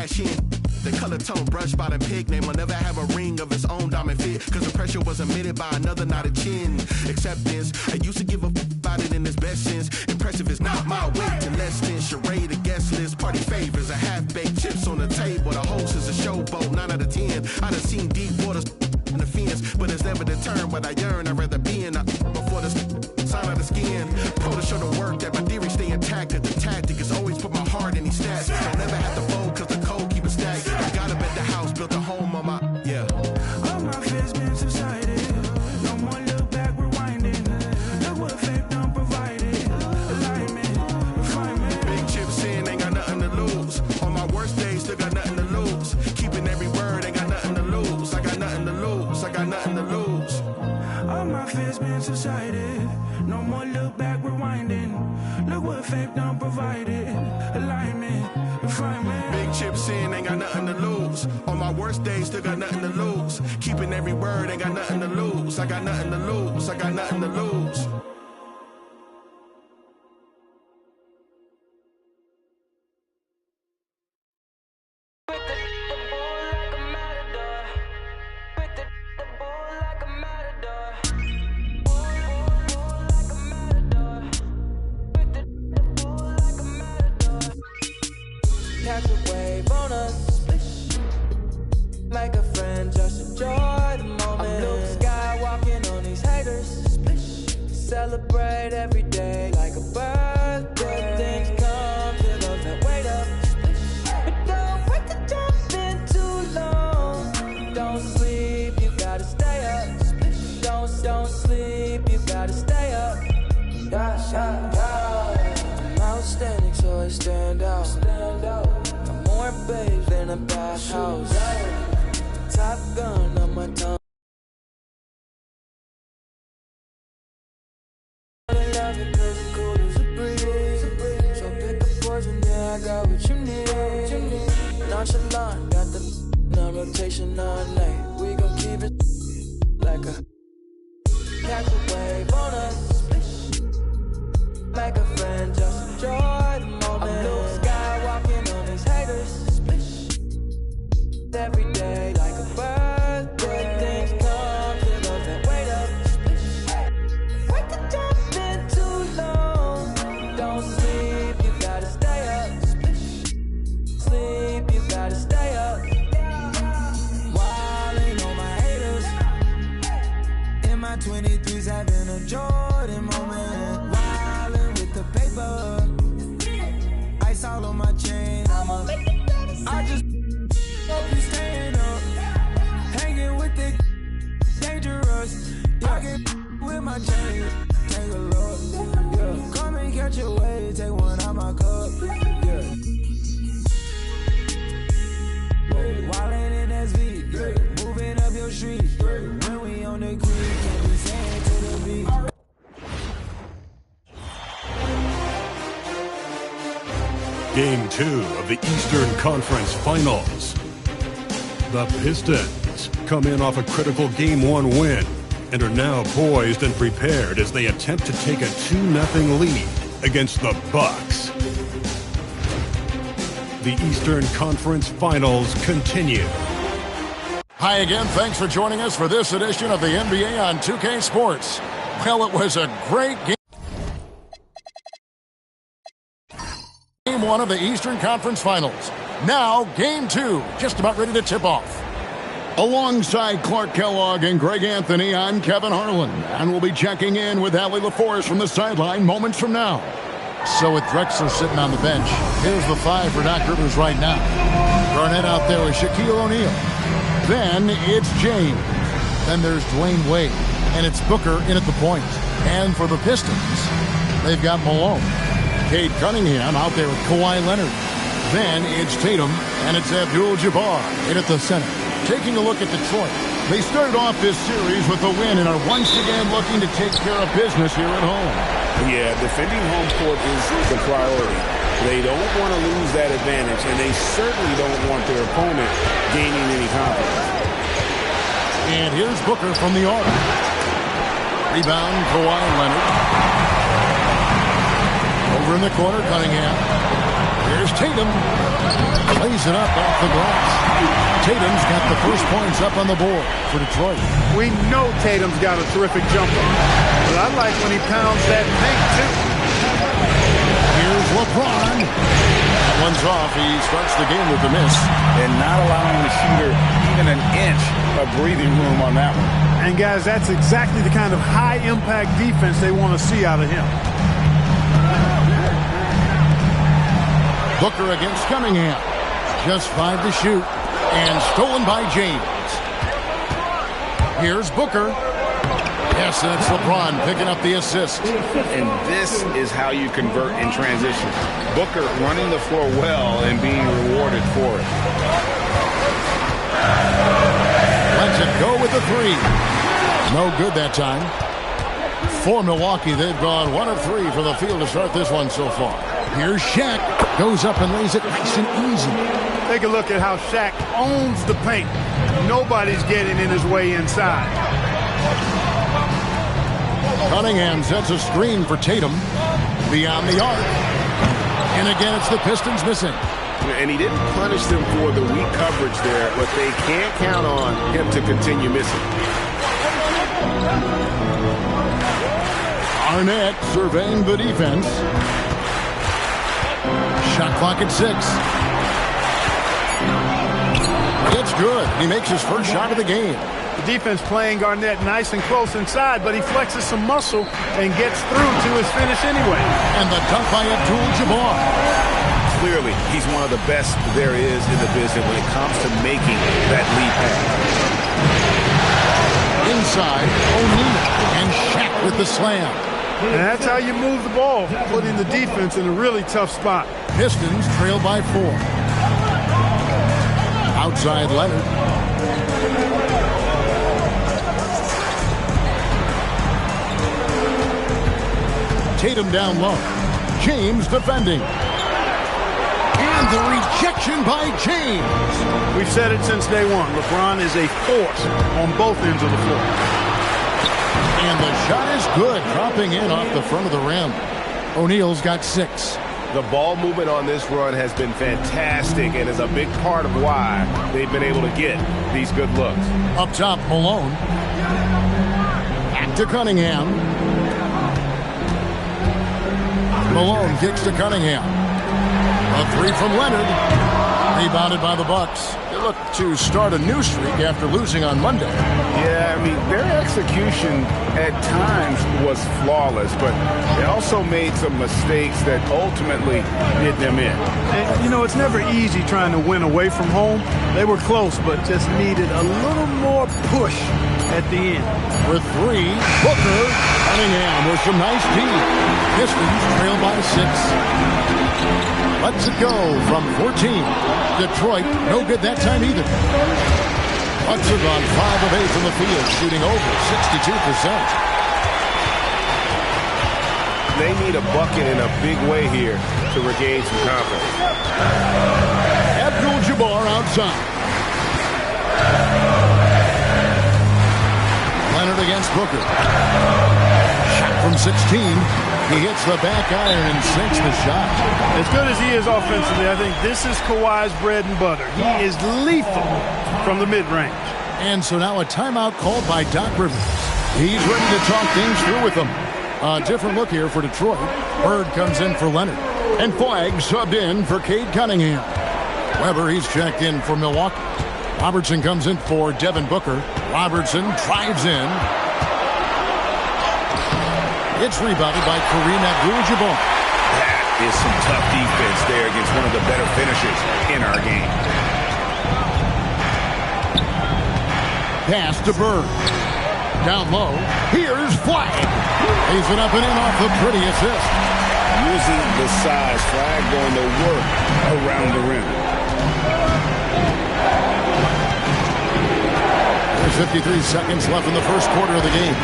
cash in. The color tone brushed by the pig name will never have a ring of its own diamond fit. Cause the pressure was emitted by another, not a chin. Acceptance, I used to give a about it in its best sense. Impressive is not my weight and less than charade, a guest list. Party favors, a half-baked chips on the table. The host is a showboat, 9 out of 10. I done seen deep waters in the fence, but it's never determined what I yearn. I'd rather be in a before the sign of the skin. Pro to show the work that my theory stay intact. That the tactic is always put my heart in these stats. Don't never have to fold cause the code keep it stacked. I got up at the house, built a home on my, yeah. All my fears been subsided. No more look back, rewinding. Look what fate done provided. Alignment, refinement. Big chips in, ain't got nothing to lose. On my worst days, still got nothing to lose. Keeping every word, ain't got nothing to lose. I got nothing to lose, I got nothing to lose. All my fears been subsided. No more look back, rewinding. Look what fate done provided. Alignment, refinement. Big chips in, ain't got nothing to lose. On my worst days, still got nothing to lose. Keeping every word, ain't got nothing to lose. I got nothing to lose, I got nothing to lose. Catch a wave on us, like a friend, just enjoy the moment. I'm blue sky walking on these haters, celebrate every day like a birthday. Things come to those that wait up, but don't wait to jump in too long. Don't sleep, you gotta stay up. Don't sleep, you gotta stay up. I'm outstanding, so I stand out. I'm more babes than a bathhouse. Top gun on my tongue. I love it cause it's cool as a breeze. So pick a poison, yeah, I got what you need. Nonchalant, got the rotation all night. We gon' keep it like a catch a wave on us, like a friend, just enjoy the moment. I'm blue sky walking on these haters, every day like a birthday. Things come to those that wait up. Wait to jump in too long. Don't sleep, you gotta stay up. Sleep, you gotta stay up. Wildin' on my haters. In my 23s having a Jordan moment. Wildin' with the paper. Ice all on my chain. I just hope you staying up. Hanging with the dangerous. I get with my chain. Take a look. Yeah. Come and catch a wave. Take one out my cup. Yeah. Wildin' in SV. Yeah. Moving up your street. When we on the creek, can't be saying to the beat. Game 2 of the Eastern Conference Finals. The Pistons come in off a critical Game 1 win and are now poised and prepared as they attempt to take a 2-0 lead against the Bucks. The Eastern Conference Finals continue. Hi again, thanks for joining us for this edition of the NBA on 2K Sports. Well, it was a great game. Game 1 of the Eastern Conference Finals. Now, Game 2, just about ready to tip off. Alongside Clark Kellogg and Greg Anthony, I'm Kevin Harlan, and we'll be checking in with Allie LaForce from the sideline moments from now. So with Drexler sitting on the bench, here's the 5 for Doc Rivers right now. Garnett out there with Shaquille O'Neal. Then it's James. Then there's Dwayne Wade, and it's Booker in at the point. And for the Pistons, they've got Malone. Cade Cunningham out there with Kawhi Leonard. Then it's Tatum, and it's Abdul-Jabbar in at the center. Taking a look at Detroit, they started off this series with a win and are once again looking to take care of business here at home. Yeah, defending home court is the priority. They don't want to lose that advantage, and they certainly don't want their opponent gaining any confidence. And here's Booker from the arc. Rebound, Kawhi Leonard. Over in the corner, Cunningham. Here's Tatum. Plays it up off the glass. Tatum's got the first points up on the board for Detroit. We know Tatum's got a terrific jumper, but I like when he pounds that paint, too. Here's LeBron. That one's off. He starts the game with the miss. And not allowing the shooter even an inch of breathing room on that one. And, guys, that's exactly the kind of high-impact defense they want to see out of him. Booker against Cunningham. Just 5 to shoot. And stolen by James. Here's Booker. Yes, and it's LeBron picking up the assist. And this is how you convert in transition. Booker running the floor well and being rewarded for it. Lets it go with the three. No good that time. For Milwaukee, they've gone 1 of 3 from the field to start this one so far. Here's Shaq. Goes up and lays it nice and easy. Take a look at how Shaq owns the paint. Nobody's getting in his way inside. Cunningham sets a screen for Tatum. Beyond the arc. And again, it's the Pistons missing. And he didn't punish them for the weak coverage there, but they can't count on him to continue missing. Arnett surveying the defense. Shot clock at 6. It's good. He makes his first shot of the game. The defense playing Garnett nice and close inside, but he flexes some muscle and gets through to his finish anyway. And the dunk by Abdul-Jabbar. Clearly, he's one of the best there is in the business when it comes to making that lead pass. Inside, O'Neal and Shaq with the slam. And that's how you move the ball, putting the defense in a really tough spot. Pistons trail by 4. Outside Leonard. Tatum down low. James defending. And the rejection by James. We've said it since day one. LeBron is a force on both ends of the floor. And the shot is good, dropping in off the front of the rim. O'Neal's got 6. The ball movement on this run has been fantastic and is a big part of why they've been able to get these good looks. Up top, Malone. Back to Cunningham. Malone kicks to Cunningham. A 3 from Leonard. Rebounded by the Bucks. They look to start a new streak after losing on Monday. Yeah, I mean, their execution at times was flawless, but they also made some mistakes that ultimately did them in. And, you know, it's never easy trying to win away from home. They were close, but just needed a little more push at the end. For 3, Booker. Cunningham with some nice D. Pistons trail by 6. Lets it go from 14. Detroit, no good that time either. Bucks have gone 5 of 8 from the field, shooting over 62%. They need a bucket in a big way here to regain some confidence. Abdul-Jabbar outside. Leonard against Booker. Shot from 16. He hits the back iron and sinks the shot. As good as he is offensively, I think this is Kawhi's bread and butter. He is lethal from the mid-range. And so now a timeout called by Doc Rivers. He's ready to talk things through with them. A different look here for Detroit. Bird comes in for Leonard. And Flagg subbed in for Cade Cunningham. Weber, he's checked in for Milwaukee. Robertson comes in for Devin Booker. Robertson drives in. It's rebounded by Kareem Abdul-Jabbar. That is some tough defense there against one of the better finishers in our game. Pass to Bird. Down low. Here's Flagg. Lays it up and in off the pretty assist. Using the size, Flagg going to work around the rim. There's 53 seconds left in the first quarter of the game.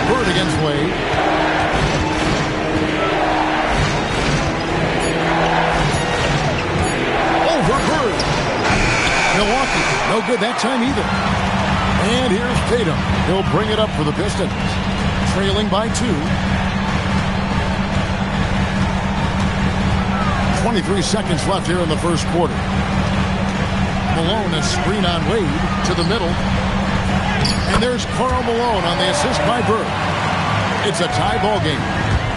Bird against Wade. Over Bird. Milwaukee, no good that time either. And here's Tatum. He'll bring it up for the Pistons. Trailing by 2. 23 seconds left here in the first quarter. Malone, a screen on Wade to the middle. And there's Karl Malone on the assist by Bird. It's a tie ball game.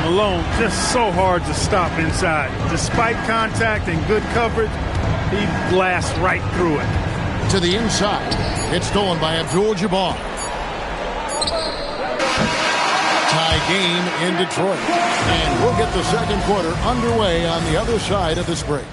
Malone just so hard to stop inside. Despite contact and good coverage, he blasts right through it. To the inside. It's stolen by Abdul-Jabbar. Tie game in Detroit. And we'll get the second quarter underway on the other side of this break.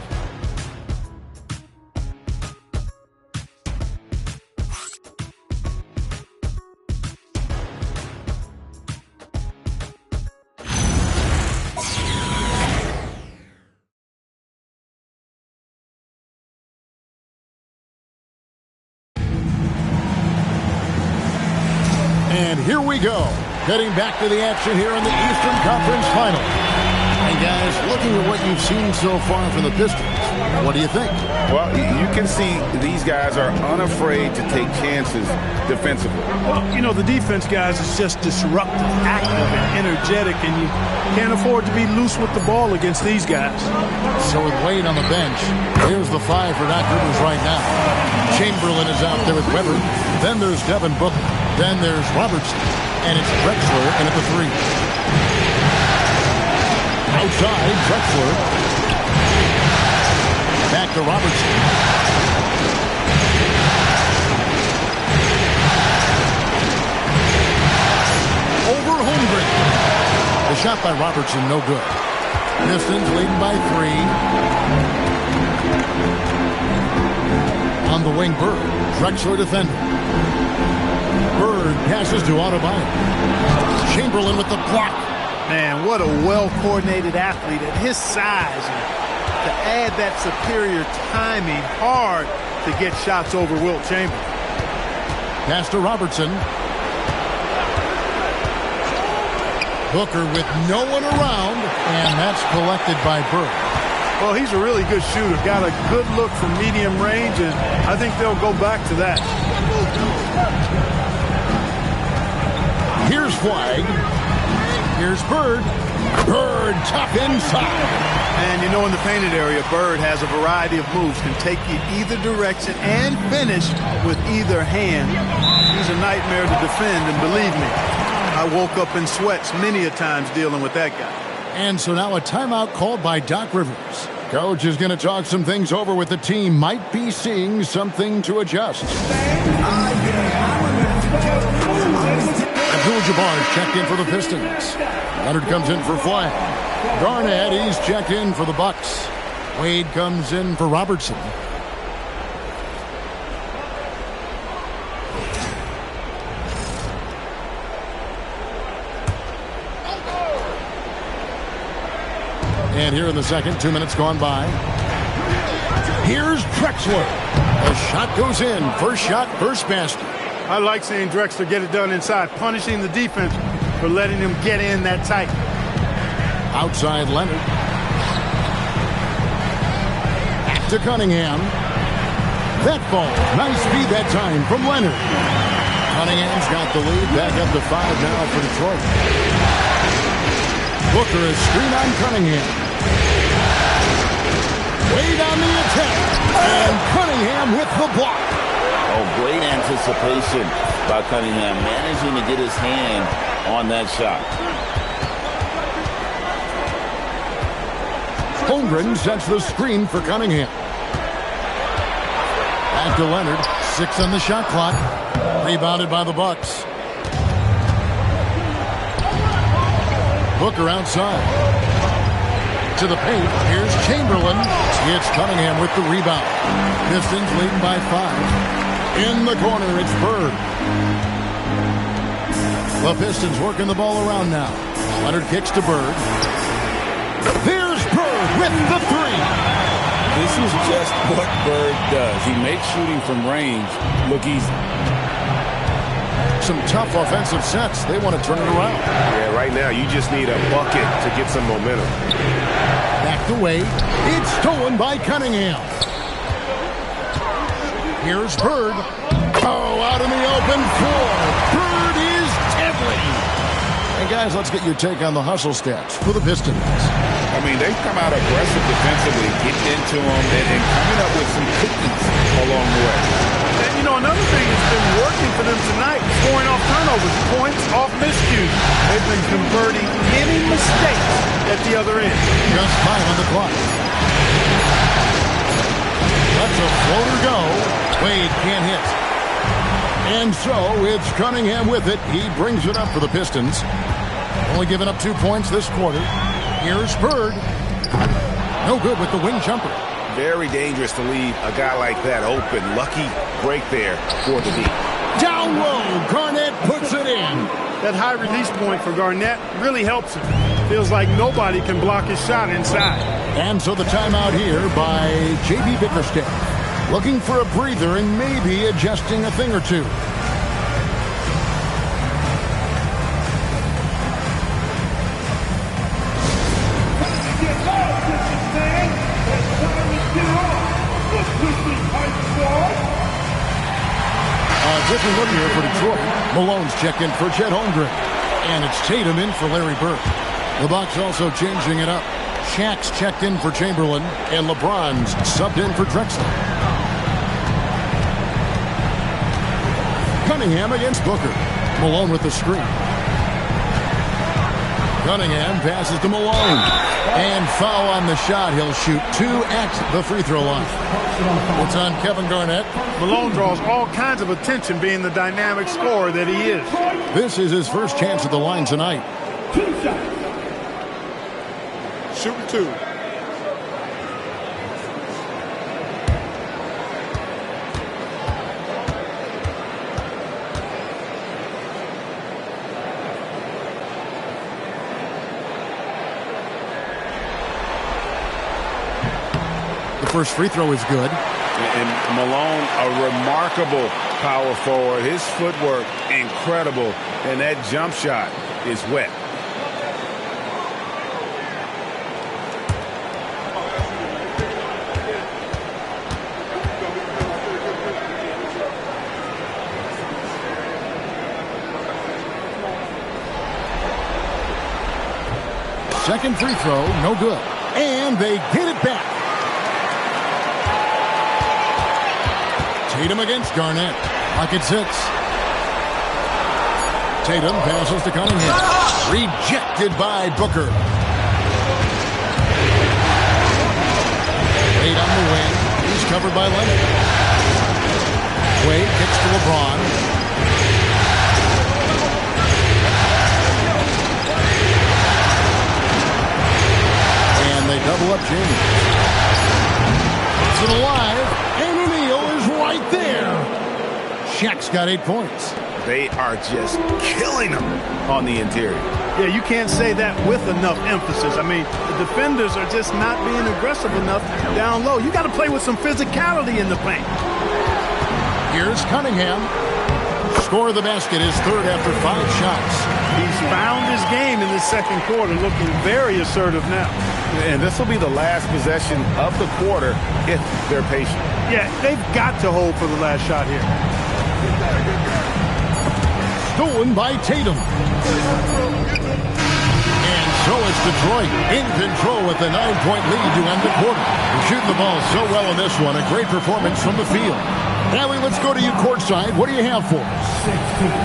And here we go, getting back to the action here in the Eastern Conference Final. And guys, looking at what you've seen so far from the Pistons, what do you think? Well, you can see these guys are unafraid to take chances defensively. Well, you know, the defense, guys, is just disruptive, active, and energetic, and you can't afford to be loose with the ball against these guys. So with Wade on the bench, here's the five for Doc Rivers right now. Chamberlain is out there with Webber. Then there's Devin Booker. Then there's Robertson. And it's Drexler in at the three. Outside, Drexler. Back to Robertson. Over Holmgren. The shot by Robertson, no good. Pistons leading by 3. On the wing, Bird. Drexler defending. Bird passes to Adebayo. Chamberlain with the block. Man, what a well-coordinated athlete at his size. And to add that superior timing, hard to get shots over Wilt Chamberlain. Pass to Robertson. Booker with no one around, and that's collected by Bird. Well, he's a really good shooter. Got a good look from medium range, and I think they'll go back to that. Here's Flag. Here's Bird. Bird tough inside. And you know, in the painted area, Bird has a variety of moves. Can take you either direction and finish with either hand. He's a nightmare to defend, and believe me, I woke up in sweats many a times dealing with that guy. And so now a timeout called by Doc Rivers. Coach is going to talk some things over with the team. Might be seeing something to adjust. Abdul-Jabbar checked in for the Pistons. Leonard comes in for Flag. Garnett, he's checked in for the Bucks. Wade comes in for Robertson. And here in the second, 2 minutes gone by. Here's Drexler. The shot goes in. First shot, first basket. I like seeing Drexler get it done inside, punishing the defense for letting him get in that tight. Outside Leonard. Back to Cunningham. That ball. Nice speed that time from Leonard. Cunningham's got the lead. Back up to 5 now for Detroit. Booker is screen on Cunningham. Wade on the attack. And Cunningham with the block. Oh, great anticipation by Cunningham, managing to get his hand on that shot. Holmgren sets the screen for Cunningham. Back to Leonard. 6 on the shot clock. Rebounded by the Bucks. Booker outside. To the paint. Here's Chamberlain. It's Cunningham with the rebound. Pistons leading by 5. In the corner, it's Bird. The Pistons working the ball around now. Leonard kicks to Bird. Here's Bird with the 3. This is just what Bird does. He makes shooting from range look easy. Some tough offensive sets. They want to turn it around. Yeah, right now you just need a bucket to get some momentum. Back to Wade. It's stolen by Cunningham. Here's Bird. Oh, out in the open floor. Bird is deadly. And guys, let's get your take on the hustle stats for the Pistons. I mean, they've come out aggressive defensively, getting into them, and coming up with some cookies along the way. And, you know, another thing that's been working for them tonight, scoring off turnovers, points off miscues. They've been converting any mistakes at the other end. Just 5 on the clock. Lets a floater go. Wade can't hit. And so it's Cunningham with it. He brings it up for the Pistons. Only giving up 2 points this quarter. Here's Bird. No good with the wing jumper. Very dangerous to leave a guy like that open. Lucky break there for the D. Down low. Garnett puts it in. That high release point for Garnett really helps him. Feels like nobody can block his shot inside. And so the timeout here by J.B. Bickerstaff. Looking for a breather and maybe adjusting a thing or two. Different look here for Detroit. Malone's checked in for Chet Holmgren. And it's Tatum in for Larry Bird. The Bucks also changing it up. Shaq's checked in for Chamberlain. And LeBron's subbed in for Drexler. Cunningham against Booker. Malone with the screen. Cunningham passes to Malone. And foul on the shot. He'll shoot 2 at the free throw line. It's on Kevin Garnett. Malone draws all kinds of attention being the dynamic scorer that he is. This is his first chance at the line tonight. 2 shots. Shooting 2. The first free throw is good. And Malone, a remarkable power forward. His footwork, incredible. And that jump shot is wet. Second free throw, no good. And they get it back. Tatum against Garnett. Pocket 6. Tatum passes to Cunningham. Rejected by Booker. Wade on the wing. He's covered by Leonard. Wade kicks to LeBron. And they double up James. It's it alive. And O'Neal is right there. Shaq's got 8 points. They are just killing them on the interior. Yeah, you can't say that with enough emphasis. I mean, the defenders are just not being aggressive enough down low. You got to play with some physicality in the paint. Here's Cunningham. Score of the basket, his third after 5 shots. He's found his game in the second quarter, looking very assertive now. And this will be the last possession of the quarter if they're patient. Yeah, they've got to hold for the last shot here. Stolen by Tatum. And so it's Detroit in control with a 9-point lead to end the quarter. They're shooting the ball so well in this one. A great performance from the field. Allie, let's go to you courtside. What do you have for us?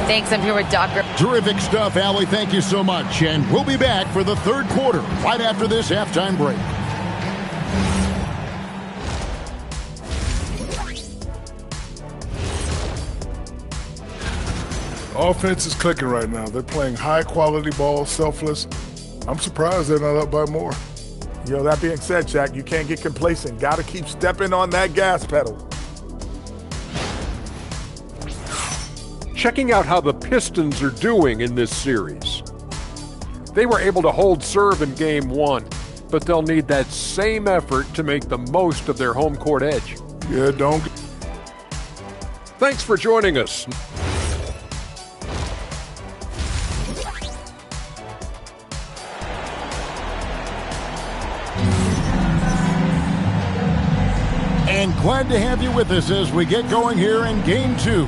Thanks. I'm here with Doc. Terrific stuff, Allie. Thank you so much. And we'll be back for the third quarter right after this halftime break. Offense is clicking right now. They're playing high-quality ball, selfless. I'm surprised they're not up by more. That being said, Shaq, you can't get complacent. Got to keep stepping on that gas pedal. Checking out how the Pistons are doing in this series. They were able to hold serve in Game 1, but they'll need that same effort to make the most of their home court edge. Yeah, don't. Thanks for joining us. And glad to have you with us as we get going here in Game 2.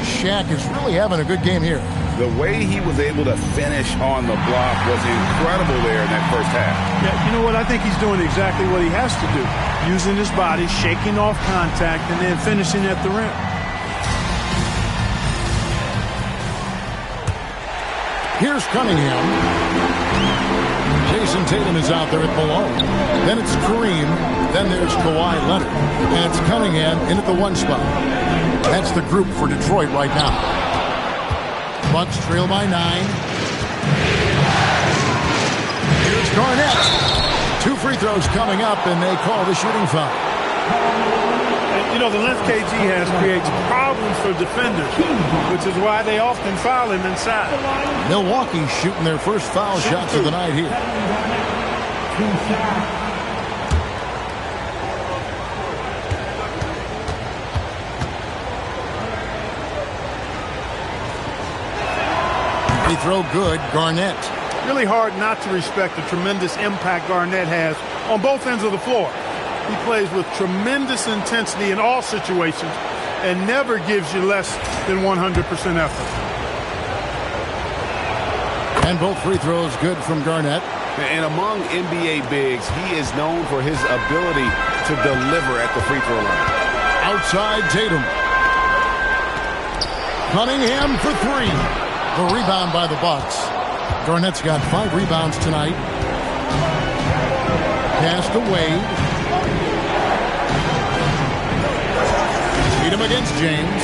Shaq is really having a good game here. The way he was able to finish on the block was incredible there in that first half. Yeah, you know what? I think he's doing exactly what he has to do. Using his body, shaking off contact, and then finishing at the rim. Here's Cunningham. Jason Tatum is out there at below. Then it's Kareem. Then there's Kawhi Leonard. And it's Cunningham in at the 1 spot. That's the group for Detroit right now. Bucks trail by 9. Here's Garnett. 2 free throws coming up, and they call the shooting foul. You know, the length KG has creates problems for defenders, which is why they often foul him inside. Milwaukee shooting their first foul shots of the night here. Free throw good, Garnett. Really hard not to respect the tremendous impact Garnett has on both ends of the floor. He plays with tremendous intensity in all situations and never gives you less than 100% effort. And both free throws good from Garnett. And among NBA bigs, he is known for his ability to deliver at the free throw line. Outside Tatum. Cunningham for 3. The rebound by the Bucks. Garnett's got 5 rebounds tonight. Pass to Wade. Tatum against James.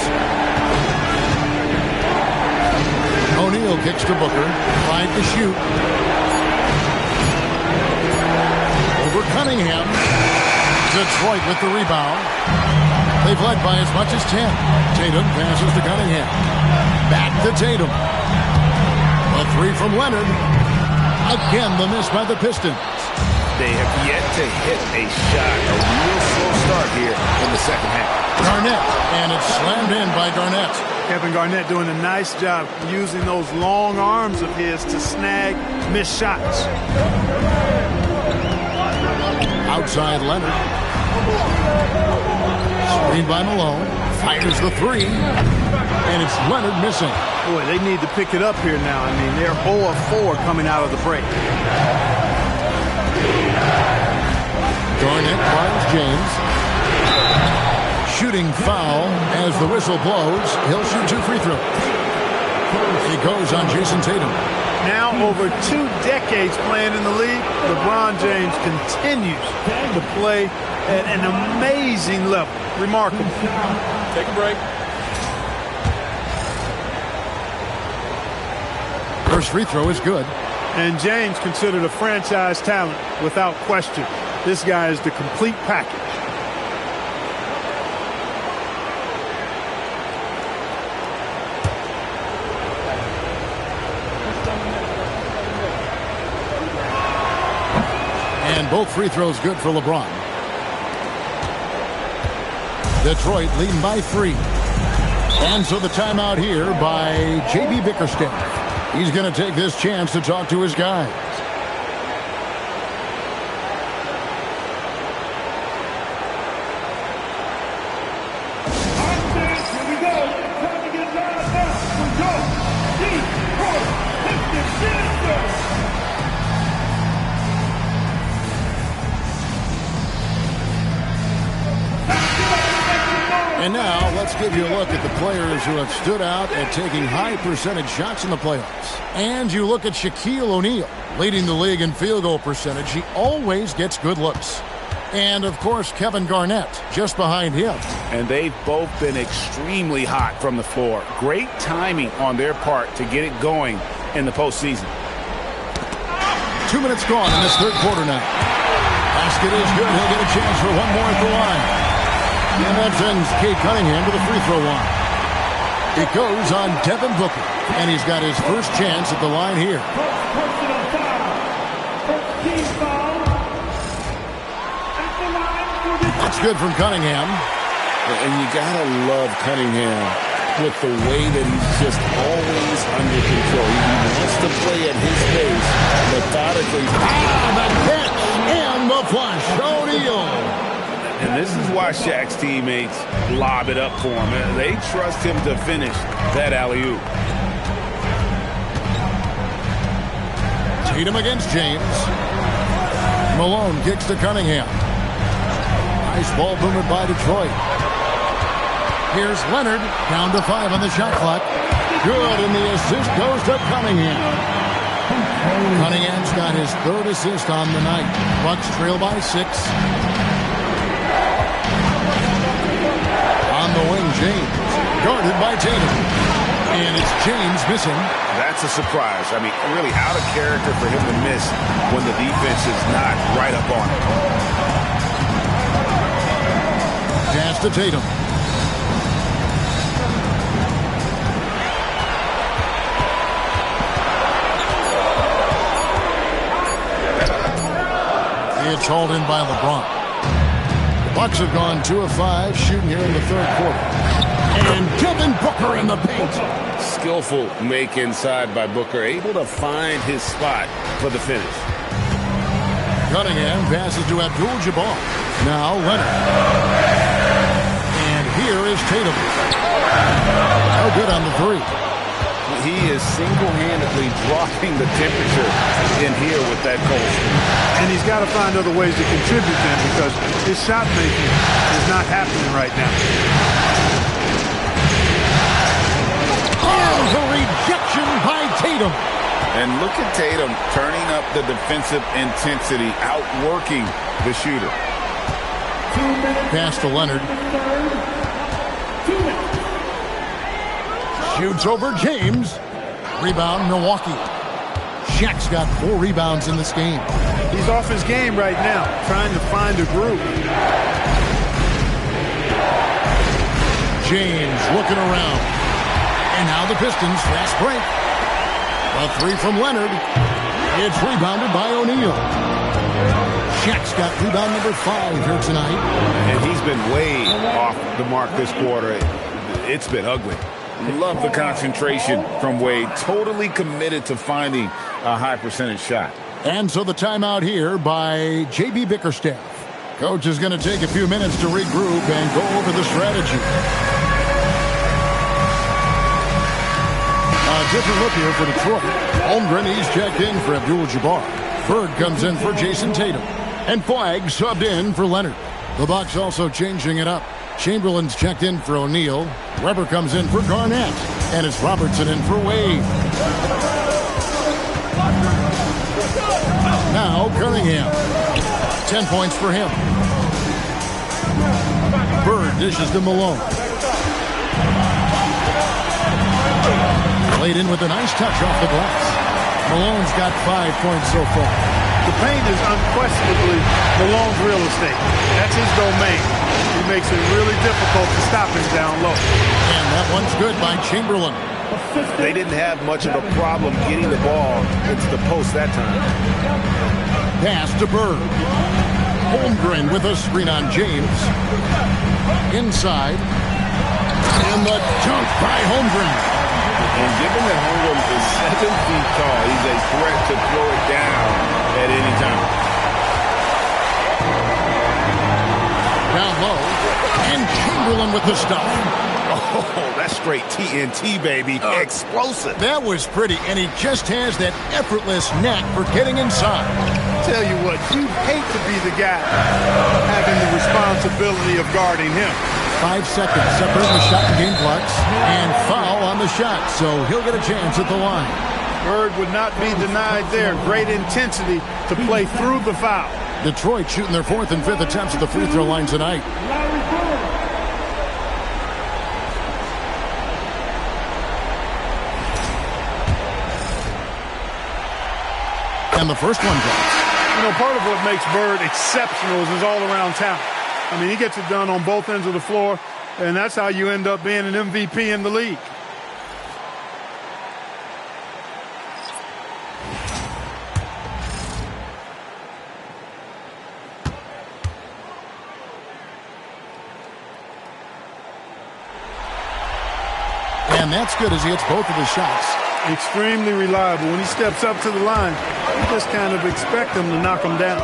O'Neal kicks to Booker. 5 to shoot. Over Cunningham. Detroit with the rebound. They've led by as much as 10. Tatum passes to Cunningham. Back to Tatum. A 3 from Leonard. Again, the miss by the Pistons. They have yet to hit a shot. A real slow start here in the second half. Garnett, and it's slammed in by Garnett. Kevin Garnett doing a nice job using those long arms of his to snag missed shots. Outside Leonard. Screen by Malone. Fires the 3. And it's Leonard missing. Boy, they need to pick it up here now. I mean, they're 0 of 4 coming out of the break. Garnett fires James. Shooting foul as the whistle blows. He'll shoot 2 free throws. It goes on Jason Tatum. Now over 2 decades playing in the league, LeBron James continues to play at an amazing level. Remarkable. Take a break. First free throw is good. And James considered a franchise talent without question. This guy is the complete package. And both free throws good for LeBron. Detroit leading by 3. And so the timeout here by J.B. Bickerstaff. He's going to take this chance to talk to his guys. And now, let's give you a look at the players who have stood out at taking high percentage shots in the playoffs. And you look at Shaquille O'Neal, leading the league in field goal percentage. He always gets good looks. And, of course, Kevin Garnett, just behind him. And they've both been extremely hot from the floor. Great timing on their part to get it going in the postseason. 2 minutes gone in this third quarter now. Basket is good. He'll get a chance for one more at the line. And that sends Cade Cunningham to the free throw line. It goes on Devin Booker. And he's got his first chance at the line here. That's good from Cunningham. And you gotta love Cunningham with the way that he's just always under control. He wants to play at his pace, methodically. The catch and the flush. O'Neal. And this is why Shaq's teammates lob it up for him. They trust him to finish that alley-oop. Tatum against James. Malone kicks to Cunningham. Nice ball movement by Detroit. Here's Leonard, down to 5 on the shot clock. Good, and the assist goes to Cunningham. Cunningham's got his 3rd assist on the night. Bucks trail by 6. On the wing, James, guarded by Tatum. And it's James missing. That's a surprise. I mean, really out of character for him to miss when the defense is not right up on him. Pass to Tatum. It's hauled in by LeBron. The Bucks have gone 2 of 5 shooting here in the 3rd quarter. And Devin Booker in the paint. Skillful make inside by Booker, able to find his spot for the finish. Cunningham passes to Abdul-Jabbar. Now Leonard. And here is Tatum. Oh, good on the 3. He is single-handedly dropping the temperature in here with that cold. And he's got to find other ways to contribute then, because his shot making is not happening right now. Oh, the rejection by Tatum. And look at Tatum turning up the defensive intensity, outworking the shooter. Pass to Leonard. Shoots over James. Rebound, Milwaukee. Shaq's got 4 rebounds in this game. He's off his game right now, trying to find a groove. James looking around. And now the Pistons, fast break. A 3 from Leonard. It's rebounded by O'Neal. Shaq's got rebound number 5 here tonight. And he's been way off the mark this quarter. It's been ugly. Love the concentration from Wade. Totally committed to finding a high percentage shot. And so the timeout here by J.B. Bickerstaff. Coach is going to take a few minutes to regroup and go over the strategy. A different look here for Detroit. Holmgren, he's checked in for Abdul-Jabbar. Bird comes in for Jason Tatum. And Flagg subbed in for Leonard. The Bucks also changing it up. Chamberlain's checked in for O'Neal. Weber comes in for Garnett. And it's Robertson in for Wade. Now Cunningham. 10 points for him. Bird dishes to Malone. Laid in with a nice touch off the glass. Malone's got 5 points so far. The paint is unquestionably Malone's real estate. That's his domain. He makes it really difficult to stop him down low. And that one's good by Chamberlain. They didn't have much of a problem getting the ball into the post that time. Pass to Bird. Holmgren with a screen on James. Inside. And the dunk by Holmgren. And given that Holmgren is 7 feet tall, he's a threat to throw it down at any time. Down low. And Chamberlain with the stop. Oh, that's straight TNT, baby. Explosive. That was pretty, and he just has that effortless knack for getting inside. Tell you what, you'd hate to be the guy having the responsibility of guarding him. 5 seconds separating the shot and game clocks, and foul on the shot, so he'll get a chance at the line. Bird would not be denied there. Great intensity to play through the foul. Detroit shooting their 4th and 5th attempts at the free throw line tonight. And the first one drops. You know, part of what makes Bird exceptional is his all-around talent. I mean, he gets it done on both ends of the floor, and that's how you end up being an MVP in the league. And that's good as he hits both of his shots. Extremely reliable. When he steps up to the line, you just kind of expect him to knock him down.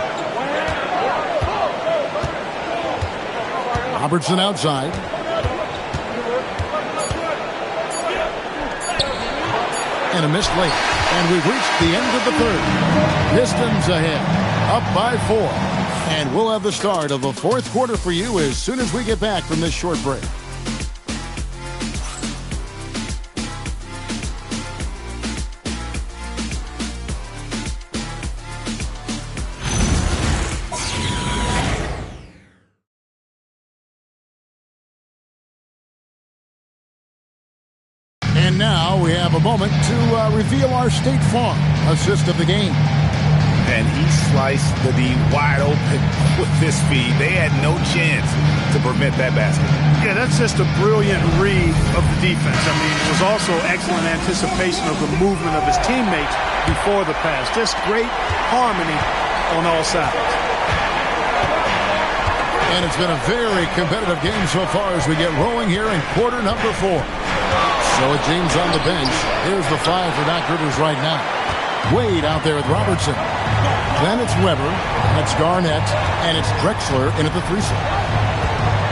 Robertson outside. And a missed late. And we've reached the end of the third. Pistons ahead, up by 4. And we'll have the start of the fourth quarter for you as soon as we get back from this short break. And now we have a moment to reveal our State Farm assist of the game. And he sliced the D wide open with this feed. They had no chance to prevent that basket. Yeah, that's just a brilliant read of the defense. I mean, it was also excellent anticipation of the movement of his teammates before the pass. Just great harmony on all sides. And it's been a very competitive game so far as we get rolling here in quarter number 4. So with James on the bench, here's the 5 for Doc Rivers right now. Wade out there with Robertson. Then it's Weber, it's Garnett, and it's Drexler in at the 3 slot.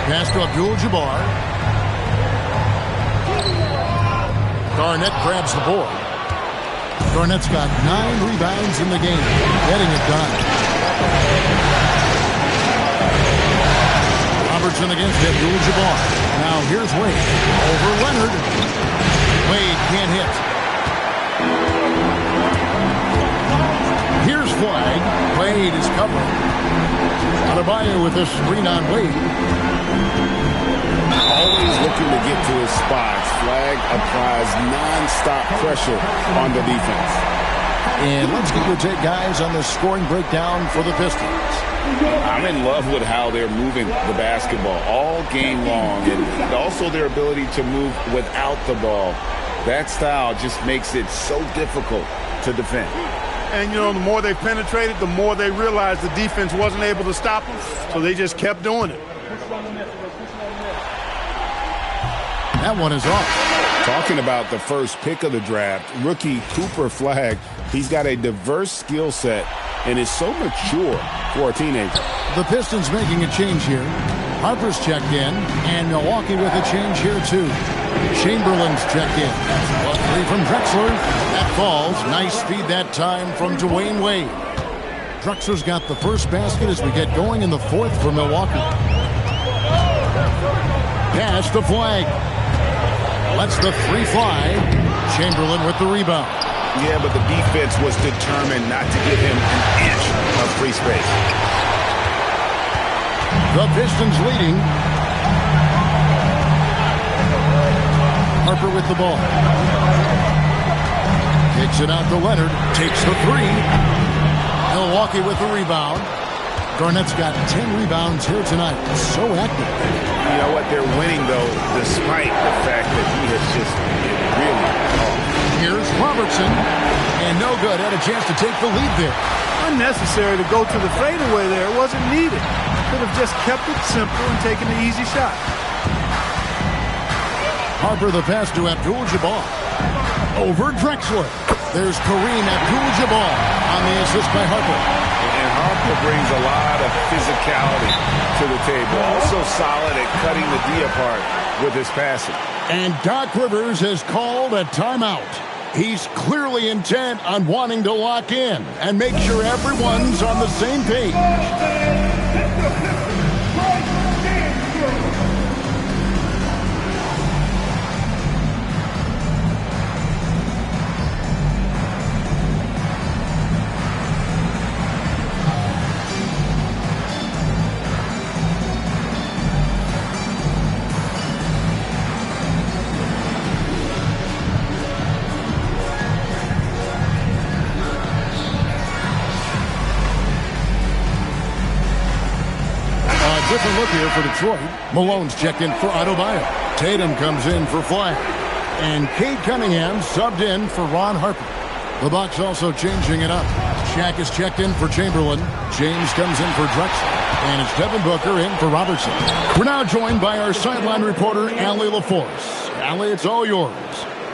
Pass to Abdul-Jabbar. Garnett grabs the board. Garnett's got 9 rebounds in the game, getting it done. Robertson against Abdul-Jabbar. Now here's Wade. Over Leonard. Wade can't hit. Here's Flag. Wade is covering. Adebayo with a screen on Wade. Always looking to get to his spots. Flag applies non-stop pressure on the defense. And let's get your take, guys, on the scoring breakdown for the Pistons. I'm in love with how they're moving the basketball all game long, and also their ability to move without the ball. That style just makes it so difficult to defend. And, you know, the more they penetrated, the more they realized the defense wasn't able to stop them, so they just kept doing it. That one is off. Talking about the first pick of the draft, rookie Cooper Flag, he's got a diverse skill set and is so mature for a teenager. The Pistons making a change here. Harper's checked in, and Milwaukee with a change here, too. Chamberlain's checked in. That's a 3 from Drexler. That falls. Nice speed that time from Dwayne Wade. Drexler's got the first basket as we get going in the 4th for Milwaukee. Pass to Flag. Lets the 3 fly. Chamberlain with the rebound. Yeah, but the defense was determined not to give him an inch of free space. The Pistons leading. Harper with the ball. Kicks it out to Leonard. Takes the 3. Milwaukee with the rebound. Garnett's got 10 rebounds here tonight. So active. You know what? They're winning, though, despite the fact that he has just really off. Here's Robertson. And no good. Had a chance to take the lead there. Unnecessary to go to the fadeaway there. It wasn't needed. Could have just kept it simple and taken the easy shot. Harper the pass to Abdul-Jabbar. Over Drexler. There's Kareem Abdul-Jabbar on the assist by Harper. And Harper brings a lot of physicality to the table. Also solid at cutting the D apart with his passing. And Doc Rivers has called a timeout. He's clearly intent on wanting to lock in and make sure everyone's on the same page. Different look here for Detroit. Malone's checked in for Adebayo. Tatum comes in for Flag. And Cade Cunningham subbed in for Ron Harper. The Bucks also changing it up. Shaq is checked in for Chamberlain. James comes in for Drexler. And it's Devin Booker in for Robertson. We're now joined by our sideline reporter, Allie LaForce. Allie, it's all yours.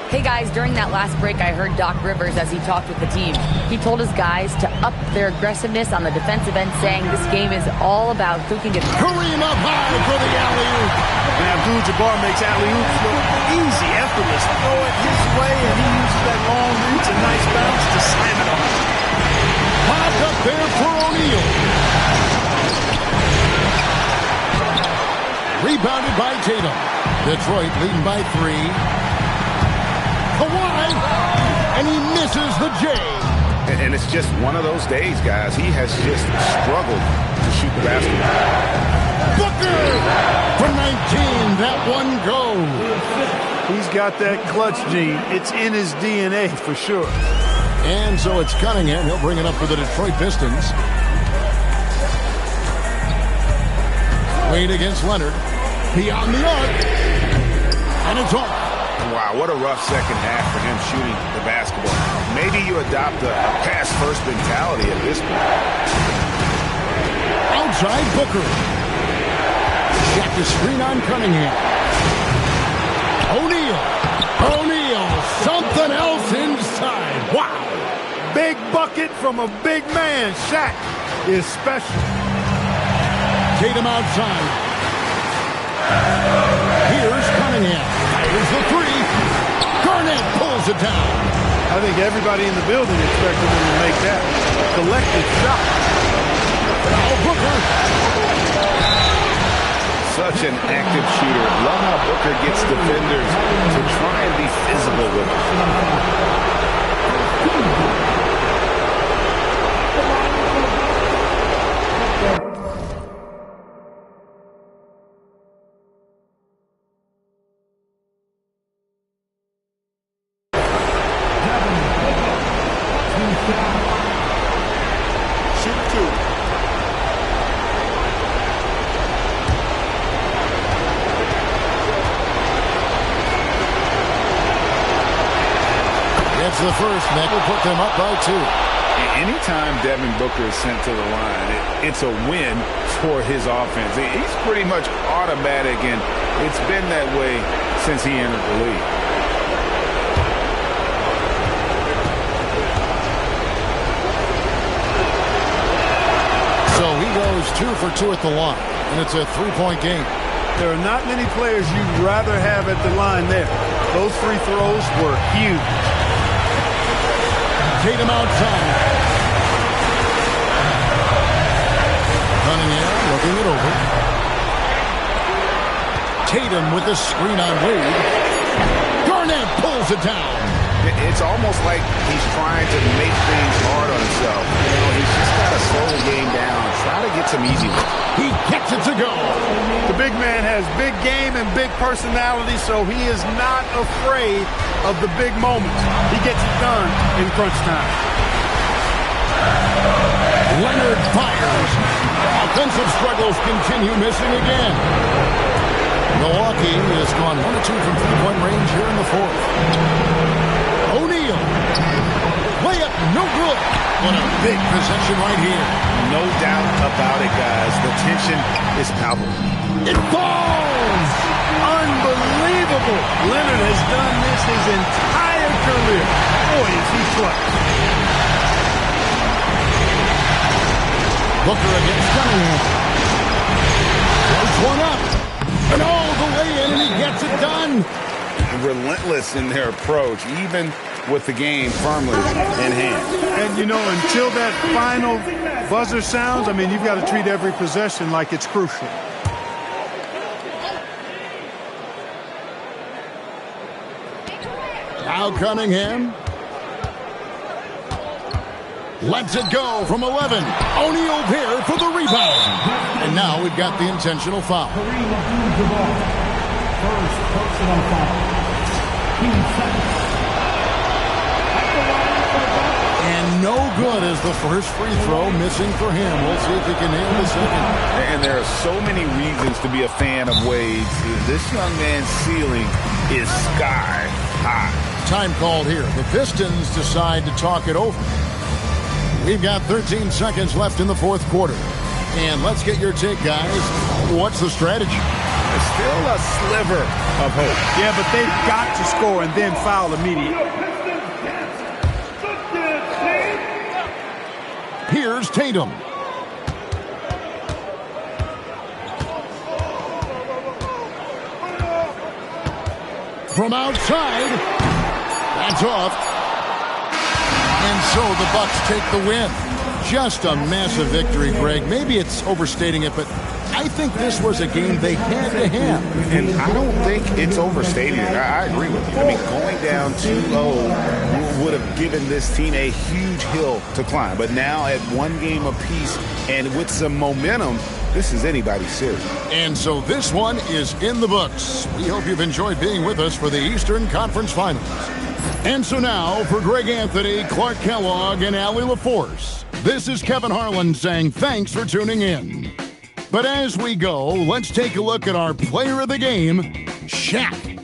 Hey guys, during that last break, I heard Doc Rivers as he talked with the team. He told his guys to up their aggressiveness on the defensive end, saying this game is all about who can get... Kareem up high for the alley-oop. And Abdul-Jabbar makes alley-oops look easy, effortless. Throw it his way, and he uses that long reach, a nice bounce to slam it on. Popped up there for O'Neal. Rebounded by Tatum. Detroit leading by 3. Kawhi, and he misses the J. And it's just one of those days, guys. He has just struggled to shoot the basketball. Booker from 19, that one goes. He's got that clutch gene. It's in his DNA for sure. And so it's Cunningham. He'll bring it up for the Detroit Pistons. Wade against Leonard. Beyond the arc. And it's off. Wow, what a rough second half for him shooting the basketball. Maybe you adopt a pass-first mentality at this point. Outside Booker. Got the screen on Cunningham. O'Neal, something else inside. Wow. Big bucket from a big man. Shaq is special. Tatum outside. Here's Cunningham. Fires the 3. Garnett pulls it down. I think everybody in the building expected him to make that collective shot. Now Booker. Such an active shooter. Love how Booker gets defenders to try and be physical with him. The first, that will put them up by 2. Anytime Devin Booker is sent to the line, it's a win for his offense. He's pretty much automatic, and it's been that way since he entered the league. So he goes 2 for 2 at the line, and it's a 3-point game. There are not many players you'd rather have at the line there. Those free throws were huge. Tatum outside. Cunningham looking it over. Tatum with the screen on Wade. Garnett pulls it down. It's almost like he's trying to make things hard on himself. You know, he's just got to slow the game down. Try to get some easy ones. He gets it to go. The big man has big game and big personality, so he is not afraid of the big moments. He gets it done in crunch time. Leonard fires. Offensive struggles continue, missing again. Milwaukee has gone 1 of 2 from 3-point range here in the 4th. O'Neal. Layup, no good. What a big possession right here. No doubt about it, guys. The tension is palpable. It falls! Unbelievable! Leonard has done this his entire career. Boy, is he clutch. Booker against Cunningham. Goes one up. And all the way in, and he gets it done. Relentless in their approach, even with the game firmly in hand. And, you know, until that final buzzer sounds, I mean, you've got to treat every possession like it's crucial. Now Cunningham lets it go from 11. O'Neal there for the rebound. And now we've got the intentional foul. First personal foul. And no good as the first free throw missing for him. We'll see if he can nail the second. And there are so many reasons to be a fan of Wade's. This young man's ceiling is sky high. Time called here. The Pistons decide to talk it over. We've got 13 seconds left in the 4th quarter. And let's get your take, guys. What's the strategy? There's still a sliver of hope. Yeah, but they've got to score and then foul immediately. Here's Tatum. From outside, that's off. And so the Bucks take the win. Just a massive victory, Greg. Maybe it's overstating it, but I think this was a game they had to have. And I don't think it's overstating it. I agree with you. I mean, going down 2-0 would have given this team a huge hill to climb. But now at one game apiece and with some momentum, this is anybody's series. And so this one is in the books. We hope you've enjoyed being with us for the Eastern Conference Finals. And so now, for Greg Anthony, Clark Kellogg, and Allie LaForce, this is Kevin Harlan saying thanks for tuning in. But as we go, let's take a look at our player of the game, Shaq.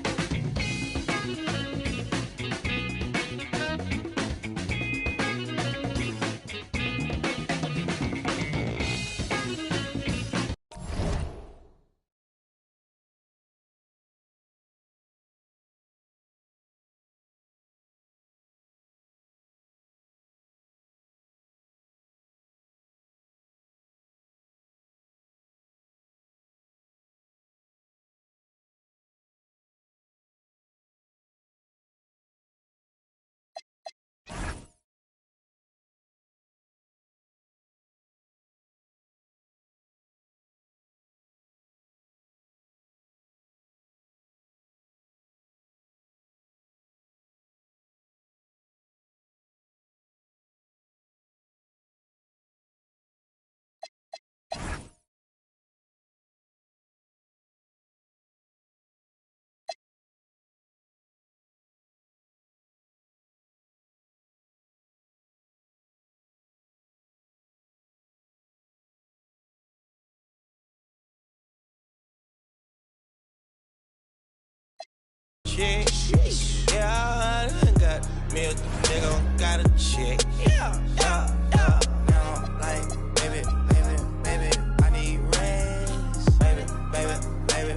Check. Yeah, I got me a nigga, got a check. Yeah. Now, like, baby, I need rest. Baby, I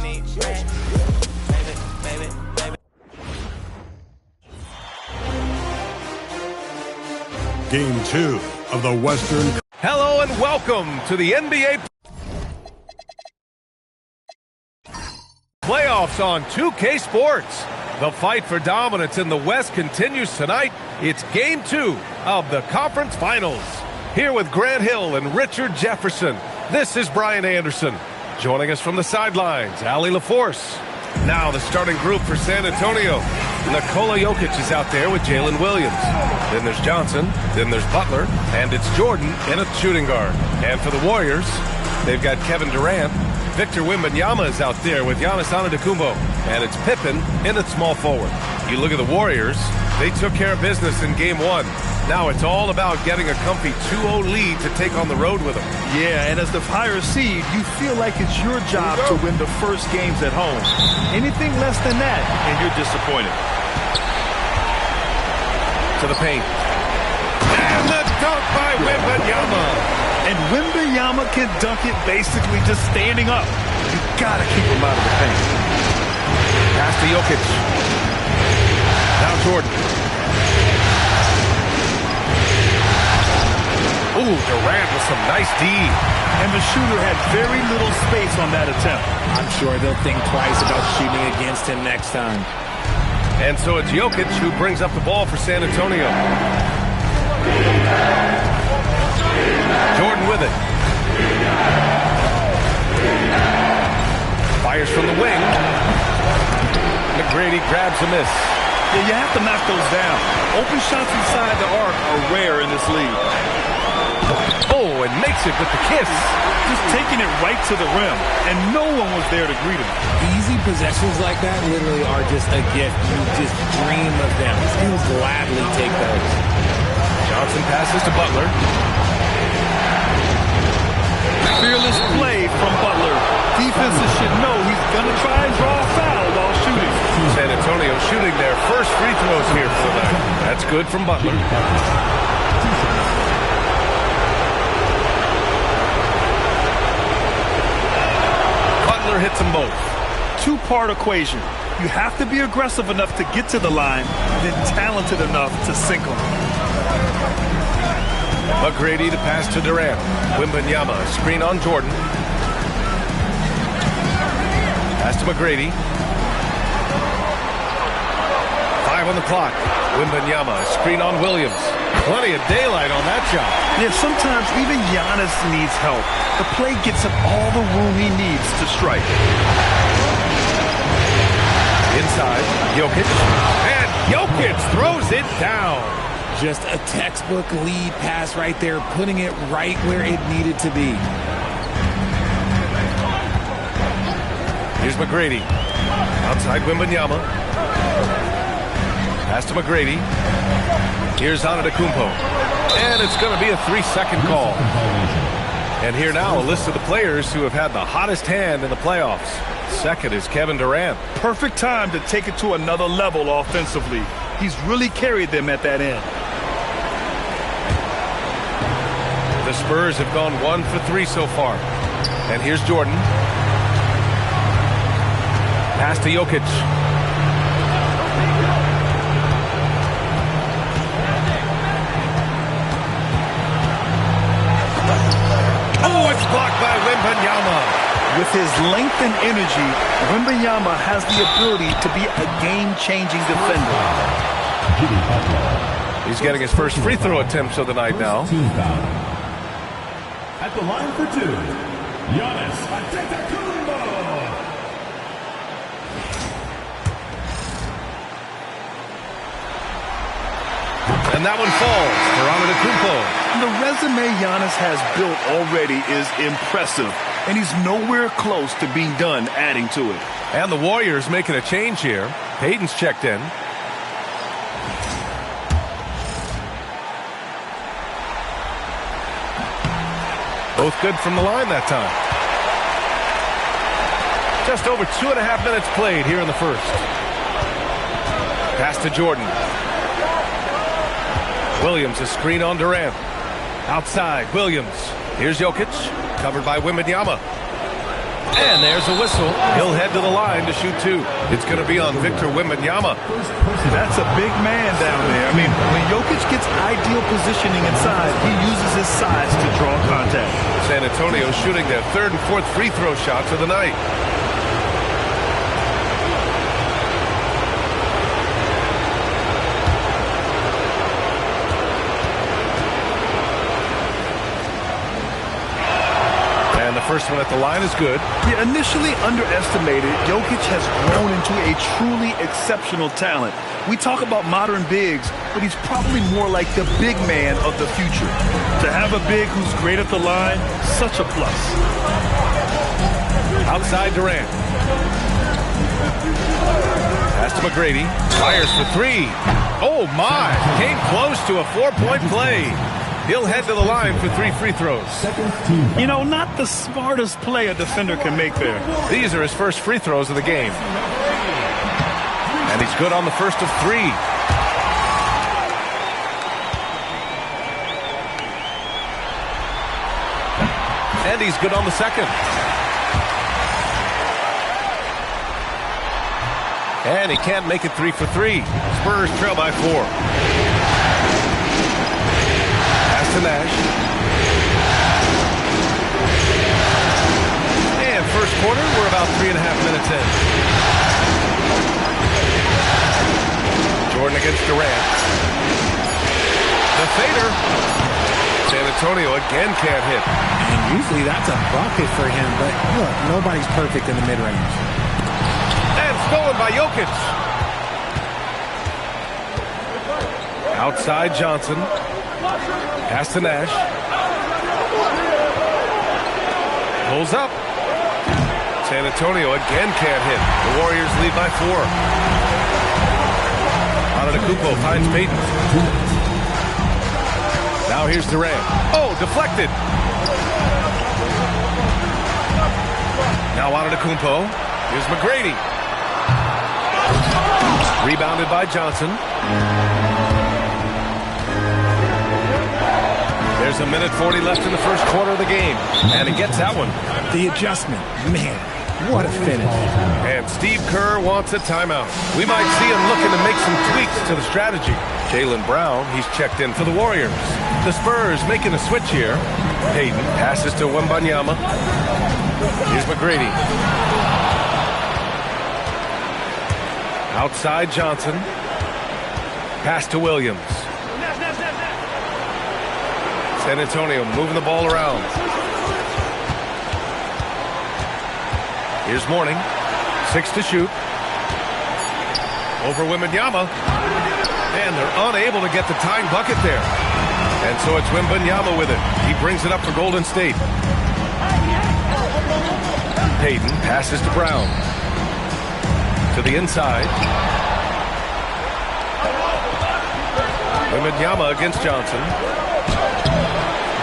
need rest. Baby. Game 2 of the Western. Hello and welcome to the NBA playoffs on 2K Sports. The fight for dominance in the West continues tonight. It's Game 2 of the Conference Finals. Here with Grant Hill and Richard Jefferson, this is Brian Anderson. Joining us from the sidelines, Allie LaForce. Now the starting group for San Antonio. Nikola Jokic is out there with Jalen Williams. Then there's Johnson, then there's Butler, and it's Jordan in a shooting guard. And for the Warriors, they've got Kevin Durant. Victor Wembanyama is out there with Giannis Antetokounmpo, and it's Pippen in at small forward. You look at the Warriors, they took care of business in Game 1. Now it's all about getting a comfy 2-0 lead to take on the road with them. Yeah, and as the higher seed, you feel like it's your job to win the first games at home. Anything less than that, and you're disappointed. To the paint. And the dunk by Wembanyama. And Wembanyama can dunk it basically just standing up. You gotta keep him out of the paint. Pass to Jokic. Now Jordan. Ooh, Durant with some nice D. And the shooter had very little space on that attempt. I'm sure they'll think twice about shooting against him next time. And so it's Jokic who brings up the ball for San Antonio. Jordan with it. Fires from the wing. McGrady grabs a miss. Yeah, you have to knock those down. Open shots inside the arc are rare in this league. Oh, and makes it with the kiss. Just taking it right to the rim, and no one was there to greet him. Easy possessions like that literally are just a gift. You just dream of them. He'll gladly take those. Johnson passes to Butler. Fearless play from Butler. Defenses should know he's going to try and draw a foul while shooting. San Antonio shooting their first free throws here for the night. That's good from Butler. hits them both. Two-part equation. You have to be aggressive enough to get to the line, then talented enough to sink them. McGrady to pass to Durant. Wembanyama, screen on Jordan. Pass to McGrady. 5 on the clock. Wembanyama, screen on Williams. Plenty of daylight on that shot. Yeah, sometimes even Giannis needs help. The play gets him all the room he needs to strike. Inside, Jokic. And Jokic throws it down. Just a textbook lead pass right there, putting it right where it needed to be. Here's McGrady. Outside Wembanyama. Pass to McGrady. Here's Antetokounmpo. And it's going to be a 3-second call. And here now a list of the players who have had the hottest hand in the playoffs. Second is Kevin Durant. Perfect time to take it to another level offensively. He's really carried them at that end. The Spurs have gone 1 for 3 so far. And here's Jordan. Pass to Jokic. Oh, it's blocked by Wembanyama. With his length and energy, Wembanyama has the ability to be a game-changing defender. He's getting his first free throw attempts of the night now. At the line for 2, Giannis Antetokounmpo. And that one falls for Antetokounmpo. The resume Giannis has built already is impressive, and he's nowhere close to being done adding to it. And the Warriors making a change here. Payton's checked in. Both good from the line that time. Just over 2.5 minutes played here in the first. Pass to Jordan. Williams, a screen on Durant. Outside, Williams. Here's Jokic, covered by Wembanyama. And there's a whistle. He'll head to the line to shoot 2. It's going to be on Victor Wembanyama. That's a big man down there. I mean, when Jokic gets ideal positioning inside, he uses his size to draw contact. San Antonio shooting their 3rd and 4th free throw shots of the night. First one at the line is good. Yeah, initially underestimated, Jokic has grown into a truly exceptional talent. We talk about modern bigs, but he's probably more like the big man of the future. To have a big who's great at the line, such a plus. Outside Durant. Pass to McGrady. Fires for 3. Oh my! Came close to a 4-point play. He'll head to the line for 3 free throws. You know, not the smartest play a defender can make there. These are his first free throws of the game. And he's good on the first of 3. And he's good on the second. And he can't make it 3 for 3. Spurs trail by 4. To Nash. And first quarter, we're about 3.5 minutes in. Jordan against Durant. The fader. San Antonio again can't hit. And usually that's a bucket for him, but look, nobody's perfect in the mid-range. And stolen by Jokic. Outside Johnson. Pass to Nash. Pulls up. San Antonio again can't hit. The Warriors lead by 4. Antetokounmpo finds Payton. Now here's Durant. Oh, deflected. Now Antetokounmpo. Here's McGrady. Rebounded by Johnson. There's a minute 40 left in the first quarter of the game. And he gets that one. The adjustment, man. What a finish. And Steve Kerr wants a timeout. We might see him looking to make some tweaks to the strategy. Jaylen Brown, he's checked in for the Warriors. The Spurs making a switch here. Payton passes to Wembanyama. Here's McGrady. Outside Johnson. Pass to Williams. San Antonio moving the ball around. Here's Mourning. 6 to shoot. Over Wembanyama. And they're unable to get the tying bucket there. And so it's Wembanyama with it. He brings it up for Golden State. Payton passes to Brown. To the inside. Wembanyama against Johnson.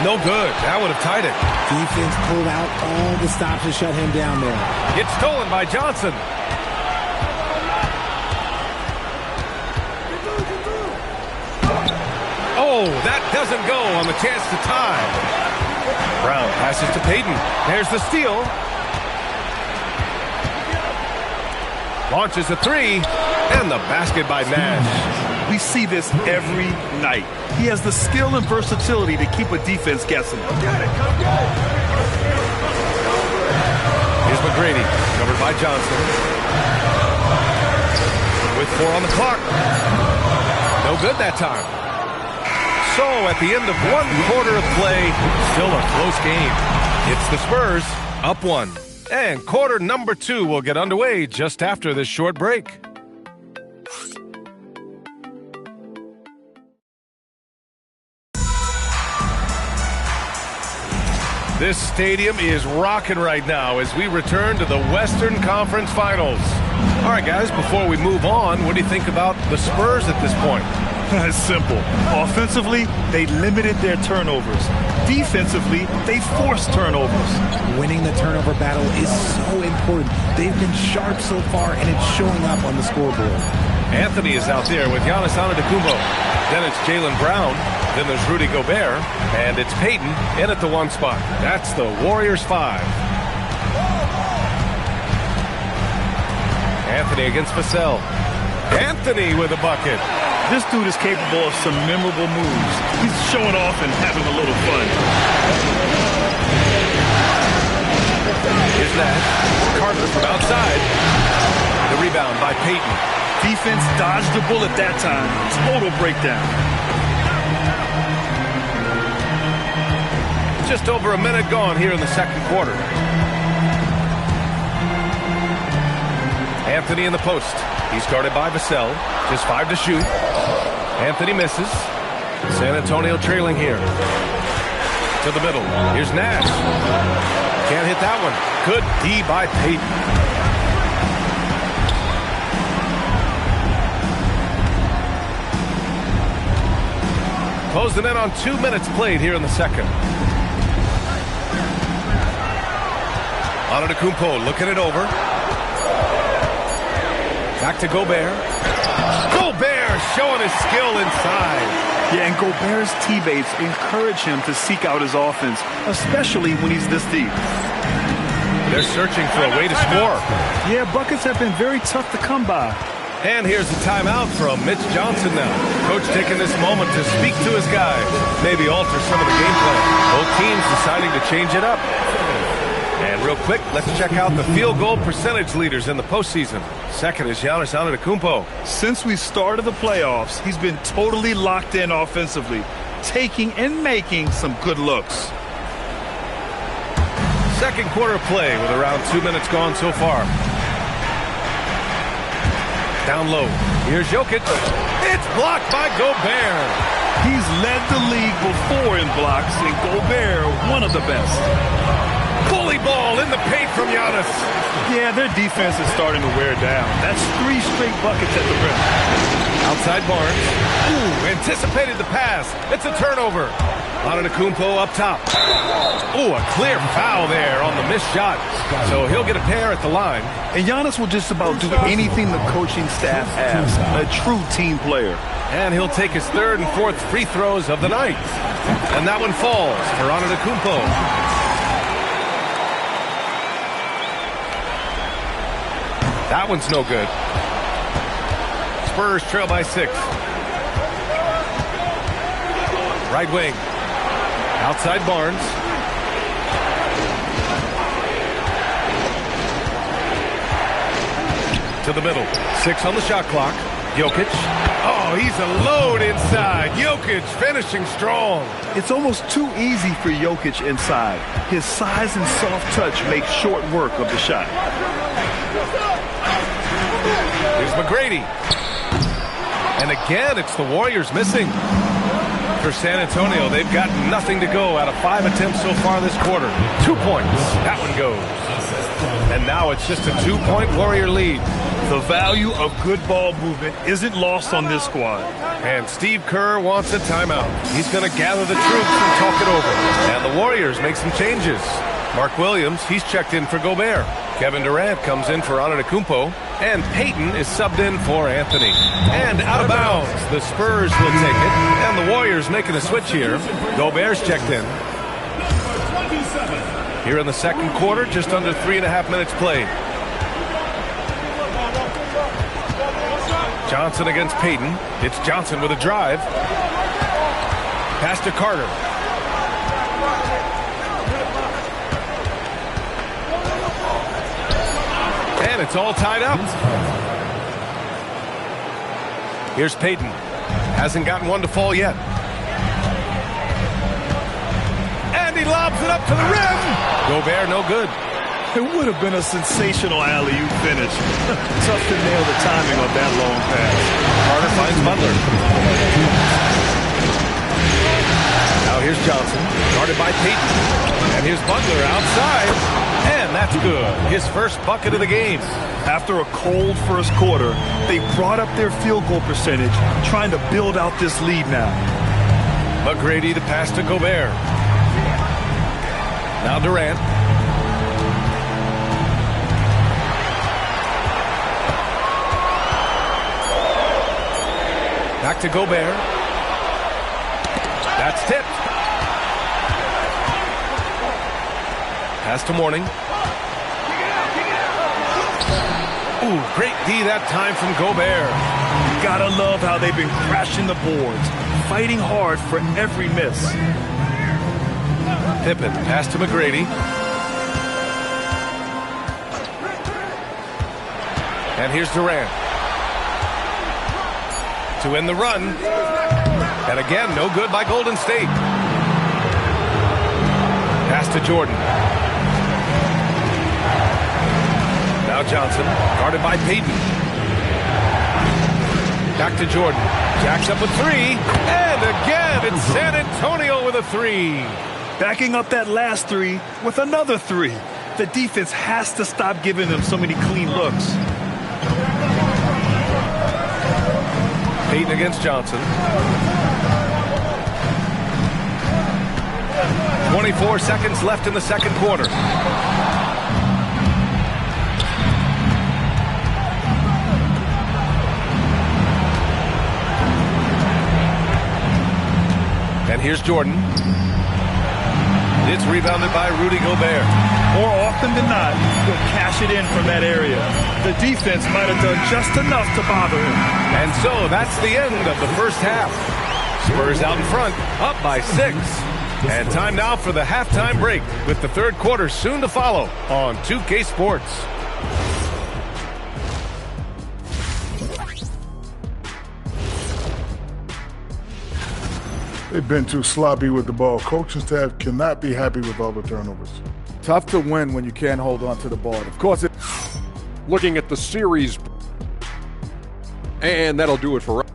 No good. That would have tied it. Defense pulled out all the stops to shut him down there. It's stolen by Johnson. Oh, that doesn't go on the chance to tie. Brown passes to Payton. There's the steal. Launches a three. And the basket by Nash. We see this every night. He has the skill and versatility to keep a defense guessing. Here's McGrady, covered by Johnson. With 4 on the clock. No good that time. So at the end of 1 quarter of play, still a close game. It's the Spurs up 1. And quarter number 2 will get underway just after this short break. This stadium is rocking right now as we return to the Western Conference Finals. All right, guys, before we move on, what do you think about the Spurs at this point? It's simple. Offensively, they limited their turnovers. Defensively, they forced turnovers. Winning the turnover battle is so important. They've been sharp so far, and it's showing up on the scoreboard. Anthony is out there with Giannis Antetokounmpo. Then it's Jaylen Brown. Then there's Rudy Gobert. And it's Payton in at the 1 spot. That's the Warriors 5. Anthony against Vassell. Anthony with a bucket. This dude is capable of some memorable moves. He's showing off and having a little fun. Here's Nash. Carter from outside. The rebound by Payton. Defense dodged the bullet that time. Total breakdown. Just over a minute gone here in the second quarter. Anthony in the post. He's guarded by Vassell. Just 5 to shoot. Anthony misses. San Antonio trailing here. To the middle. Here's Nash. Can't hit that one. Good D by Payton. Closing in on 2 minutes played here in the second. Antetokounmpo looking it over. Back to Gobert. Gobert showing his skill inside. Yeah, and Gobert's teammates encourage him to seek out his offense, especially when he's this deep. They're searching for a way to score. Yeah, buckets have been very tough to come by. And here's the timeout from Mitch Johnson now. Coach taking this moment to speak to his guys. Maybe alter some of the game plan. Both teams deciding to change it up. And real quick, let's check out the field goal percentage leaders in the postseason. Second is Giannis Antetokounmpo. Since we started the playoffs, he's been totally locked in offensively, taking and making some good looks. Second quarter play with around 2 minutes gone so far. Down low. Here's Jokic. It's blocked by Gobert. He's led the league before in blocks, and Gobert, one of the best. Bully ball in the paint from Giannis. Yeah, their defense is starting to wear down. That's 3 straight buckets at the rim. Outside Barnes. Ooh, anticipated the pass. It's a turnover. Antetokounmpo up top. Ooh, a clear foul there on the missed shot. So he'll get a pair at the line. And Giannis will just about do anything the coaching staff asks. A true team player. And he'll take his 3rd and 4th free throws of the night. And that one falls for Antetokounmpo. That one's no good. Spurs trail by 6. Right wing. Outside Barnes. To the middle. 6 on the shot clock. Jokic. Oh, he's alone inside. Jokic finishing strong. It's almost too easy for Jokic inside. His size and soft touch make short work of the shot. Here's McGrady. And again, it's the Warriors missing. For San Antonio, they've got nothing to go out of 5 attempts so far this quarter. 2 points. That one goes. And now it's just a 2-point Warrior lead. The value of good ball movement isn't lost on this squad. And Steve Kerr wants a timeout. He's going to gather the troops and talk it over. And the Warriors make some changes. Mark Williams, he's checked in for Gobert. Kevin Durant comes in for Antetokounmpo. And Payton is subbed in for Anthony. And out of bounds, the Spurs will take it. And the Warriors making a switch here. Gobert's checked in. Here in the second quarter, just under 3.5 minutes played. Johnson against Payton. It's Johnson with a drive. Pass to Carter. And it's all tied up. Here's Payton. Hasn't gotten one to fall yet. And he lobs it up to the rim. Gobert, no good. It would have been a sensational alley-oop finish. Tough to nail the timing of that long pass. Carter finds Butler. Now here's Johnson, guarded by Payton. And here's Butler outside. And that's good. His first bucket of the game. After a cold first quarter, they brought up their field goal percentage, trying to build out this lead now. McGrady to pass to Gobert. Now Durant. Back to Gobert. That's tipped. Pass to Mourning. Ooh, great D that time from Gobert. You gotta love how they've been crashing the boards, fighting hard for every miss. Pippen, pass to McGrady. And here's Durant. To end the run. And again, no good by Golden State. Pass to Jordan. Now Johnson, guarded by Payton. Back to Jordan. Jacks up a 3. And again, it's San Antonio with a 3. Backing up that last 3 with another 3. The defense has to stop giving them so many clean looks. Payton against Johnson. 24 seconds left in the second quarter. And here's Jordan. It's rebounded by Rudy Gobert. More often than not, he'll cash it in from that area. The defense might have done just enough to bother him. And so that's the end of the first half. Spurs out in front, up by 6. And time now for the halftime break, with the third quarter soon to follow on 2K Sports. They've been too sloppy with the ball. Coaching staff cannot be happy with all the turnovers. Tough to win when you can't hold on to the ball. Of course, looking at the series, and that'll do it for us.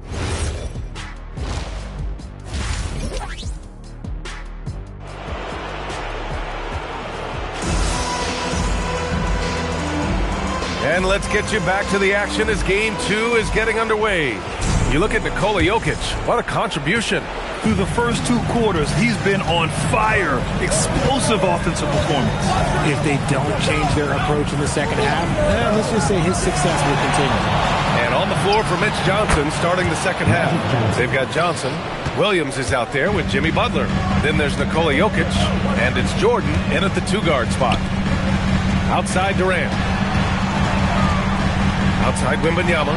And let's get you back to the action as Game 2 is getting underway. You look at Nikola Jokic. What a contribution. Through the first 2 quarters, he's been on fire. Explosive offensive performance. If they don't change their approach in the second half, let's just say his success will continue. And on the floor for Mitch Johnson starting the second half. They've got Johnson. Williams is out there with Jimmy Butler. Then there's Nikola Jokic. And it's Jordan in at the 2-guard spot. Outside Durant. Outside Wembanyama.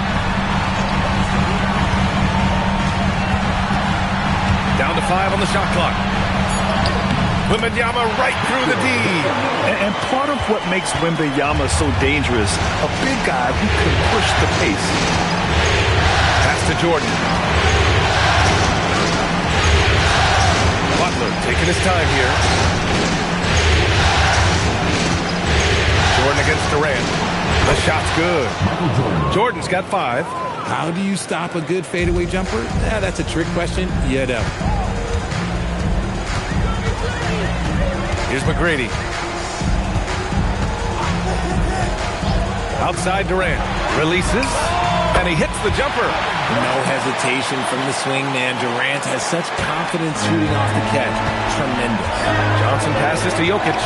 Down to 5 on the shot clock. Wembanyama right through the D. And part of what makes Wembanyama so dangerous, a big guy who can push the pace. Pass to Jordan. Butler taking his time here. Jordan against Durant. The shot's good. Jordan's got 5. How do you stop a good fadeaway jumper? That's a trick question. You know. Here's McGrady. Outside Durant. Releases. And he hits the jumper. No hesitation from the swing man. Durant has such confidence shooting off the catch. Tremendous. Johnson passes to Jokic.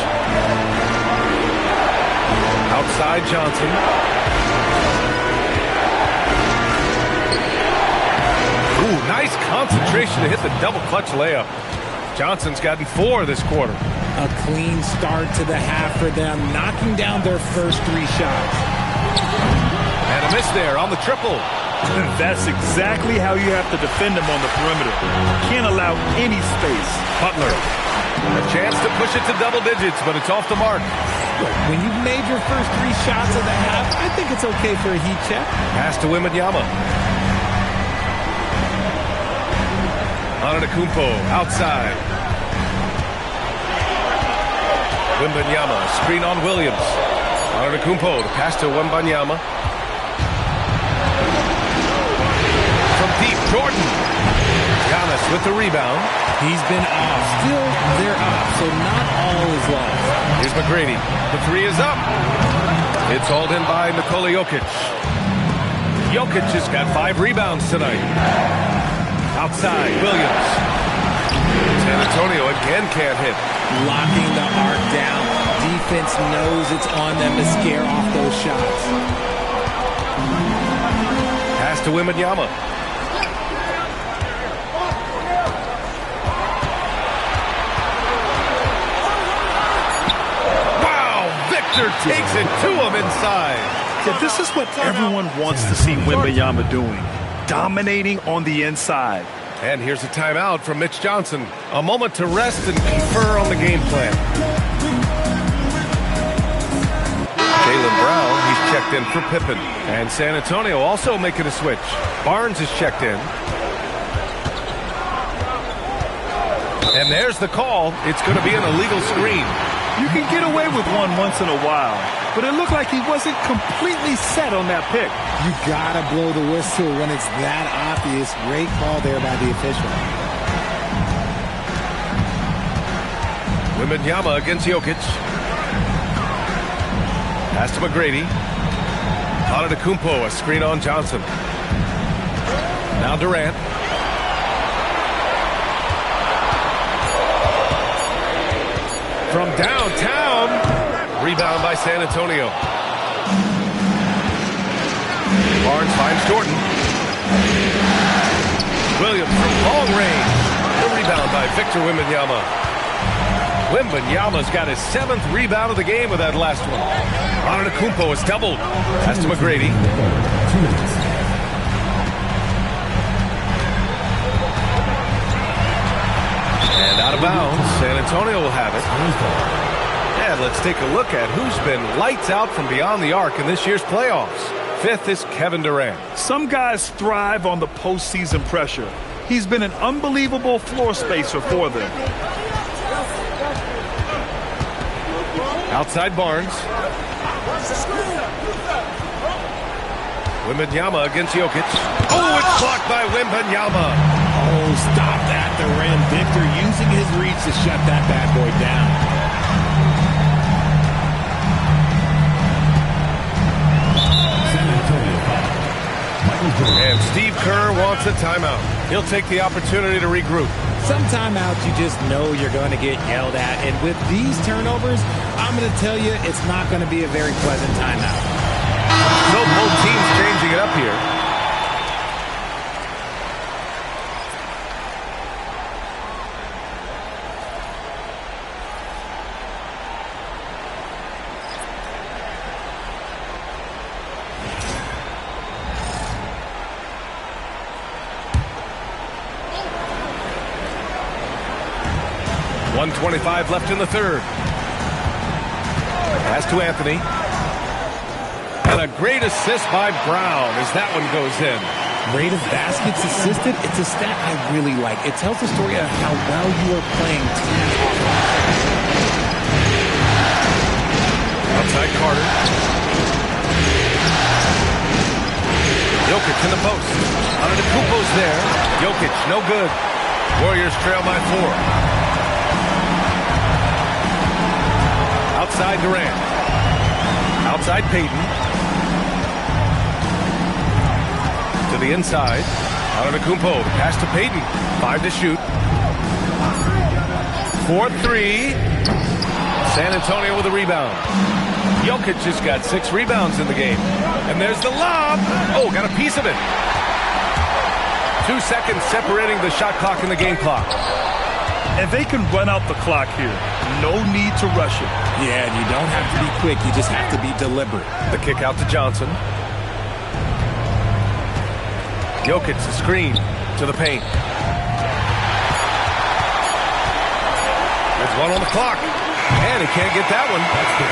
Outside Johnson. Ooh, nice concentration to hit the double clutch layup. Johnson's gotten 4 this quarter. A clean start to the half for them, knocking down their first 3 shots. And a miss there on the triple. That's exactly how you have to defend him on the perimeter. Can't allow any space. Butler. A chance to push it to double digits, but it's off the mark. Look, when you've made your first 3 shots of the half, I think it's okay for a heat check. Pass to Wembanyama. Antetokounmpo outside. Wembanyama, screen on Williams. Antetokounmpo, the pass to Wembanyama. From deep, Jordan. Giannis with the rebound. He's been off. Still, they're off, so not all is lost. Here's McGrady. The 3 is up. It's hauled in by Nikola Jokic. Jokic has got 5 rebounds tonight. Outside, Williams. San Antonio again can't hit. Locking the arc down. Defense knows it's on them to scare off those shots. Pass to Wembanyama. Wow, Victor takes it to him inside. Yeah, this is what everyone wants to see Wembanyama doing. Dominating on the inside. And here's a timeout from Mitch Johnson. A moment to rest and confer on the game plan. Jaylen Brown, he's checked in for Pippen. And San Antonio also making a switch. Barnes is checked in. And there's the call. It's going to be an illegal screen. You can get away with one once in a while, but it looked like he wasn't completely set on that pick. You gotta blow the whistle when it's that obvious. Great call there by the official. Wembanyama against Jokic. Pass to McGrady. Antetokounmpo, a screen on Johnson. Now Durant. From downtown. Rebound by San Antonio. Barnes finds Jordan. Williams from long range. The rebound by Victor Wembanyama. Wembanyama's got his 7th rebound of the game with that last one. Antetokounmpo is doubled. Pass to McGrady. And out of bounds. San Antonio will have it. And let's take a look at who's been lights out from beyond the arc in this year's playoffs. 5th is Kevin Durant. Some guys thrive on the postseason pressure. He's been an unbelievable floor spacer for them. Outside Barnes. Wembanyama against Jokic. Oh, it's blocked by Wembanyama. Oh, stop that, Durant. Victor using his reach to shut that bad boy down. And Steve Kerr wants a timeout. He'll take the opportunity to regroup. Some timeouts you just know you're going to get yelled at. And with these turnovers, I'm going to tell you it's not going to be a very pleasant timeout. So both teams changing it up here. 1:25 left in the third. Pass to Anthony. And a great assist by Brown as that one goes in. Rate of baskets assisted, it's a stat I really like. It tells the story of how well you are playing team offense. Outside Carter. Jokic in the post. Antetokounmpo's there. Jokic, no good. Warriors trail by 4. Outside Durant. Outside Payton. To the inside. Antetokounmpo. The pass to Payton. 5 to shoot. 4-3. San Antonio with a rebound. Jokic just got 6 rebounds in the game. And there's the lob. Oh, got a piece of it. 2 seconds separating the shot clock and the game clock. And they can run out the clock here. No need to rush it. Yeah, you don't have to be quick. You just have to be deliberate. The kick out to Johnson. Jokic, the screen to the paint. There's 1 on the clock. And he can't get that one.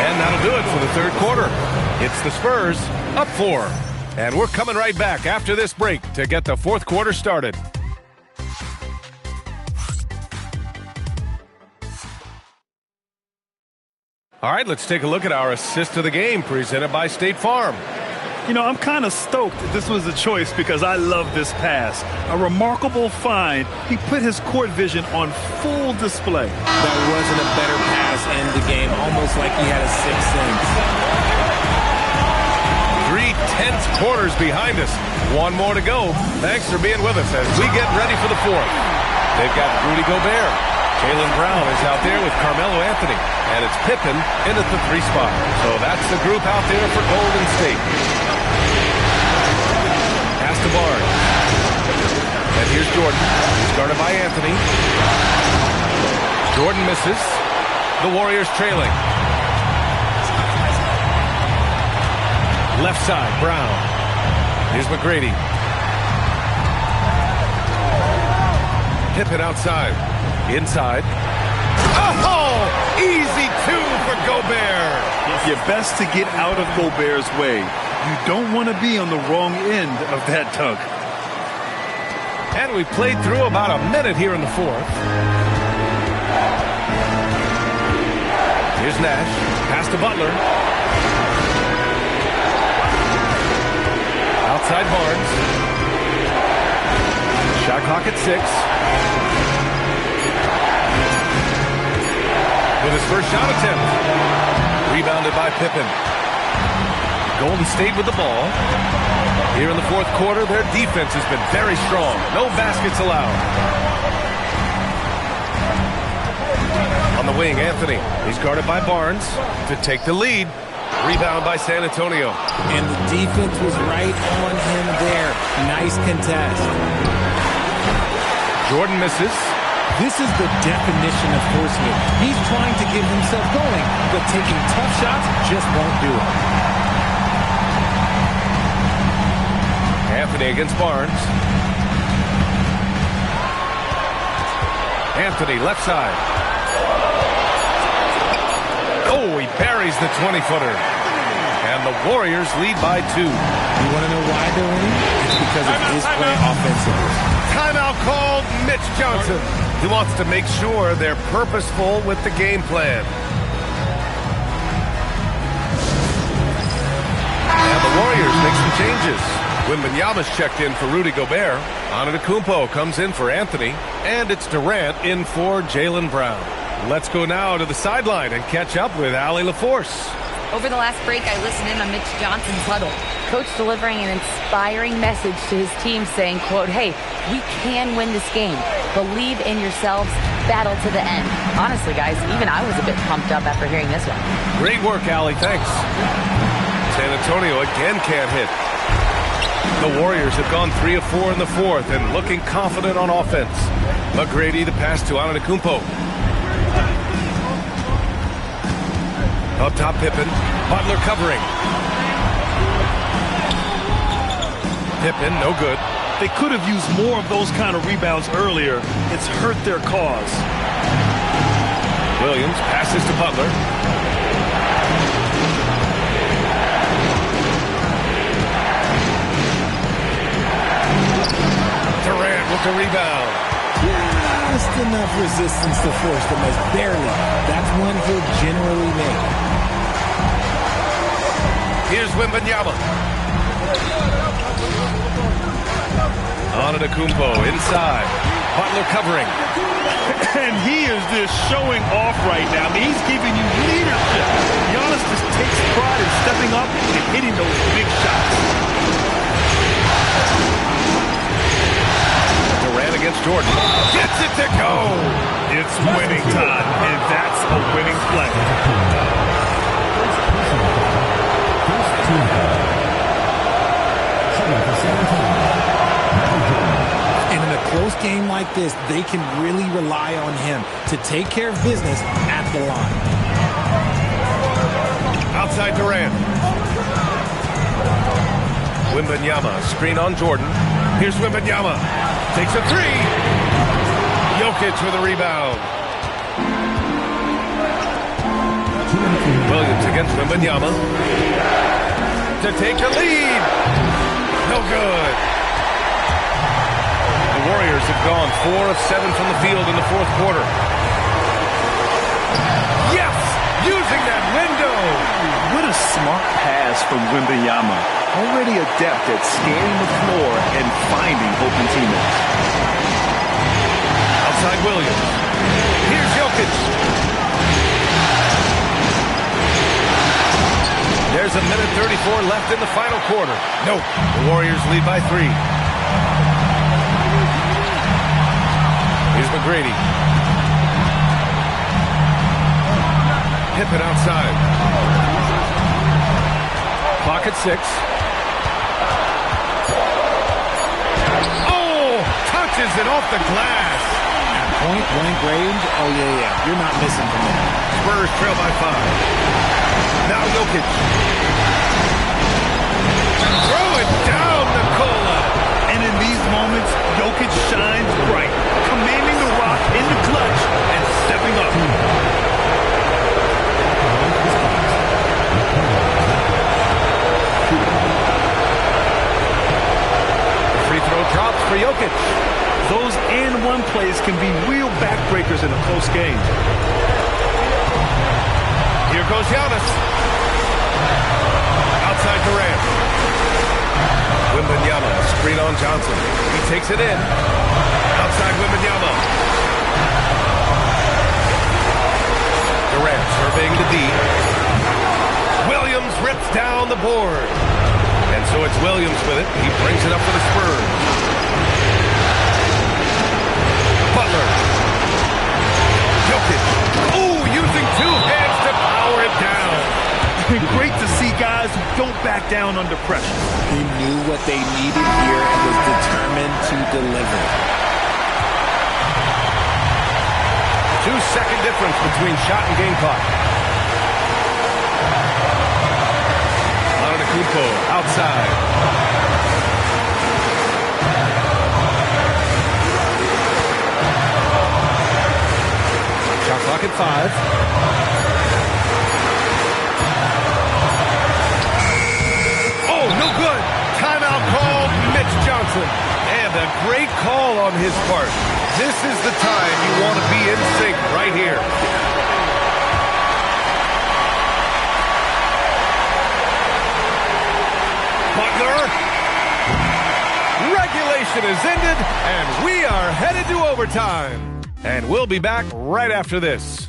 And that'll do it for the third quarter. It's the Spurs up 4. And we're coming right back after this break to get the fourth quarter started. All right, let's take a look at our assist of the game presented by State Farm. You know, I'm kind of stoked that this was a choice because I love this pass. A remarkable find. He put his court vision on full display. That wasn't a better pass in the game, almost like he had a sixth sense. 3 tense quarters behind us. 1 more to go. Thanks for being with us as we get ready for the fourth. They've got Rudy Gobert. Jaylen Brown is out there with Carmelo Anthony. And it's Pippen in at the 3 spot. So that's the group out there for Golden State. Pass to Barnes. And here's Jordan. He's guarded by Anthony. Jordan misses. The Warriors trailing. Left side, Brown. Here's McGrady. Pippen outside. Inside. Oh! Easy 2 for Gobert. You're best to get out of Gobert's way. You don't want to be on the wrong end of that dunk. And we've played through about a minute here in the fourth. Here's Nash. Pass to Butler. Outside Barnes. Shot clock at 6. With his first shot attempt. Rebounded by Pippen. Golden State with the ball. Here in the fourth quarter, their defense has been very strong. No baskets allowed. On the wing, Anthony. He's guarded by Barnes to take the lead. Rebound by San Antonio. And the defense was right on him there. Nice contest. Jordan misses. This is the definition of forcing it. He's trying to get himself going, but taking tough shots just won't do it. Anthony against Barnes. Anthony, left side. Oh, he buries the 20-footer. And the Warriors lead by 2. You want to know why they're winning? It's because of his play offensively. Timeout called. Mitch Johnson. He wants to make sure they're purposeful with the game plan. And the Warriors make some changes. Wembanyama's checked in for Rudy Gobert. Antetokounmpo comes in for Anthony. And it's Durant in for Jaylen Brown. Let's go now to the sideline and catch up with Allie LaForce. Over the last break, I listened in on Mitch Johnson's huddle. Coach delivering an inspiring message to his team saying, quote, hey, we can win this game. Believe in yourselves. Battle to the end. Honestly, guys, even I was a bit pumped up after hearing this one. Great work, Allie. Thanks. San Antonio again can't hit. The Warriors have gone 3 of 4 in the fourth and looking confident on offense. McGrady, the pass to Antetokounmpo. Up top, Pippen. Butler covering. Pippen, no good. They could have used more of those kind of rebounds earlier. It's hurt their cause. Williams passes to Butler. Durant with the rebound. Just enough resistance to force the miss. Barely. That's one he'll generally make. Here's Wembanyama. Antetokounmpo inside. Butler covering. And he is just showing off right now. I mean, he's giving you leadership. Giannis just takes pride in stepping up and hitting those big shots. Durant against Jordan. Gets it to go. It's winning time, and that's a winning play. And in a close game like this, they can really rely on him to take care of business at the line. Outside Durant. Wembanyama, screen on Jordan. Here's Wembanyama. Takes a three. Jokic with a rebound. Williams against Wembanyama. To take the lead. No good. The Warriors have gone 4 of 7 from the field in the fourth quarter. Yes! Using that window! What a smart pass from Wembanyama. Already adept at scanning the floor and finding open teammates. Outside Williams. Here's Jokic. There's a minute 34 left in the final quarter. Nope. The Warriors lead by 3. Here's McGrady. Pippen outside. Clock at 6. Oh! Touches it off the glass. At point-blank range, oh yeah. You're not missing from there. Spurs trail by 5. Now Jokic. Throw it down, Nikola. And in these moments, Jokic shines bright, commanding the rock in the clutch and stepping up. The free throw drops for Jokic. Those and-one plays can be real backbreakers in a close game. Here goes Giannis. Outside Durant. Wembanyama, screen on Johnson. He takes it in. Outside Wembanyama. Durant surveying the D. Williams rips down the board. And so it's Williams with it. He brings it up for the Spurs. Butler. Jokic. Oh, using 2 hands to power it down. Great to see guys who don't back down under pressure. He knew what they needed here and was determined to deliver. 2-second difference between shot and game clock. Antetokounmpo outside. Shot clock at 5. No good. Timeout called, Mitch Johnson. And a great call on his part. This is the time you want to be in sync right here. Butler. Regulation is ended, and we are headed to overtime. And we'll be back right after this.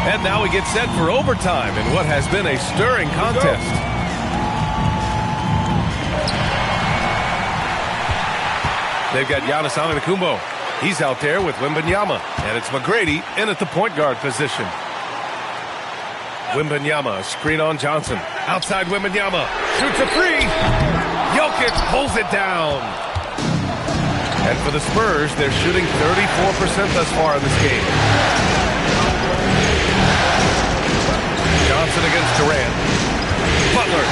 And now we get set for overtime in what has been a stirring contest. They've got Giannis Antetokounmpo. He's out there with Wembanyama. And it's McGrady in at the point guard position. Wembanyama, screen on Johnson. Outside Wembanyama. Shoots a 3. Jokic pulls it down. And for the Spurs, they're shooting 34% thus far in this game. Johnson against Durant. Butler.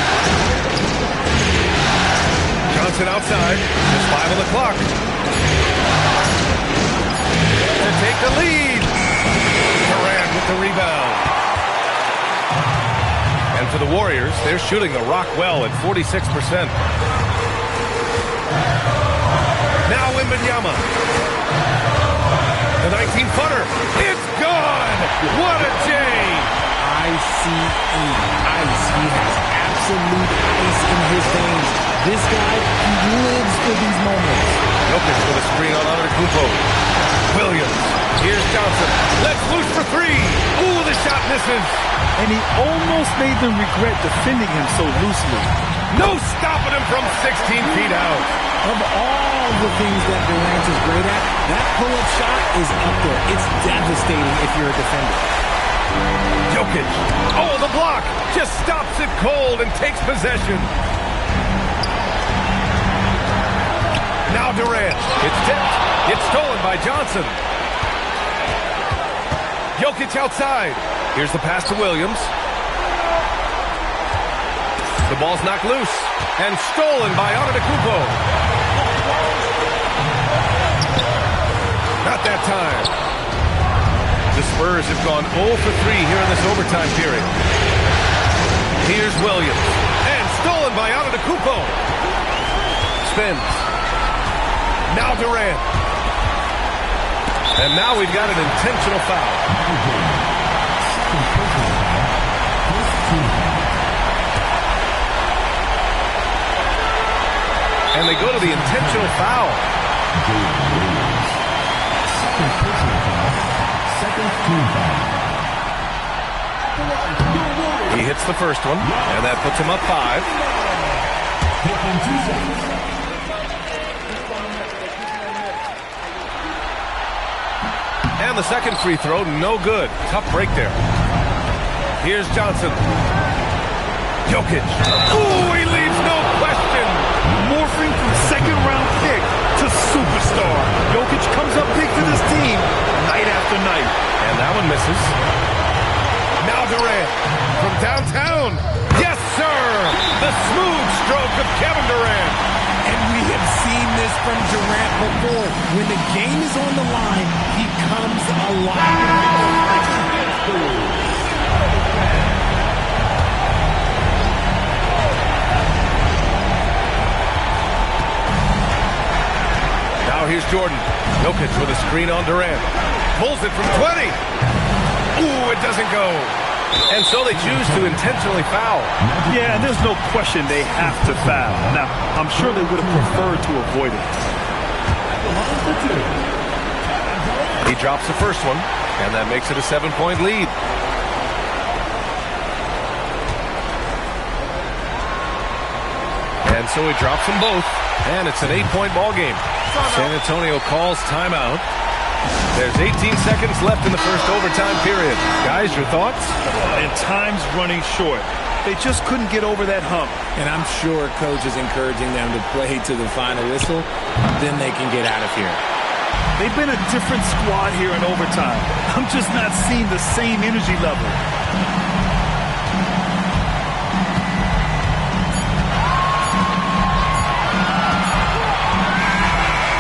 Johnson outside. Just 5 on the clock. To take the lead. Durant with the rebound. And for the Warriors, they're shooting the rock well at 46%. Now Wembanyama. The 19-footer. It's gone. What a day. ICE. Ice. He has absolute ice in his veins. This guy, he lives for these moments. Jokic with a screen on Antetokounmpo. Williams. Here's Johnson. Let's loose for 3. Ooh, the shot misses. And he almost made them regret defending him so loosely. No stopping him from 16 feet out. Of all the things that Durant is great at, that pull-up shot is up there. It's devastating if you're a defender. Jokic. Oh, the block. Just stops it cold and takes possession. Now Durant. It's tipped. It's stolen by Johnson. Jokic outside. Here's the pass to Williams. The ball's knocked loose and stolen by Antetokounmpo. Not that time. The Spurs have gone 0 for 3 here in this overtime period. Here's Williams. And stolen by Antetokounmpo. Spins. Now Durant. And now we've got an intentional foul. And they go to the intentional foul. He hits the first one, and that puts him up 5. And the second free throw, no good. Tough break there. Here's Johnson. Jokic. Ooh, he leaves no question. Morphing from second-round pick to superstar. Jokic comes up big for this team night after night. And that one misses. Now Durant from downtown. Yes, sir! The smooth stroke of Kevin Durant. And we have seen this from Durant before. When the game is on the line, he comes alive. Now here's Jordan. Jokic with a screen on Durant. Pulls it from 20. Ooh, it doesn't go. And so they choose to intentionally foul. Yeah, and there's no question they have to foul. Now, I'm sure they would have preferred to avoid it. He drops the first one, and that makes it a 7-point lead. And so he drops them both, and it's an 8-point ball game. San Antonio calls timeout. There's 18 seconds left in the first overtime period. Guys, your thoughts? And time's running short. They just couldn't get over that hump. And I'm sure coach is encouraging them to play to the final whistle. Then they can get out of here. They've been a different squad here in overtime. I'm just not seeing the same energy level.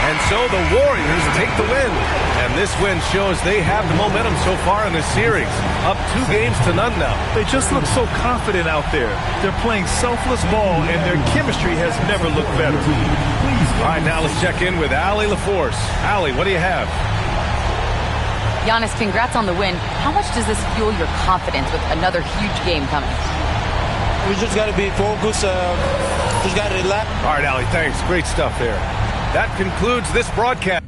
And so the Warriors take the win. And this win shows they have the momentum so far in this series. Up 2-0 now. They just look so confident out there. They're playing selfless ball, and their chemistry has never looked better. All right, now let's check in with Allie LaForce. Allie, what do you have? Giannis, congrats on the win. How much does this fuel your confidence with another huge game coming? We just got to be focused. Just got to relax. All right, Allie, thanks. Great stuff there. That concludes this broadcast.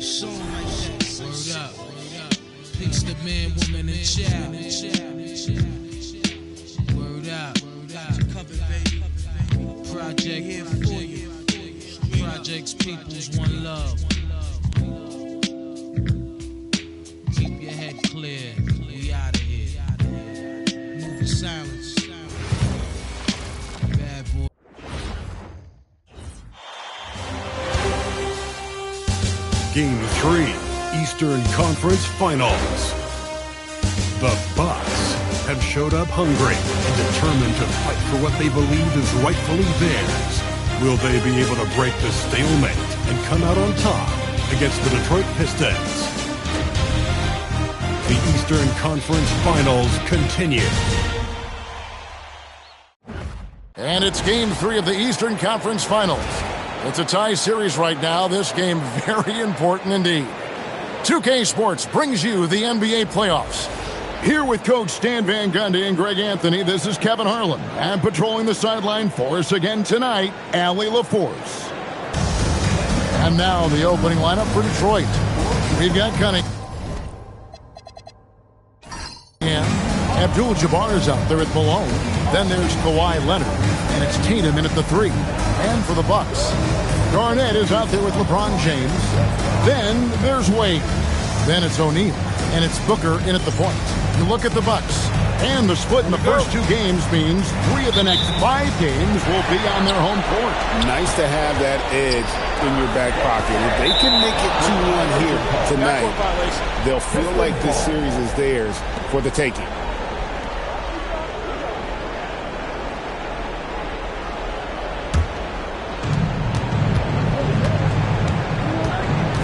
Song like that. Word up. Picks the man, woman, and child. Word up. Cover, baby. Project here for you. Projects, peoples, one love. Keep your head clear. We out of here. Move in silence. Bad boy. Game 3, Eastern Conference Finals. The Bucks have showed up hungry and determined to fight for what they believe is rightfully theirs. Will they be able to break the stalemate and come out on top against the Detroit Pistons? The Eastern Conference Finals continue. And it's Game 3 of the Eastern Conference Finals. It's a tie series right now. This game very important indeed. 2K Sports brings you the NBA playoffs. Here with Coach Stan Van Gundy and Greg Anthony, this is Kevin Harlan. And patrolling the sideline for us again tonight, Allie LaForce. And now the opening lineup for Detroit. We've got Cunningham. Abdul-Jabbar is out there at Malone. Then there's Kawhi Leonard. And it's Tatum in at the 3. And for the Bucks, Garnett is out there with LeBron James. Then there's Wade. Then it's O'Neal. And it's Booker in at the point. You look at the Bucks. And the split in the first 2 games means 3 of the next 5 games will be on their home court. Nice to have that edge in your back pocket. If they can make it 2-1 here tonight, they'll feel like this series is theirs for the taking.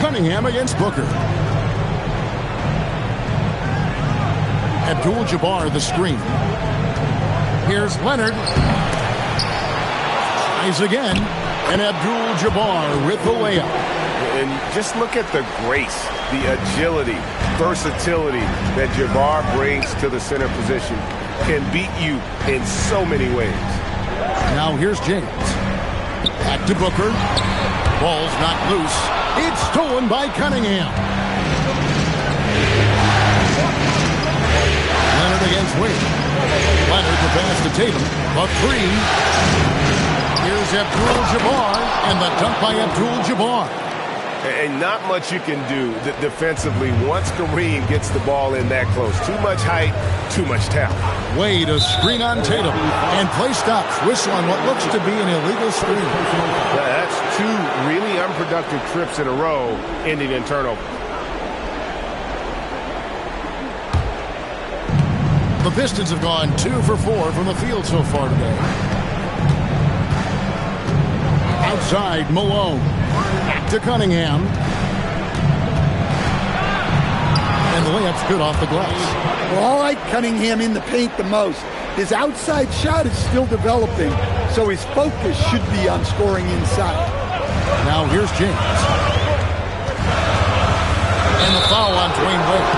Cunningham against Booker. Abdul-Jabbar the screen. Here's Leonard. Tries again. And Abdul-Jabbar with the layup. And just look at the grace, the agility, versatility that Jabbar brings to the center position. Can beat you in so many ways. Now here's James. Back to Booker. Ball's not loose. It's stolen by Cunningham. Leonard against Wade. Leonard the pass to Tatum. A 3. Here's Abdul-Jabbar, and the dunk by Abdul-Jabbar. And not much you can do defensively once Kareem gets the ball in that close. Too much height, too much talent. Wade, a screen on Tatum. And play stops. Whistle on what looks to be an illegal screen. That's 2 really unproductive trips in a row, ending in turnover. The Pistons have gone 2 for 4 from the field so far today. Outside, Malone. Back to Cunningham. And the layup's good off the glass. Well, I like Cunningham in the paint the most. His outside shot is still developing, so his focus should be on scoring inside. Now here's James. And the foul on Dwayne Wade.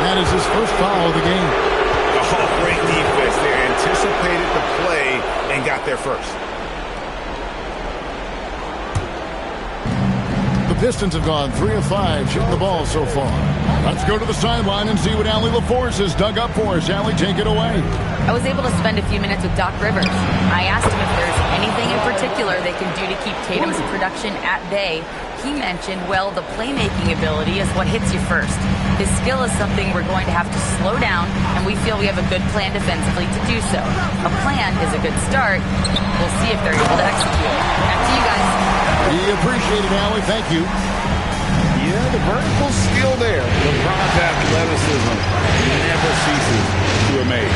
That is his first foul of the game. Oh, great defense. They anticipated the play and got there first. The Pistons have gone 3 of 5 shooting the ball so far. Let's go to the sideline and see what Allie LaForce has dug up for us. Allie, take it away. I was able to spend a few minutes with Doc Rivers. I asked him if there's anything in particular they can do to keep Tatum's production at bay. He mentioned, well, the playmaking ability is what hits you first. His skill is something we're going to have to slow down, and we feel we have a good plan defensively to do so. A plan is a good start. We'll see if they're able to execute it. Back to you guys. We appreciate it, Allie. Thank you. Yeah, the vertical skill there. LeBron's athleticism never ceases to amaze.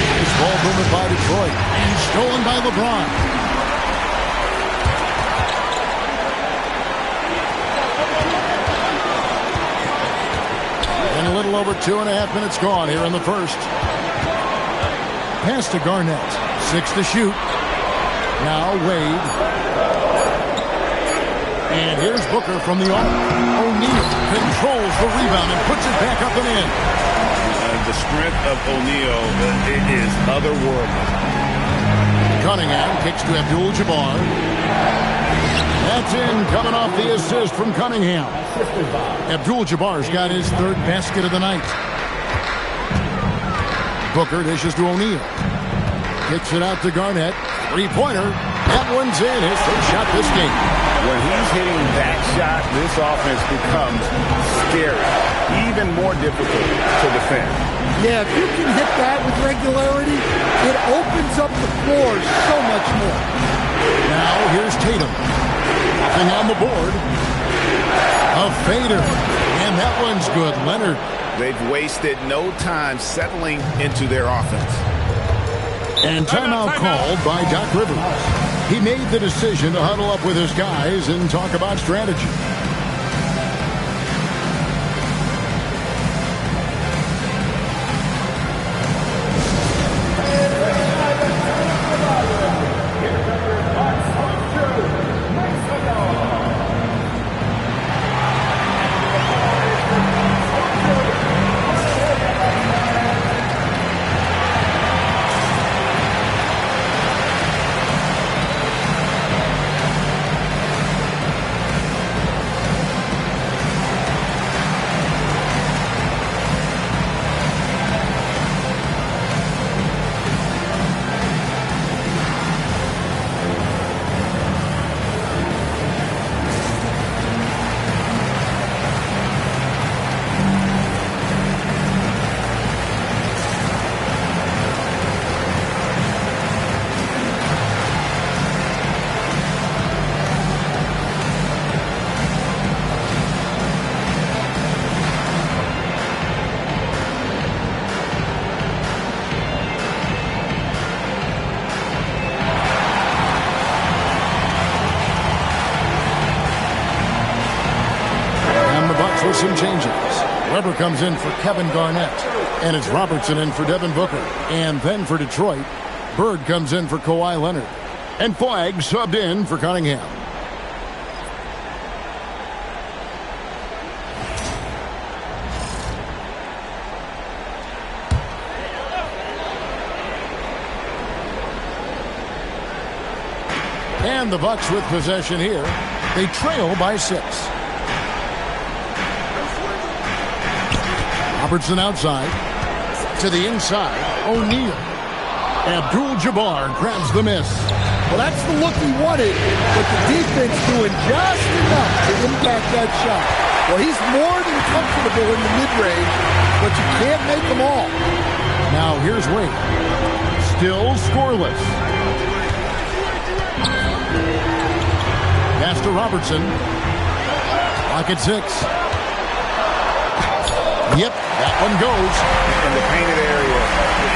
Nice ball movement by Detroit. And stolen by LeBron. And a little over 2.5 minutes gone here in the first. Pass to Garnett. 6 to shoot. Now Wade. And here's Booker from the arc. O'Neal controls the rebound and puts it back up and in. The strength of O'Neal, it is otherworldly. Cunningham kicks to Abdul-Jabbar. That's in, coming off the assist from Cunningham. Abdul-Jabbar's got his third basket of the night. Booker dishes to O'Neal. Kicks it out to Garnett. Three-pointer. That one's in. His first shot this game. When he's hitting that shot, this offense becomes scary. Even more difficult to defend. Yeah, if you can hit that with regularity, it opens up the floor so much more. Now here's Tatum. Nothing on the board. A fader. And that one's good. Leonard. They've wasted no time settling into their offense. And timeout called by Doc Rivers. He made the decision to huddle up with his guys and talk about strategy. Some changes. Weber comes in for Kevin Garnett. And it's Robertson in for Devin Booker. And then for Detroit, Bird comes in for Kawhi Leonard. And Flagg subbed in for Cunningham. And the Bucks with possession here. They trail by 6. Robertson outside. To the inside. O'Neal. Abdul-Jabbar grabs the miss. Well, that's the look he wanted, but the defense doing just enough to impact that shot. Well, he's more than comfortable in the mid-range, but you can't make them all. Now here's Wade. Still scoreless. Pass to Robertson. Clock at 6. Yep, that one goes. In the painted area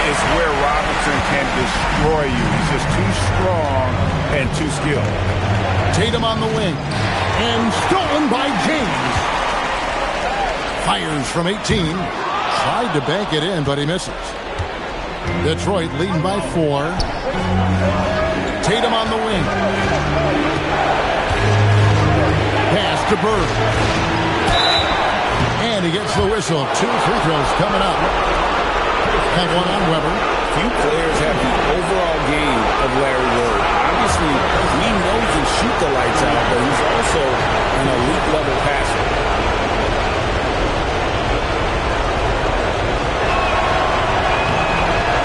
is where Robertson can destroy you. He's just too strong and too skilled. Tatum on the wing. And stolen by James. Fires from 18. Tried to bank it in, but he misses. Detroit leading by 4. Tatum on the wing. Pass to Bird. And he gets the whistle. 2 free throws coming up. And one on Weber. Few players have the overall game of Larry Bird. Obviously, we know he can shoot the lights out, but he's also an elite level passer.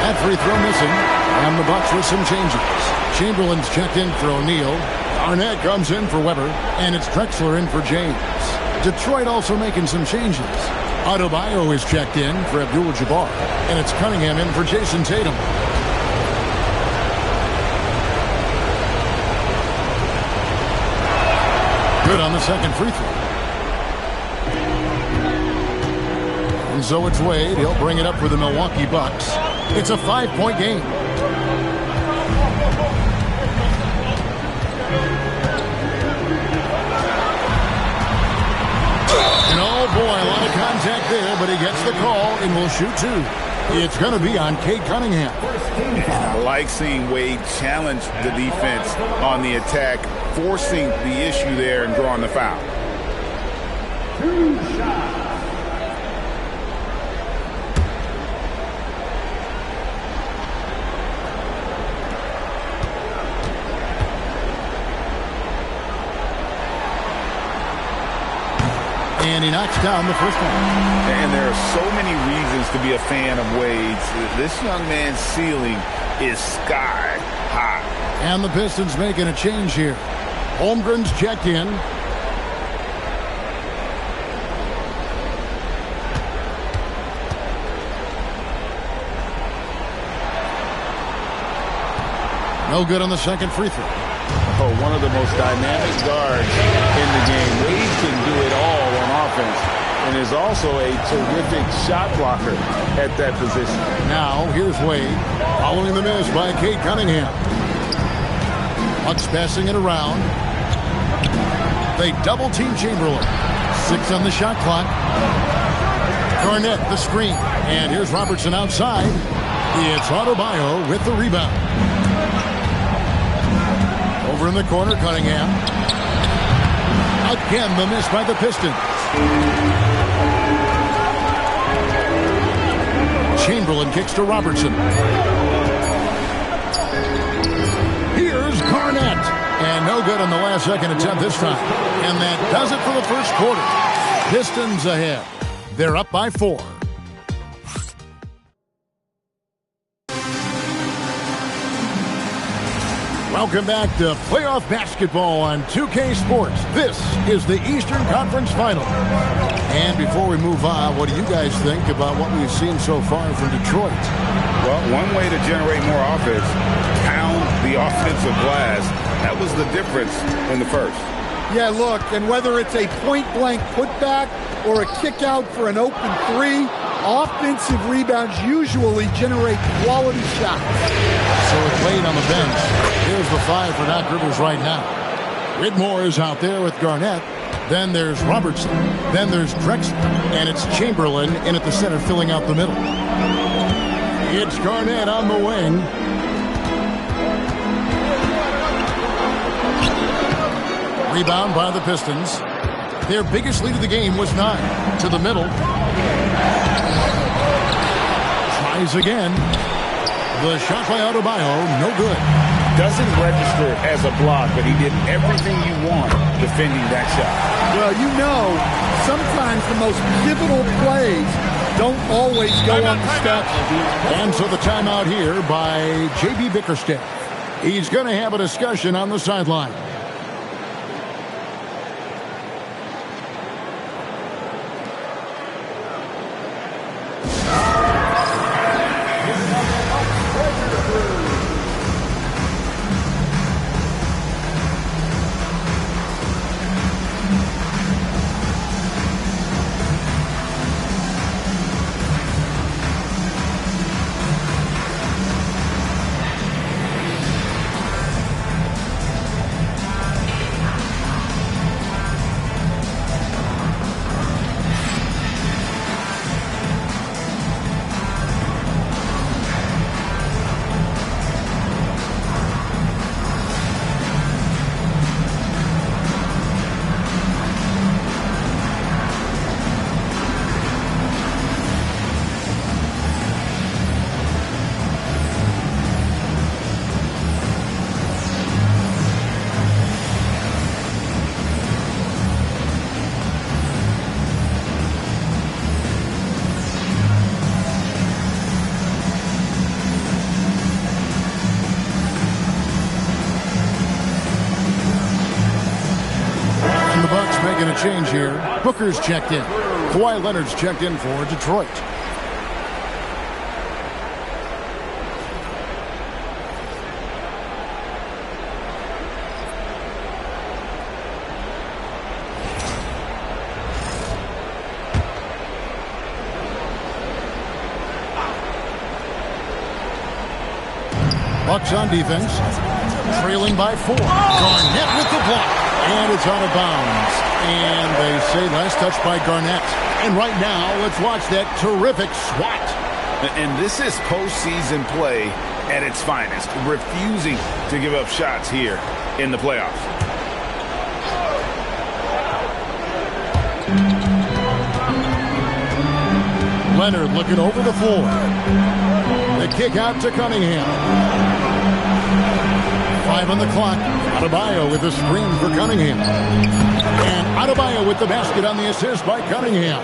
That free throw missing. And the Bucks with some changes. Chamberlain's checked in for O'Neal. Garnett comes in for Weber. And it's Drexler in for James. Detroit also making some changes. Adebayo is checked in for Abdul-Jabbar. And it's Cunningham in for Jason Tatum. Good on the second free throw. And so it's Wade. He'll bring it up for the Milwaukee Bucks. It's a 5-point game. And oh boy, a lot of contact there, but he gets the call and will shoot 2. It's going to be on Cade Cunningham. I like seeing Wade challenge the defense on the attack, forcing the issue there and drawing the foul. 2 shots. And he knocks down the first one. And there are so many reasons to be a fan of Wade's. This young man's ceiling is sky high. And the Pistons making a change here. Holmgren's checked in. No good on the second free throw. Oh, one of the most dynamic guards in the game. Wade can do it all on offense and is also a terrific shot blocker at that position. Now, here's Wade following the miss by Cade Cunningham. Bucks passing it around. They double-team Chamberlain. 6 on the shot clock. Garnett, the screen. And here's Robertson outside. It's Adebayo with the rebound. Over in the corner, Cunningham. Again, the miss by the Pistons. Chamberlain kicks to Robertson. Here's Garnett. And no good on the last second attempt this time. And that does it for the first quarter. Pistons ahead. They're up by 4. Welcome back to playoff basketball on 2K Sports. This is the Eastern Conference Final. And before we move on, what do you guys think about what we've seen so far from Detroit? Well, one way to generate more offense, pound the offensive glass. That was the difference in the first. Yeah, look, and whether it's a point-blank putback or a kick-out for an open three, offensive rebounds usually generate quality shots. So it's Wade on the bench. Here's the 5 for Doc Rivers right now. Whitmore is out there with Garnett. Then there's Robertson. Then there's Drexler. And it's Chamberlain in at the center filling out the middle. It's Garnett on the wing. Rebound by the Pistons. Their biggest lead of the game was 9. To the middle. Tries again. The shot by Adebayo, no good. Doesn't register as a block, but he did everything you want defending that shot. Well, you know, sometimes the most pivotal plays don't always go on the steps. And so the timeout here by J.B. Bickerstaff. He's going to have a discussion on the sideline. Making a change here. Booker's checked in. Kawhi Leonard's checked in for Detroit. Bucks on defense. Trailing by 4. Garnett with the block. And it's out of bounds. And they say last touch by Garnett. And right now, let's watch that terrific swat. And this is postseason play at its finest. Refusing to give up shots here in the playoffs. Leonard looking over the floor. The kick out to Cunningham. 5 on the clock. Adebayo with the screen for Cunningham. And Adebayo with the basket on the assist by Cunningham.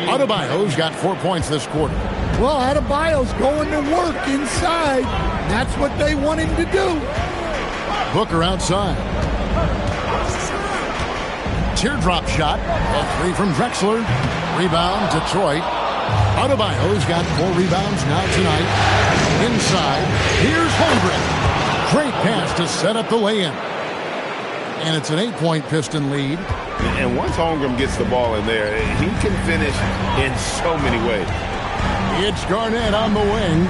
Adebayo's got 4 points this quarter. Well, Adebayo's going to work inside. That's what they want him to do. Booker outside. Teardrop shot. A 3 from Drexler. Rebound, Detroit. Adebayo's got 4 rebounds now tonight. Inside. Here's Holmgren. Great pass to set up the lay-in. And it's an 8-point Piston lead. And once Holmgren gets the ball in there, he can finish in so many ways. It's Garnett on the wing.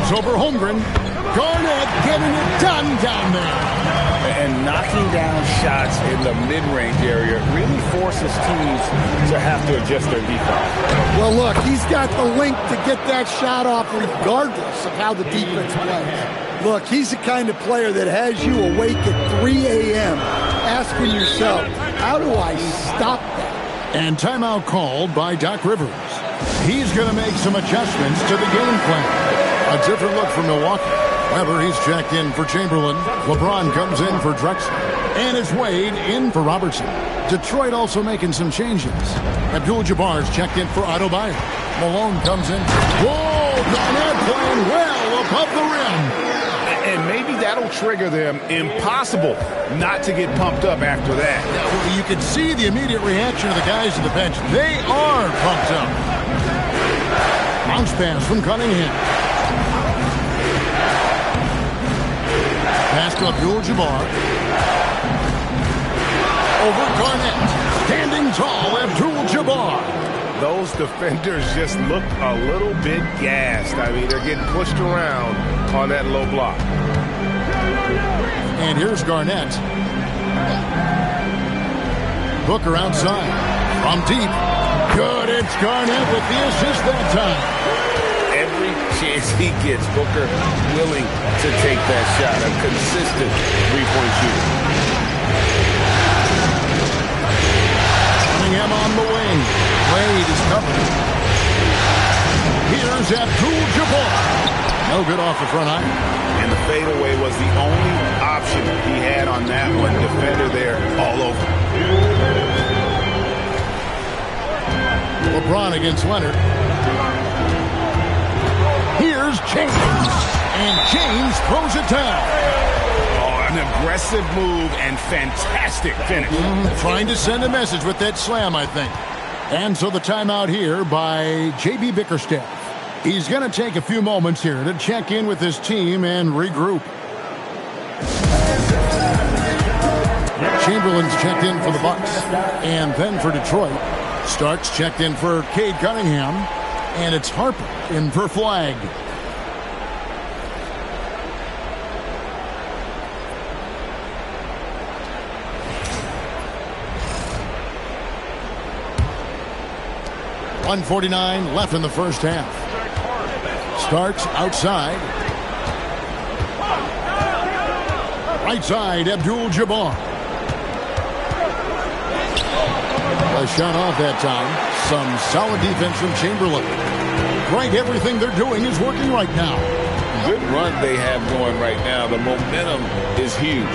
Shoots over Holmgren. Garnett getting it done down there. And knocking down shots in the mid-range area really forces teams to have to adjust their defense. Well, look, he's got the length to get that shot off regardless of how the defense plays. Look, he's the kind of player that has you awake at 3 a.m. asking yourself, how do I stop that? And timeout called by Doc Rivers. He's going to make some adjustments to the game plan. A different look for Milwaukee. Weber, he's checked in for Chamberlain. LeBron comes in for Drexler. And it's Wade in for Robertson. Detroit also making some changes. Abdul-Jabbar's checked in for Adebayo. Malone comes in. Whoa, Garnett playing well above the rim. And maybe that'll trigger them. Impossible not to get pumped up after that. You can see the immediate reaction of the guys on the bench. They are pumped up. Bounce pass from Cunningham. Pass to Abdul-Jabbar. Over Garnett. Standing tall, Abdul-Jabbar. Those defenders just look a little bit gassed. I mean, they're getting pushed around on that low block. And here's Garnett. Booker outside. From deep. Good, it's Garnett with the assist that time. Every chance he gets, Booker willing to take that shot. A consistent three-point shooter. Cunningham on the wing. Wade is covered. Here's Abdul-Jabbar. No good off the front iron. And the fadeaway was the only option he had on that one. Defender there all over. LeBron against Leonard. Here's James. And James throws it down. Oh, an aggressive move and fantastic finish. Trying to send a message with that slam, I think. And so the timeout here by J.B. Bickerstaff. He's going to take a few moments here to check in with his team and regroup. Chamberlain's checked in for the Bucks. And then for Detroit. Starks checked in for Cade Cunningham. And it's Harper in for Flag. .149 left in the first half. Starks outside. Right side, Abdul-Jabbar. A shot off that time. Some solid defense from Chamberlain. Greg, everything they're doing is working right now. Good run they have going right now. The momentum is huge.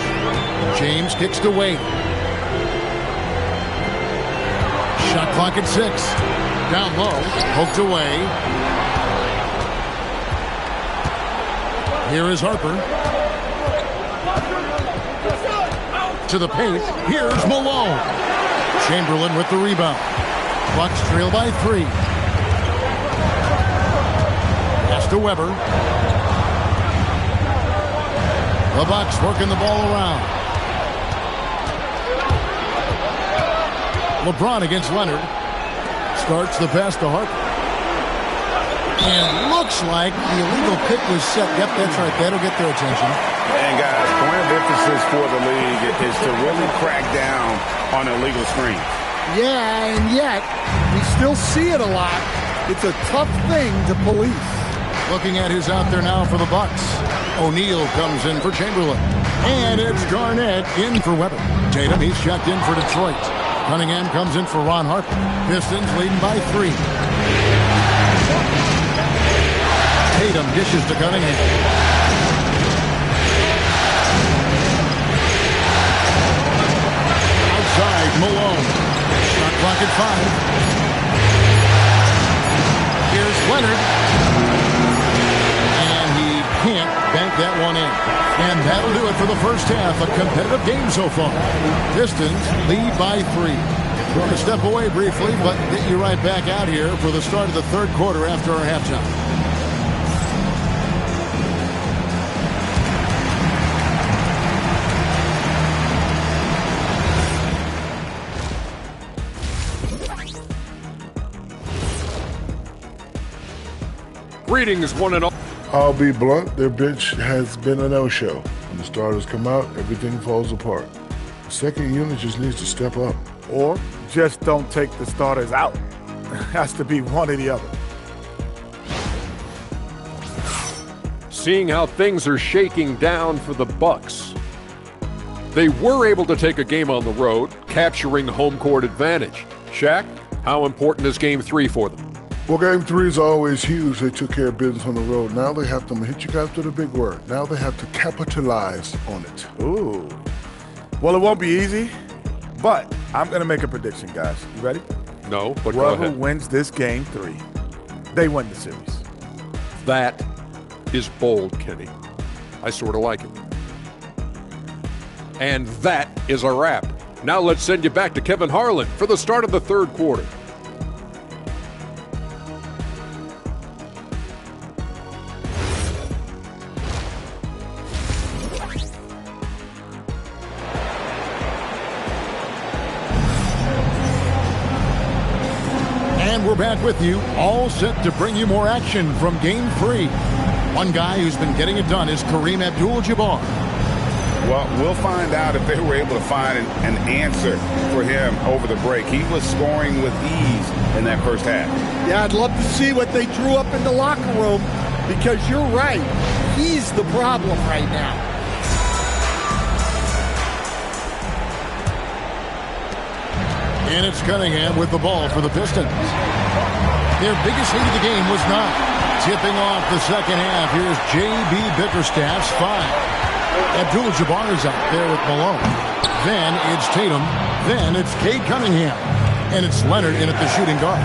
James kicks to Wade. Shot clock at 6. Down low, poked away. Here is Harper. To the paint. Here's Malone. Chamberlain with the rebound. Bucks trail by 3. Pass to Weber. The Bucks working the ball around. LeBron against Leonard. Starts the pass to Harper. And looks like the illegal pick was set. Yep, that's right. That'll get their attention. And guys, point of emphasis for the league is to really crack down on illegal screens. Yeah, and yet we still see it a lot. It's a tough thing to police. Looking at who's out there now for the Bucks. O'Neal comes in for Chamberlain. And it's Garnett in for Weber. Tatum, he's checked in for Detroit. Cunningham comes in for Ron Harper. Pistons leading by 3. Tatum dishes to Cunningham. Malone. Shot clock at 5. Here's Leonard. And he can't bank that one in. And that'll do it for the first half. A competitive game so far. Pistons lead by 3. We're going to step away briefly, but get you right back out here for the start of the third quarter after our halftime. Greetings, one and all. I'll be blunt, their bench has been a no-show. When the starters come out, everything falls apart. The second unit just needs to step up. Or just don't take the starters out. It has to be one or the other. Seeing how things are shaking down for the Bucks. They were able to take a game on the road, capturing home court advantage. Shaq, how important is Game 3 for them? Well, Game 3 is always huge. They took care of business on the road. Now they have to hit you guys with a big word. Now they have to capitalize on it. Ooh. Well, it won't be easy, but I'm going to make a prediction, guys. You ready? No, but whoever go ahead. wins this Game 3, they win the series. That is bold, Kenny. I sort of like it. And that is a wrap. Now let's send you back to Kevin Harlan for the start of the third quarter. And we're back with you, all set to bring you more action from Game 3. One guy who's been getting it done is Kareem Abdul-Jabbar. Well, we'll find out if they were able to find an answer for him over the break. He was scoring with ease in that first half. Yeah, I'd love to see what they drew up in the locker room, because you're right. He's the problem right now. And it's Cunningham with the ball for the Pistons. Their biggest lead of the game was 9. Tipping off the second half, here's J.B. Bickerstaff's 5. Abdul-Jabbar is out there with Malone. Then it's Tatum. Then it's Cade Cunningham. And it's Leonard in at the shooting guard.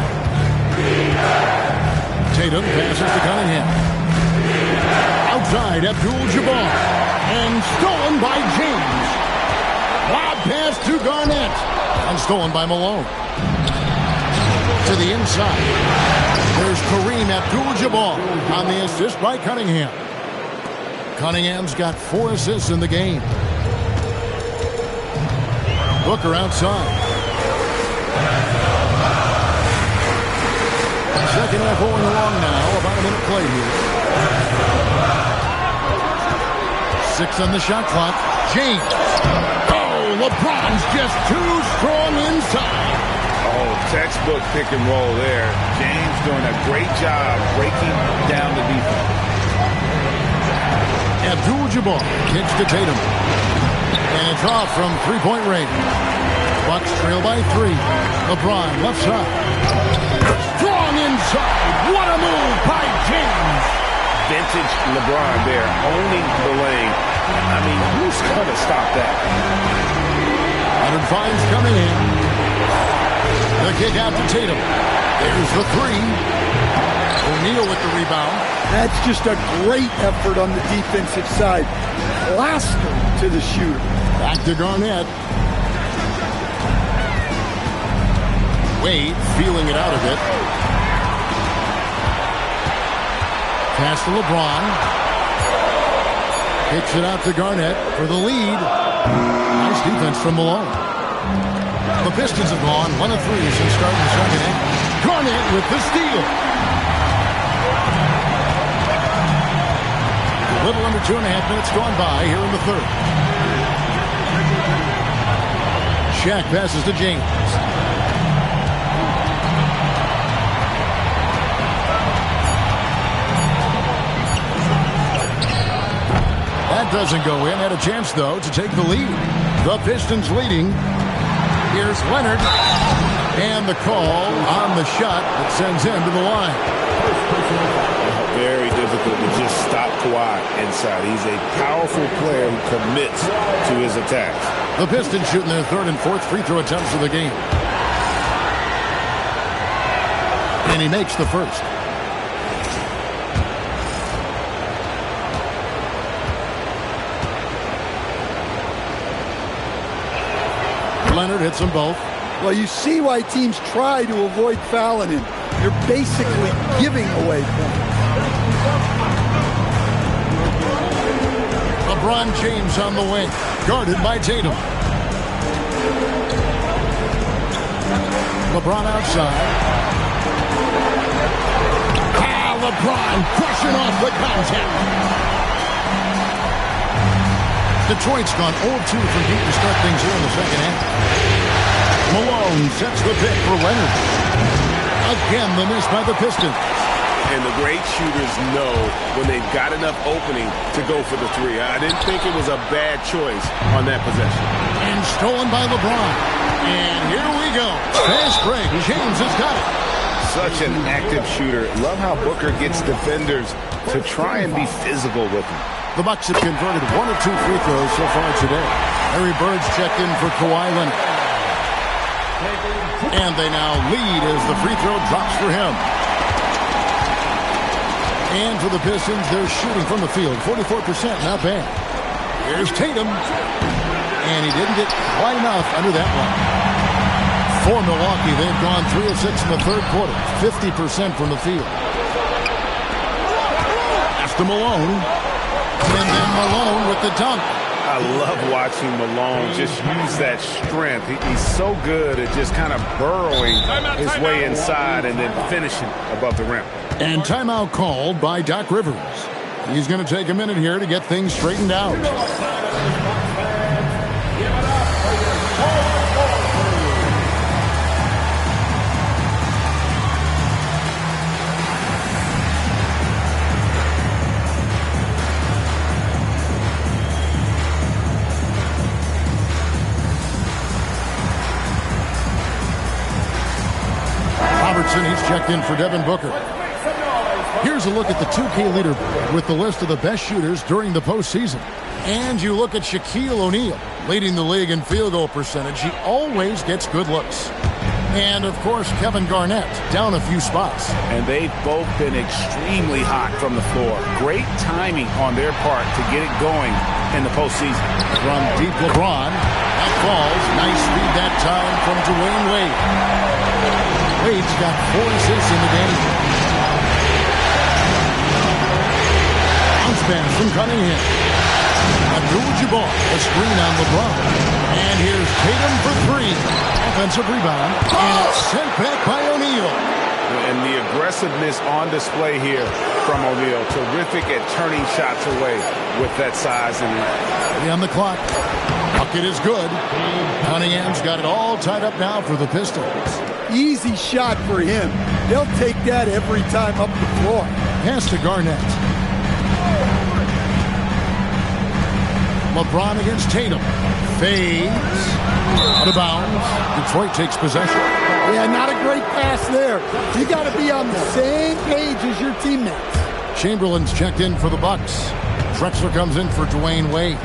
Tatum passes to Cunningham. Outside, Abdul-Jabbar. And stolen by James. Lob pass to Garnett. And stolen by Malone. To the inside. There's Kareem Abdul-Jabbar on the assist by Cunningham. Cunningham's got 4 assists in the game. Booker outside. Second half going along now. About a minute play here. 6 on the shot clock. James. Oh, LeBron's just too strong inside. Oh, textbook pick and roll there. James doing a great job breaking down the defense. Abdul-Jabbar kicks to Tatum. And it's off from three-point range. Bucks trail by 3. LeBron left side. Strong inside. What a move by James. Vintage LeBron there, owning the lane. I mean, who's going to stop that? Leonard finds Cunningham. The kick out to Tatum. There's the 3. O'Neal with the rebound. That's just a great effort on the defensive side. Plaster to the shooter. Back to Garnett. Wade feeling it out a bit. Pass to LeBron. Kicks it out to Garnett for the lead. Nice defense from Malone. The Pistons have gone 1 of 3 since starting the second half. Garnett with the steal. A little under 2.5 minutes gone by here in the third. Shaq passes to James. That doesn't go in. Had a chance, though, to take the lead. The Pistons leading. Here's Leonard. And the call on the shot that sends him to the line. Very difficult to just stop Kawhi inside. He's a powerful player who commits to his attacks. The Pistons shooting their third and fourth free throw attempts of the game. And he makes the first. Leonard hits them both. Well, you see why teams try to avoid fouling him. You're basically giving away points. LeBron James on the wing, guarded by Tatum. LeBron outside. LeBron crushing off the contact. Detroit's gone 0-2 from deep to start things here in the second half. Malone sets the pick for Leonard. Again, the miss by the Pistons. And the great shooters know when they've got enough opening to go for the three. I didn't think it was a bad choice on that possession. And stolen by LeBron. And here we go. Fast break. James has got it. Such an active shooter. Love how Booker gets defenders to try and be physical with him. The Bucks have converted 1 of 2 free throws so far today. Harry Bird's checked in for Kawhi Leonard. And they now lead as the free throw drops for him. And for the Pistons, they're shooting from the field. 44%, not bad. Here's Tatum. And he didn't get quite enough under that one. For Milwaukee, they've gone 3 of 6 in the third quarter. 50% from the field. That's to Malone. And then Malone with the dunk. I love watching Malone just use that strength. He's so good at just kind of burrowing his way inside and then finishing above the rim. And timeout called by Doc Rivers. He's going to take a minute here to get things straightened out. He's checked in for Devin Booker. Here's a look at the 2K leaderboard with the list of the best shooters during the postseason. And you look at Shaquille O'Neal, leading the league in field goal percentage. He always gets good looks. And, of course, Kevin Garnett, down a few spots. And they've both been extremely hot from the floor. Great timing on their part to get it going in the postseason. From deep LeBron, that falls. Nice feed that time from Dwayne Wade. Wade's got 4 assists in the game. Bounce pass from Cunningham. Abdul-Jabbar, a screen on LeBron. And here's Tatum for 3. Offensive rebound. And it's sent back by O'Neal. And the aggressiveness on display here from O'Neal. Terrific at turning shots away with that size and length. On the clock. Bucket is good. Cunningham's got it all tied up now for the Pistons. Easy shot for him. They'll take that every time up the floor. Pass to Garnett. LeBron against Tatum. Fades. Out of bounds. Detroit takes possession. Yeah, not a great pass there. You got to be on the same page as your teammates. Chamberlain's checked in for the Bucks. Drexler comes in for Dwayne Wade.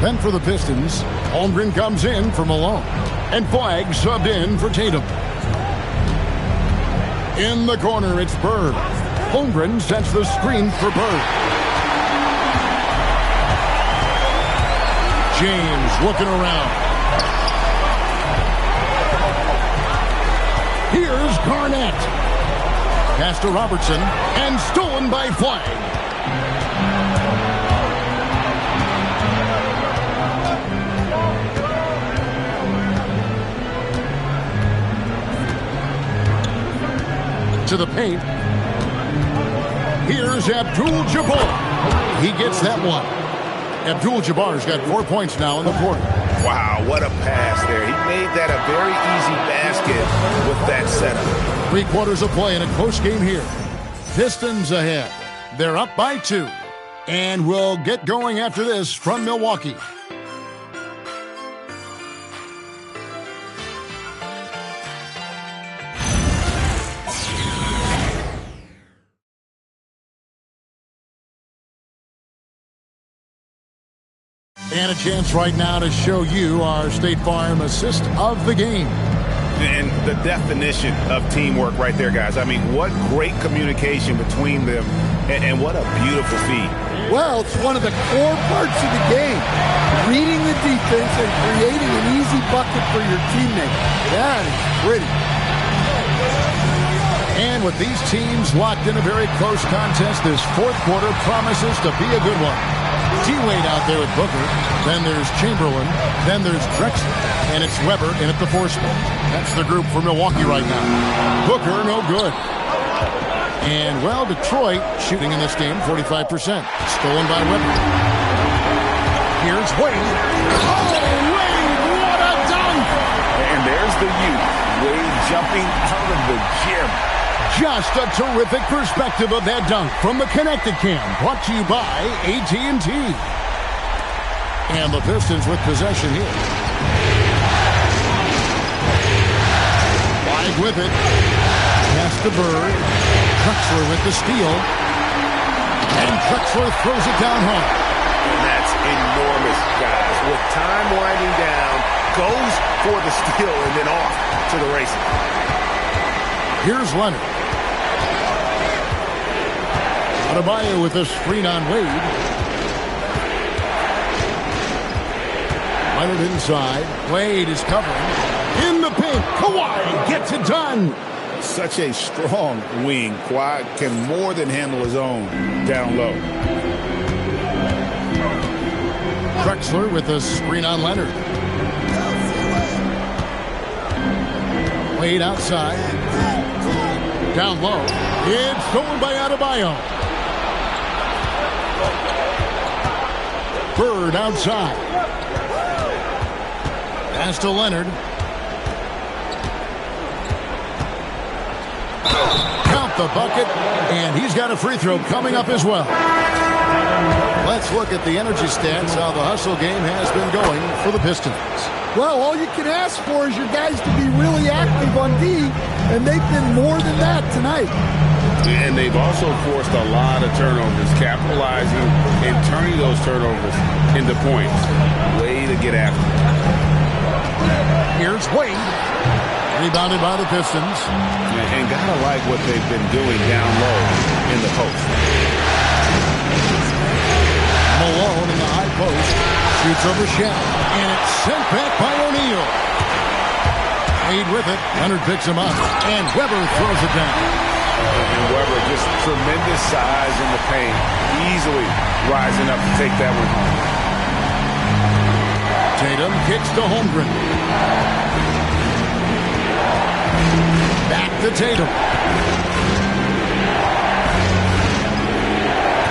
Then for the Pistons, Holmgren comes in for Malone. And Flagg subbed in for Tatum. In the corner, it's Bird. Holmgren sets the screen for Bird. James looking around. Here's Garnett. Pass to Robertson and stolen by Flagg. To the paint. Here's Abdul-Jabbar. He gets that one. Abdul-Jabbar's got 4 points now in the quarter. Wow, what a pass there. He made that a very easy basket with that setup. 3 quarters of play in a close game here. Pistons ahead. They're up by 2. And we'll get going after this from Milwaukee. And a chance right now to show you our State Farm assist of the game. And the definition of teamwork right there, guys. I mean, what great communication between them, and what a beautiful feed. Well, it's one of the core parts of the game. Reading the defense and creating an easy bucket for your teammate. That is pretty. And with these teams locked in a very close contest, this fourth quarter promises to be a good one. T-Wade out there with Booker. Then there's Chamberlain. Then there's Drexler. And it's Weber in at the 4 spot. That's the group for Milwaukee right now. Booker, no good. And, well, Detroit shooting in this game 45%. Stolen by Weber. Here's Wade. Oh, Wade, what a dunk! And there's the youth. Wade jumping out of the gym. Just a terrific perspective of that dunk from the Connected Cam, brought to you by AT&T. And the Pistons with possession here. Wide with it. Pass to Bird. Drexler with the steal. And Drexler throws it down hard. And that's enormous, guys. With time winding down, goes for the steal and then off to the races. Here's Leonard. Adebayo with a screen on Wade. Leonard inside. Wade is covering. In the paint. Kawhi gets it done. Such a strong wing. Kawhi can more than handle his own down low. Drexler with a screen on Leonard. Wade outside. Down low. It's stolen by Adebayo. Bird outside. Pass to Leonard. Count the bucket, and he's got a free throw coming up as well. Let's look at the energy stats, how the hustle game has been going for the Pistons. Well, all you can ask for is your guys to be really active on D, and they've been more than that tonight. And they've also forced a lot of turnovers, capitalizing and turning those turnovers into points. Way to get after it. Here's Wade. Rebounded by the Pistons. And gotta like what they've been doing down low in the post. Malone in the high post. Shoots over Shaq. And it's sent back by O'Neal. Wade with it. Leonard picks him up. And Weber throws it down. And Weber, just tremendous size in the paint. Easily rising up to take that one home. Tatum kicks to Holmgren. Back to Tatum.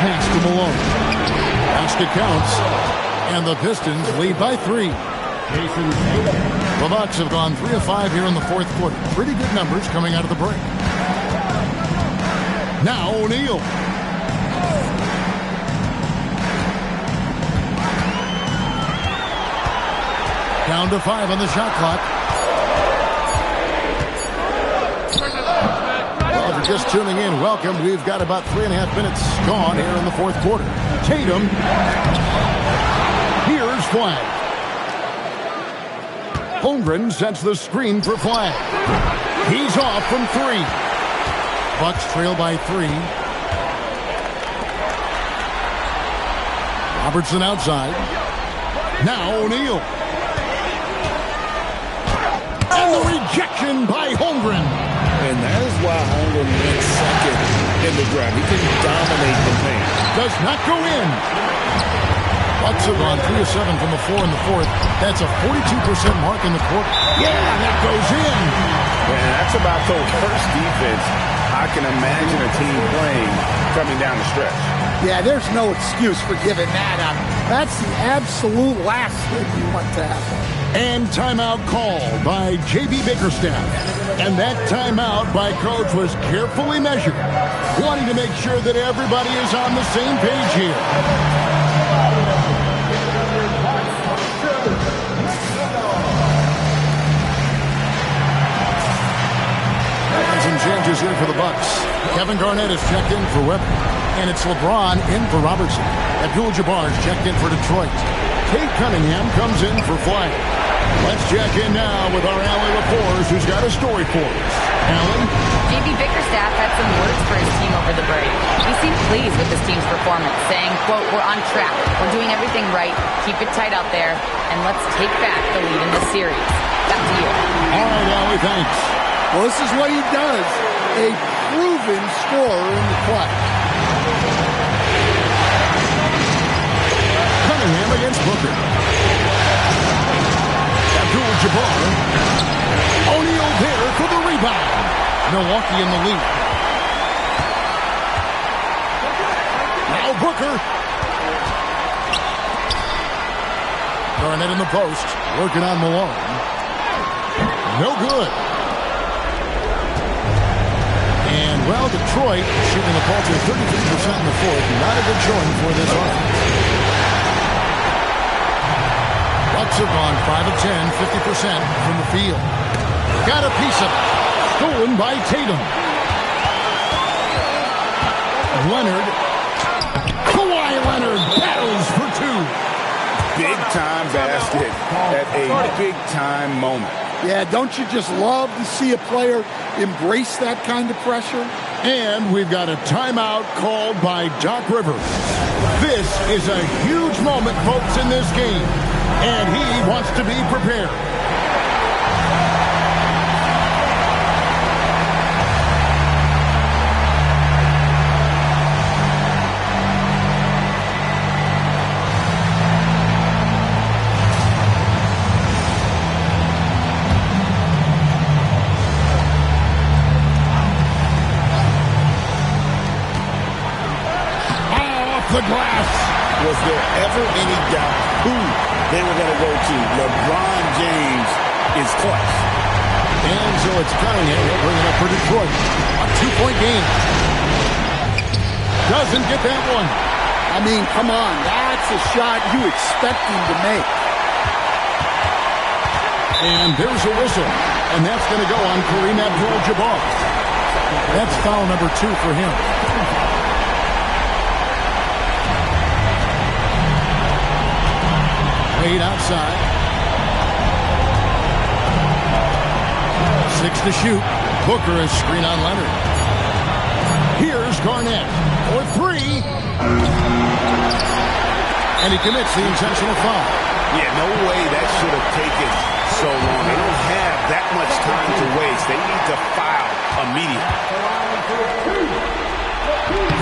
Pass to Malone. Basket counts. And the Pistons lead by 3. The Bucks have gone 3 of 5 here in the fourth quarter. Pretty good numbers coming out of the break. Now O'Neal. Down to 5 on the shot clock. Well, if you're just tuning in, welcome. We've got about 3.5 minutes gone here in the fourth quarter. Tatum. Here's Flag. Holmgren sets the screen for Flag. He's off from 3. Bucks trail by 3. Robertson outside. Now O'Neal. And the rejection by Holmgren. And that is why Holmgren went second in the draft. He can dominate the paint. Does not go in. Bucks have gone 3 of 7 from the floor in the fourth. That's a 42% mark in the quarter. Yeah, that goes in. And that's about the worst defense I can imagine a team playing coming down the stretch. Yeah, there's no excuse for giving that up. That's the absolute last thing you want to happen. And timeout called by J.B. Bickerstaff. And that timeout by Coach was carefully measured, wanting to make sure that everybody is on the same page here. Some changes here for the Bucks. Kevin Garnett is checked in for Weber. And it's LeBron in for Robertson. Abdul-Jabbar is checked in for Detroit. Kate Cunningham comes in for flag. Let's check in now with our Allie LaForce, who's got a story for us. Allie? JB Bickerstaff had some words for his team over the break. He seemed pleased with his team's performance, saying, quote, "We're on track. We're doing everything right. Keep it tight out there, and let's take back the lead in this series." Back to you. All right, Allie, thanks. Well, this is what he does. A proven scorer in the clutch. Cunningham against Booker. Abdul-Jabbar. O'Neal there for the rebound. Milwaukee in the lead. Now Booker. Garnett in the post. Working on Malone. No good. And, well, Detroit shooting the ball to 33% in the fourth. Not a good showing for this offense. Bucks have gone 5 of 10, 50% from the field. Got a piece of it. Stolen by Tatum. Leonard. Kawhi Leonard battles for two. Big-time basket at a big-time moment. Yeah, don't you just love to see a player embrace that kind of pressure? And we've got a timeout called by Doc Rivers. This is a huge moment, folks, in this game. And he wants to be prepared. The glass. Was there ever any doubt who they were going to go to? LeBron James is clutch. And so it's Cunningham. He'll bring it up for Detroit. A 2-point game. Doesn't get that one. I mean, come on. That's a shot you expect him to make. And there's a whistle. And that's going to go on Kareem Abdul-Jabbar. That's foul number 2 for him. Wade outside. 6 to shoot. Booker is screen on Leonard. Here's Garnett for 3. And he commits the intentional foul. Yeah, no way that should have taken so long. They don't have that much time to waste. They need to foul immediately.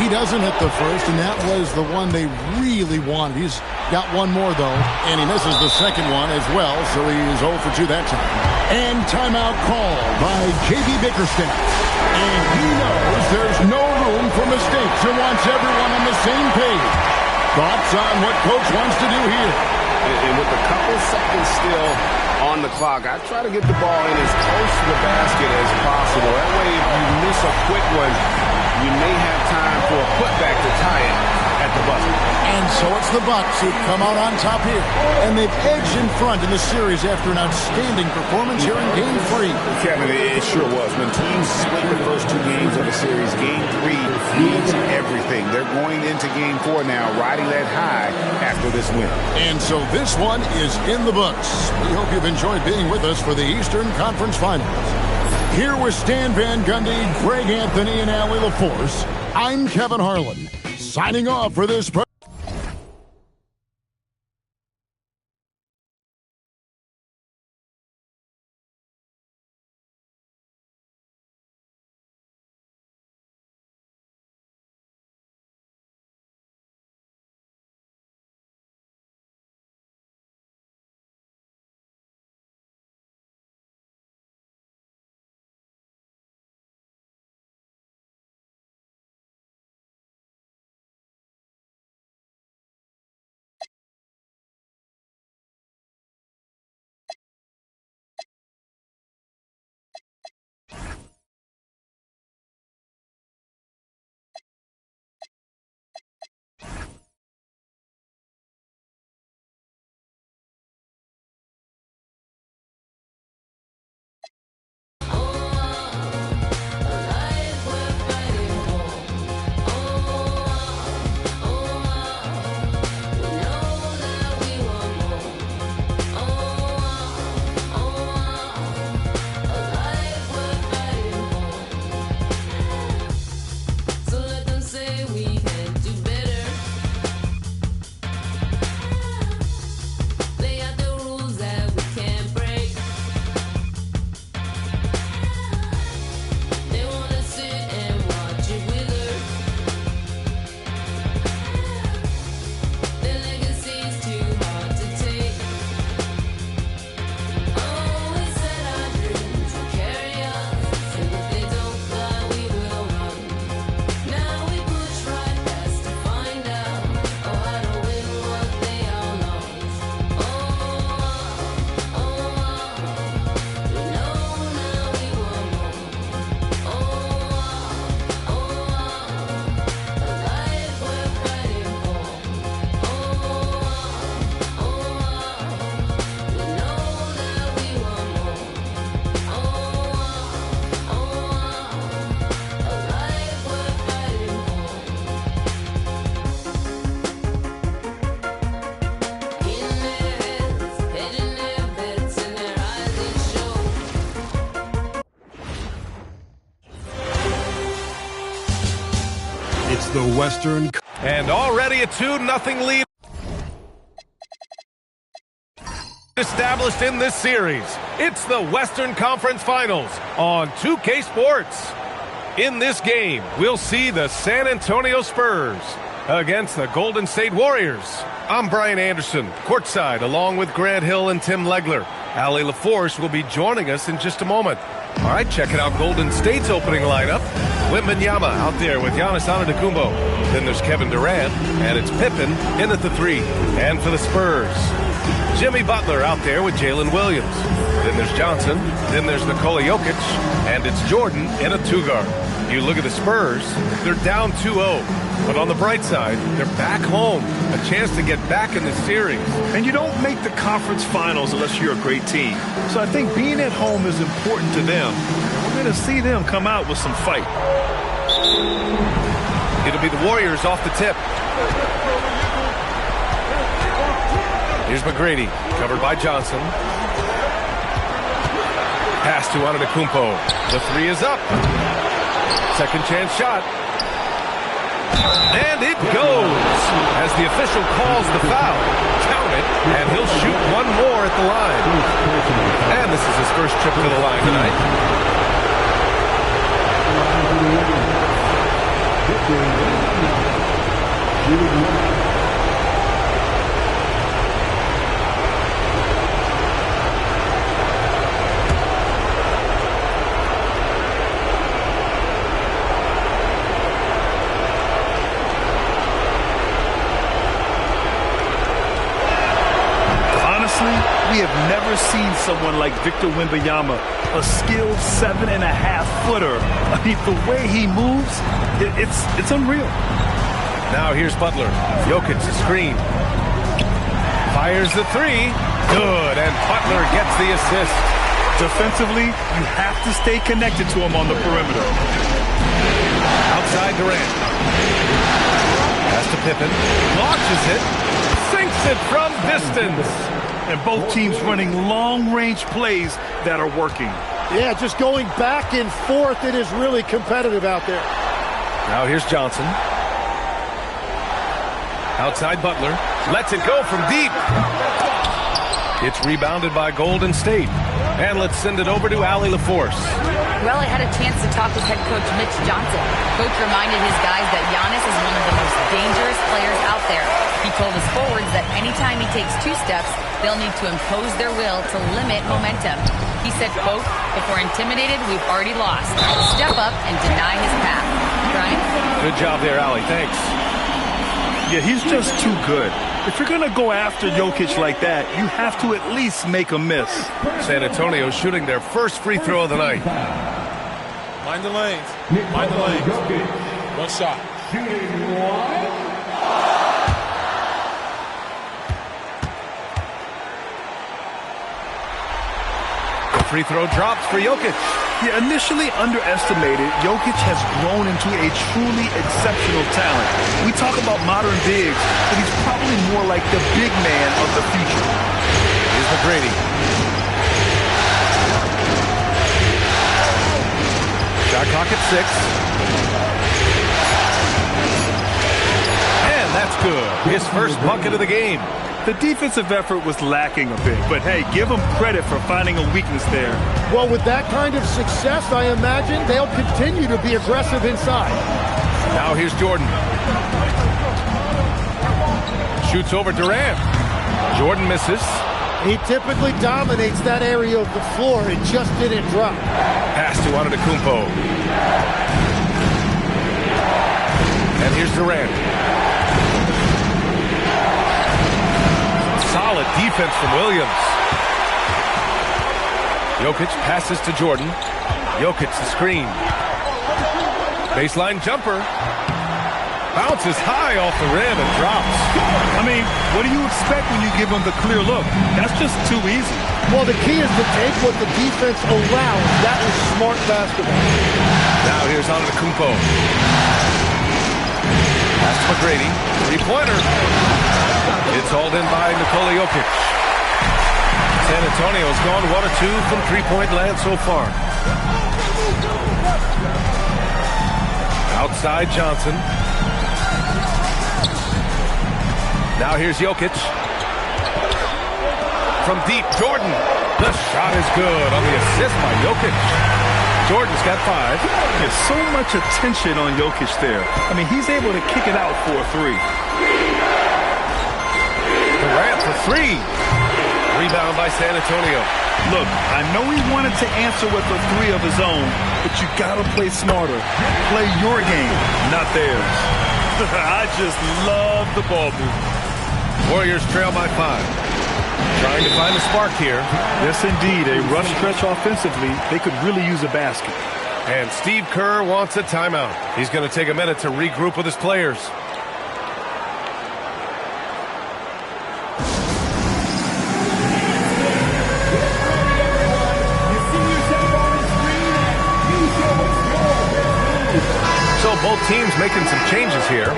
He doesn't hit the first, and that was the one they really wanted. He's got one more, though, and he misses the second one as well, so he's 0 for 2 that time. And timeout called by J.B. Bickerstaff. And he knows there's no room for mistakes and wants everyone on the same page. Thoughts on what Coach wants to do here? And with a couple seconds still on the clock, I try to get the ball in as close to the basket as possible. That way, if you miss a quick one, you may have time for a putback to tie it at the buzzer. And so it's the Bucks who come out on top here. And they've edged in front in the series after an outstanding performance here in Game 3. Kevin, it sure was. When teams split the first 2 games of the series, Game 3 means everything. They're going into Game 4 now, riding that high after this win. And so this one is in the books. We hope you've enjoyed being with us for the Eastern Conference Finals. Here with Stan Van Gundy, Greg Anthony, and Allie LaForce, I'm Kevin Harlan, signing off for this It's the Western. And already a 2-0 lead established in this series. It's the Western Conference Finals on 2K Sports. In this game, we'll see the San Antonio Spurs against the Golden State Warriors. I'm Brian Anderson, courtside, along with Grant Hill and Tim Legler. Allie LaForce will be joining us in just a moment. All right, checking out Golden State's opening lineup. Wembanyama out there with Giannis Antetokounmpo. Then there's Kevin Durant, and it's Pippen in at the 3. And for the Spurs, Jimmy Butler out there with Jalen Williams. Then there's Johnson. Then there's Nikola Jokic. And it's Jordan in a 2-guard. You look at the Spurs, they're down 2-0. But on the bright side, they're back home. A chance to get back in the series. And you don't make the conference finals unless you're a great team. So I think being at home is important to them. We're going to see them come out with some fight. It'll be the Warriors off the tip. Here's McGrady, covered by Johnson. Pass to Antetokounmpo. The 3 is up. Second chance shot. And it goes as the official calls the foul. Count it, and he'll shoot one more at the line. And this is his first trip to the line tonight. We have never seen someone like Victor Wembanyama, a skilled 7.5-footer. I mean, the way he moves, it's unreal. Now here's Butler. Jokic the screen. Fires the 3. Good, and Butler gets the assist. Defensively, you have to stay connected to him on the perimeter. Outside Durant. Pass to Pippen. Launches it. Sinks it from distance. And both teams running long-range plays that are working. Yeah, just going back and forth. It is really competitive out there. Now here's Johnson. Outside Butler. Lets it go from deep. It's rebounded by Golden State. And let's send it over to Allie LaForce. Well, I had a chance to talk with head coach Mitch Johnson. Coach reminded his guys that Giannis is one of the most dangerous players out there. He told his forwards that anytime he takes 2 steps, they'll need to impose their will to limit momentum. He said, quote, "If we're intimidated, we've already lost. Step up and deny his path." Brian? Good job there, Allie. Thanks. Yeah, he's just too good. If you're going to go after Jokic like that, you have to at least make a miss. San Antonio shooting their first free throw of the night. Mind the lanes. Mind the lanes. One shot. The free throw drops for Jokic. Yeah, initially underestimated, Jokic has grown into a truly exceptional talent. We talk about modern bigs, but he's probably more like the big man of the future. Here's McGrady. Shot clock at 6. And that's good. His first bucket of the game. The defensive effort was lacking a bit, but hey, give them credit for finding a weakness there. Well, with that kind of success, I imagine they'll continue to be aggressive inside. Now here's Jordan. Shoots over Durant. Jordan misses. He typically dominates that area of the floor. It just didn't drop. Pass to Antetokounmpo. And here's Durant. Solid defense from Williams. Jokic passes to Jordan. Jokic the screen. Baseline jumper. Bounces high off the rim and drops. I mean, what do you expect when you give them the clear look? That's just too easy. Well, the key is to take what the defense allows. That is smart basketball. Now here's Antetokounmpo. Pass to McGrady. 3-pointer. It's hauled in by Nikola Jokic. San Antonio's gone 1 or 2 from 3-point land so far. Outside Johnson. Now here's Jokic. From deep, Jordan. The shot is good on the assist by Jokic. Jordan's got 5. There's so much attention on Jokic there. I mean, he's able to kick it out for a 3. Durant for 3. Rebound by San Antonio. Look, I know he wanted to answer with a 3 of his own, but you gotta play smarter. Play your game, not theirs. I just love the ball movement. Warriors trail by 5. Trying to find a spark here. Yes, indeed. A rough stretch offensively. They could really use a basket. And Steve Kerr wants a timeout. He's going to take a minute to regroup with his players. So both teams making some changes here.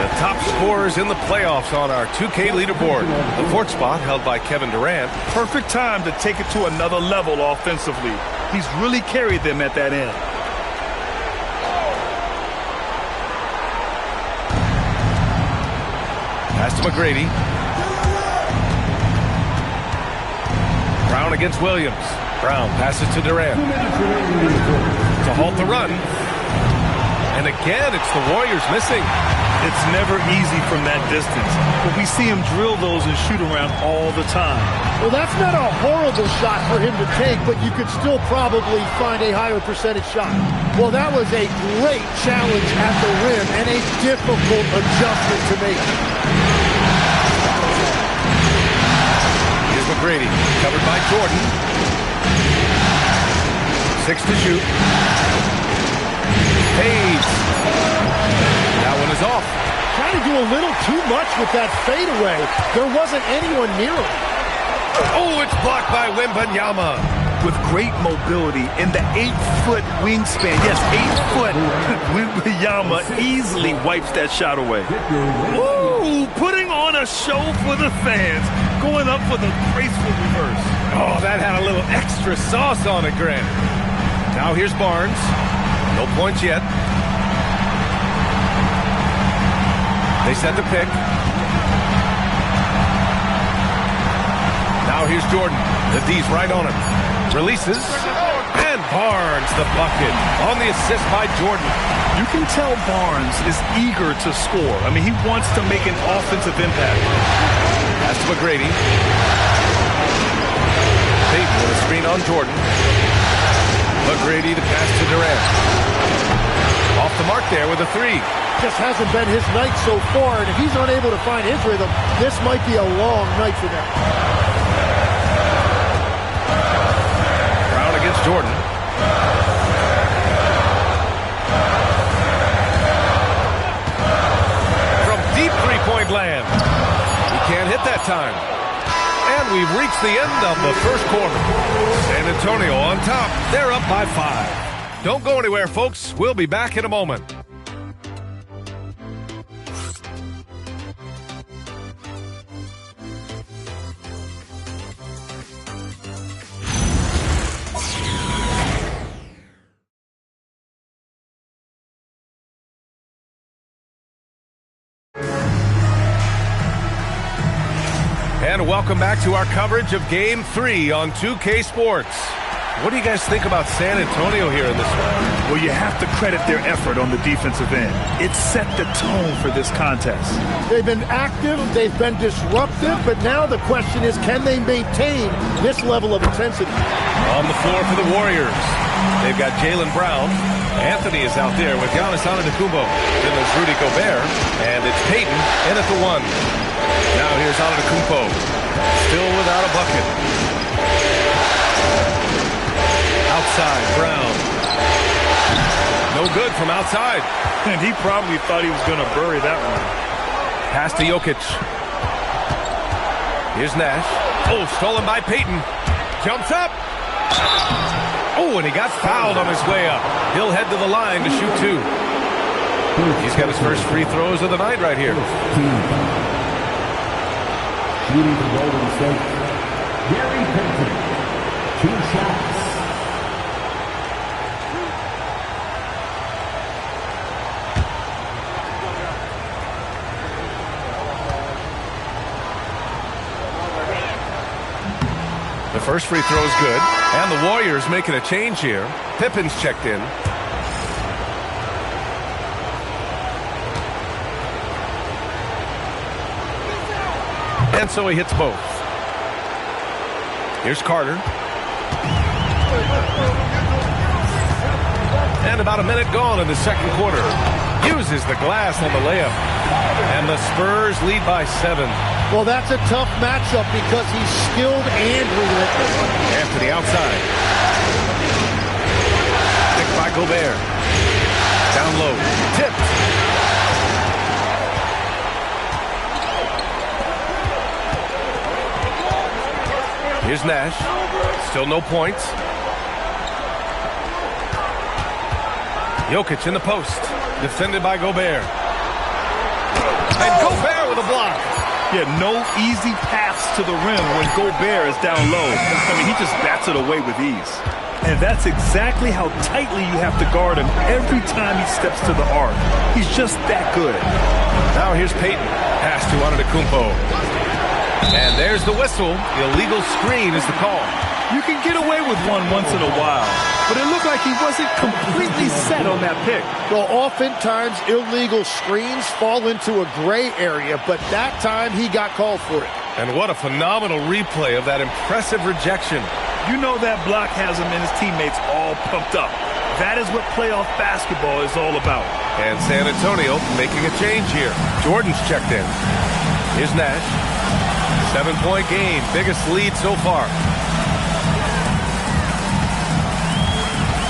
The top scorers in the playoffs on our 2K leaderboard. The 4th spot held by Kevin Durant. Perfect time to take it to another level offensively. He's really carried them at that end. Pass to McGrady. Brown against Williams. Brown passes to Durant. To halt the run. And again, it's the Warriors missing. It's never easy from that distance, but we see him drill those and shoot around all the time. Well, that's not a horrible shot for him to take, but you could still probably find a higher percentage shot. Well, that was a great challenge at the rim and a difficult adjustment to make. Here's McGrady, covered by Jordan. 6 to shoot. Hayes. That one is off. Trying to do a little too much with that fadeaway. There wasn't anyone near him. Oh, it's blocked by Wembanyama. With great mobility in the 8-foot wingspan. Yes, 8 foot. Wembanyama easily wipes that shot away. Ooh, putting on a show for the fans. Going up for the graceful reverse. Oh, that had a little extra sauce on it, Grant. Now here's Barnes. No points yet. They set the pick. Now here's Jordan. The D's right on him. Releases. And Barnes the bucket on the assist by Jordan. You can tell Barnes is eager to score. I mean, he wants to make an offensive impact. Pass to McGrady. Payton with a screen on Jordan. McGrady to pass to Durant. Off the mark there with a 3. Just hasn't been his night so far, and if he's unable to find his rhythm, this might be a long night for them. Brown against Jordan. From deep three-point land. He can't hit that time. And we've reached the end of the first quarter. San Antonio on top. They're up by 5. Don't go anywhere, folks. We'll be back in a moment. And welcome back to our coverage of Game 3 on 2K Sports. What do you guys think about San Antonio here in this one? Well, you have to credit their effort on the defensive end. It set the tone for this contest. They've been active, they've been disruptive, but now the question is, can they maintain this level of intensity? On the floor for the Warriors, they've got Jaylen Brown. Anthony is out there with Giannis Antetokounmpo. Then there's Rudy Gobert, and it's Payton in at the 1. Now here's Antetokounmpo, still without a bucket. Outside, Brown. No good from outside. And he probably thought he was going to bury that one. Pass to Jokic. Here's Nash. Oh, stolen by Payton. Jumps up. Oh, and he got fouled on his way up. He'll head to the line to shoot 2. He's got his first free throws of the night right here. Shooting the Golden State, Gary Payton, 2 shots. The first free throw is good. And the Warriors making a change here. Pippen's checked in. And so he hits both. Here's Carter. And about a minute gone in the second quarter. Uses the glass on the layup. And the Spurs lead by 7. Well, that's a tough matchup because he's skilled and relentless. Anthony outside. Picked by Gobert. Down low. Tipped. Here's Nash. Still no points. Jokic in the post. Defended by Gobert. And Gobert with a block. Yeah, no easy paths to the rim when Gobert is down low. I mean, he just bats it away with ease. And that's exactly how tightly you have to guard him every time he steps to the arc. He's just that good. Now here's Payton. Pass to Antetokounmpo. And there's the whistle. Illegal screen is the call. You can get away with one once in a while, but it looked like he wasn't completely set on that pick. Well, oftentimes illegal screens fall into a gray area, but that time he got called for it. And what a phenomenal replay of that impressive rejection. You know that block has him and his teammates all pumped up. That is what playoff basketball is all about. And San Antonio making a change here. Jordan's checked in. Here's Nash. 7-point game, biggest lead so far.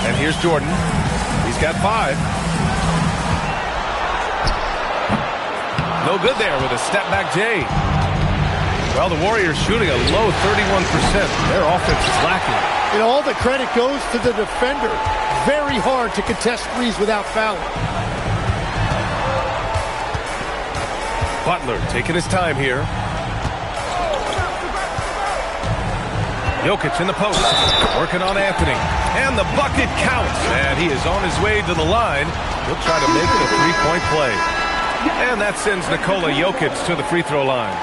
And here's Jordan. He's got 5. No good there with a step-back J. Well, the Warriors shooting a low 31%. Their offense is lacking. And all the credit goes to the defender. Very hard to contest threes without fouling. Butler taking his time here. Jokic in the post, working on Anthony. And the bucket counts. And he is on his way to the line. He'll try to make it a three-point play. And that sends Nikola Jokic to the free throw line.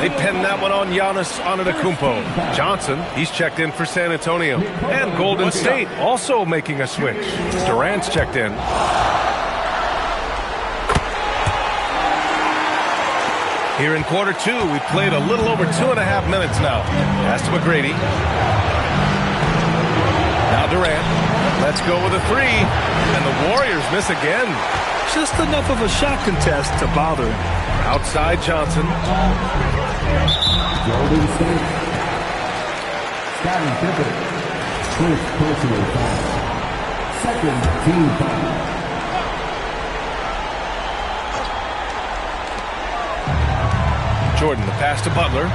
They pin that one on Giannis Antetokounmpo. Johnson, he's checked in for San Antonio. And Golden State also making a switch. Durant's checked in. Here in quarter 2, we've played a little over 2.5 minutes now. Pass to McGrady. Now Durant. Let's go with a 3. And the Warriors miss again. Just enough of a shot contest to bother him. Outside Johnson. Golden State. Scottie Pippen. First personal foul. Second team foul. Jordan, the pass to Butler.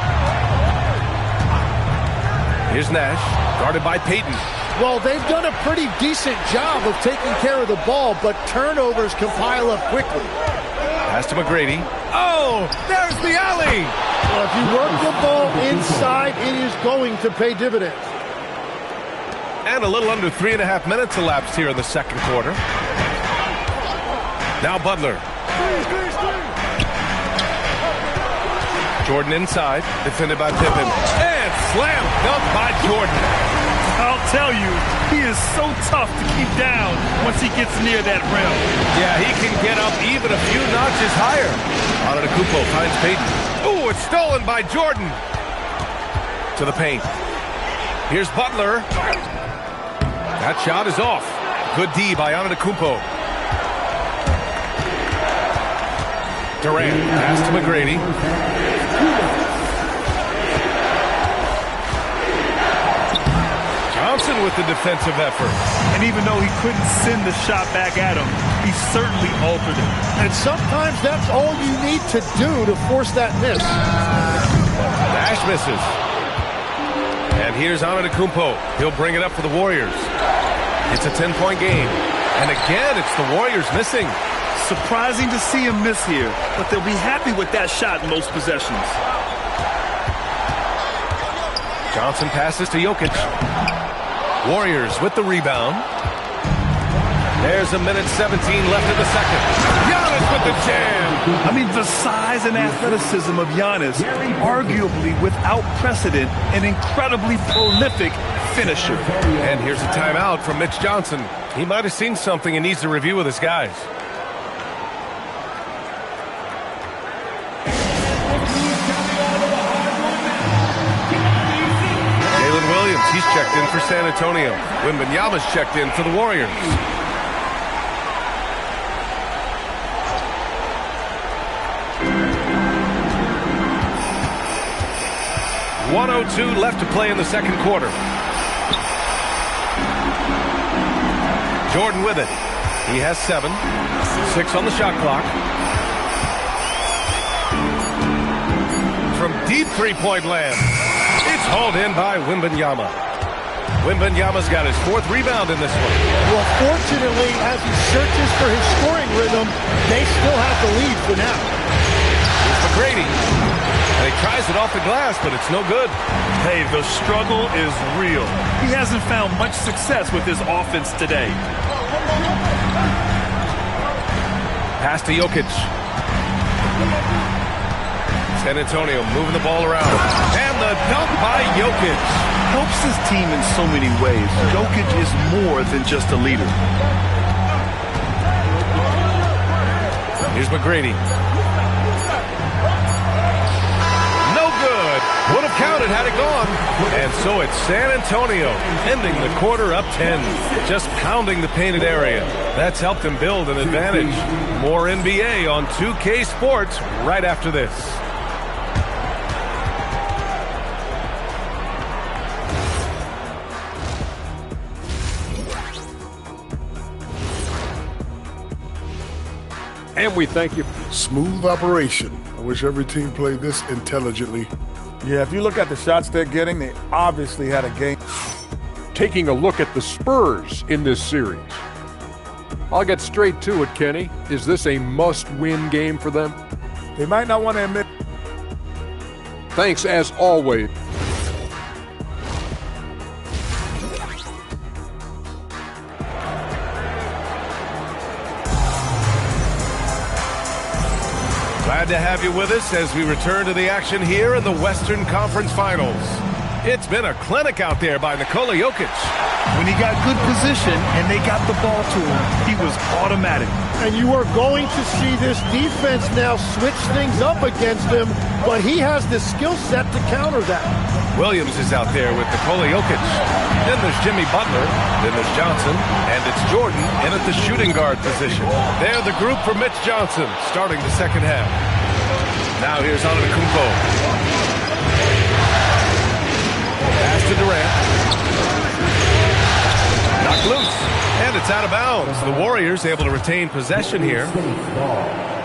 Here's Nash, guarded by Payton. Well, they've done a pretty decent job of taking care of the ball, but turnovers can pile up quickly. Pass to McGrady. Oh, there's the alley! Well, if you work the ball inside, it is going to pay dividends. And a little under 3.5 minutes elapsed here in the second quarter. Now Butler. Jordan inside, defended by Pippen. And slam dunk by Jordan. I'll tell you, he is so tough to keep down once he gets near that rim. Yeah, he can get up even a few notches higher. Antetokounmpo finds Payton. Ooh, it's stolen by Jordan. To the paint. Here's Butler. That shot is off. Good D by Antetokounmpo. Durant, pass to McGrady. Johnson with the defensive effort. And even though he couldn't send the shot back at him, he certainly altered it. And sometimes that's all you need to do to force that miss. Nash misses. And here's Antetokounmpo. He'll bring it up for the Warriors. It's a 10-point game. And again, it's the Warriors missing. Surprising to see him miss here, but they'll be happy with that shot in most possessions. Johnson passes to Jokic. Warriors with the rebound. There's a minute 17 left in the second. Giannis with the jam. I mean, the size and athleticism of Giannis, arguably without precedent, an incredibly prolific finisher. And here's a timeout from Mitch Johnson. He might have seen something and needs to review with his guys. Jalen Williams, he's checked in for San Antonio. Wembanyama's checked in for the Warriors. 1:02 left to play in the second quarter. Jordan with it. He has 7. 6 on the shot clock. From deep three-point land. It's hauled in by Wembanyama. Wembanyama's got his 4th rebound in this one. Well, fortunately, as he searches for his scoring rhythm, they still have the lead for now. Here's McGrady. And he tries it off the glass, but it's no good. Hey, the struggle is real. He hasn't found much success with his offense today. Pass to Jokic. San Antonio moving the ball around. And the dunk by Jokic. Helps his team in so many ways. Jokic is more than just a leader. Here's McGrady. Would have counted had it gone. And so it's San Antonio ending the quarter up 10. Just pounding the painted area. That's helped them build an advantage. More NBA on 2K Sports right after this. And we thank you. Smooth operation. I wish every team played this intelligently. Yeah, if you look at the shots they're getting, they obviously had a game. Taking a look at the Spurs in this series. I'll get straight to it, Kenny. Is this a must-win game for them? They might not want to admit. Thanks, as always. Glad to have you with us as we return to the action here in the Western Conference Finals. It's been a clinic out there by Nikola Jokic. When he got good position and they got the ball to him, he was automatic. And you are going to see this defense now switch things up against him, but he has the skill set to counter that. Williams is out there with Nikola Jokic. Then there's Jimmy Butler. Then there's Johnson. And it's Jordan in at the shooting guard position. They're the group for Mitch Johnson starting the second half. Now here's Antetokounmpo. Pass to Durant. Knocked loose. And it's out of bounds. The Warriors able to retain possession here.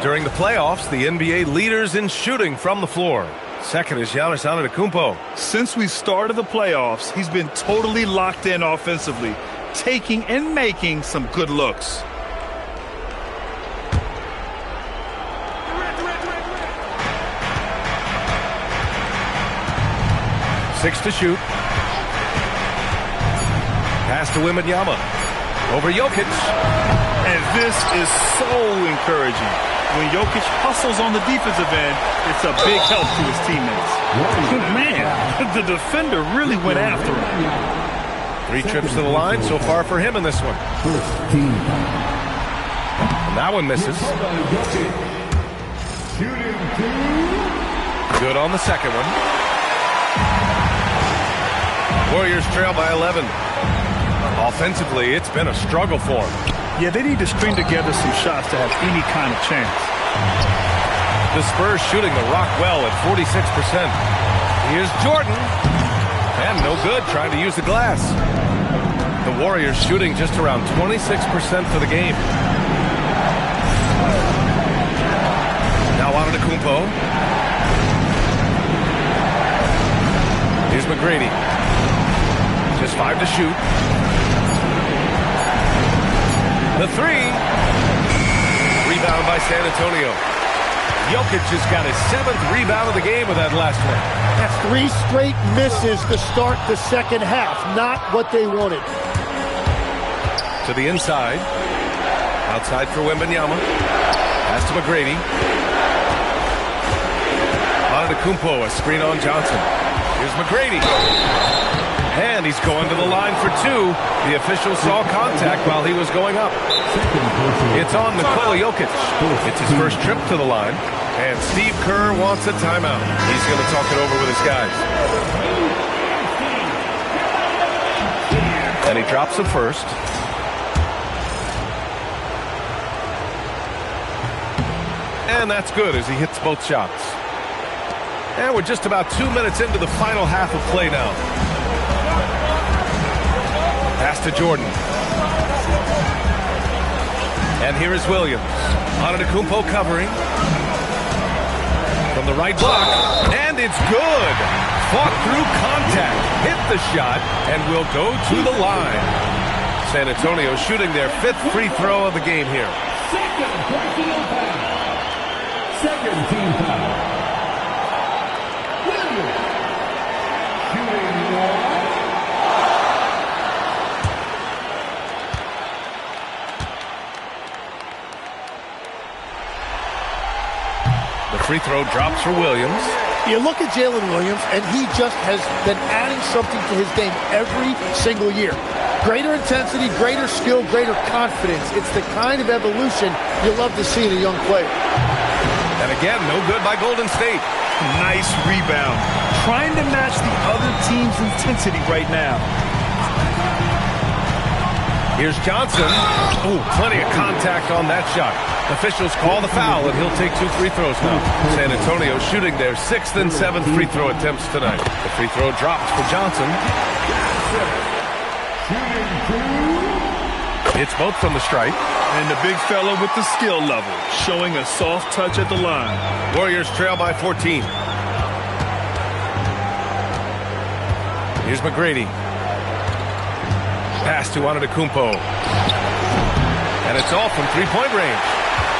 During the playoffs, the NBA leaders in shooting from the floor. Second is Giannis Antetokounmpo. Since we started the playoffs, he's been totally locked in offensively, taking and making some good looks. Six to shoot. Pass to Wembanyama. Over Jokic. And this is so encouraging. When Jokic hustles on the defensive end, it's a big help to his teammates. Man, the defender really went after him. 3 trips to the line so far for him in this one. And that one misses. Good on the second one. Warriors trail by 11. Offensively, it's been a struggle for them. Yeah, they need to string together some shots to have any kind of chance. The Spurs shooting the rock well at 46%. Here's Jordan. And no good, trying to use the glass. The Warriors shooting just around 26% for the game. Now Antetokounmpo. Here's McGrady. Just 5 to shoot. The 3. Rebound by San Antonio. Jokic just got his 7th rebound of the game with that last one. That's 3 straight misses to start the second half. Not what they wanted. To the inside. Outside for Wembanyama. Pass to McGrady. Antetokounmpo, a screen on Johnson. Here's McGrady. And he's going to the line for two. The official saw contact while he was going up. It's on Nikola Jokic. It's his first trip to the line. And Steve Kerr wants a timeout. He's going to talk it over with his guys. And he drops the first. And that's good as he hits both shots. And we're just about 2 minutes into the final half of play now. Pass to Jordan. And here is Williams. Antetokounmpo covering. From the right block. And it's good. Fought through contact. Hit the shot. And will go to the line. San Antonio shooting their 5th free throw of the game here. Second team foul. Williams. Shooting one. The free throw drops for Williams. You look at Jalen Williams, and he just has been adding something to his game every single year. Greater intensity, greater skill, greater confidence. It's the kind of evolution you love to see in a young player. And again, no good by Golden State. Nice rebound. Trying to match the other team's intensity right now. Here's Johnson. Oh, plenty of contact on that shot. Officials call the foul, and he'll take 2 free throws now. San Antonio shooting their 6th and 7th free throw attempts tonight. The free throw drops for Johnson. It's both from the stripe. And the big fella with the skill level, showing a soft touch at the line. Warriors trail by 14. Here's McGrady. Pass to Antetokounmpo. And it's all from three-point range.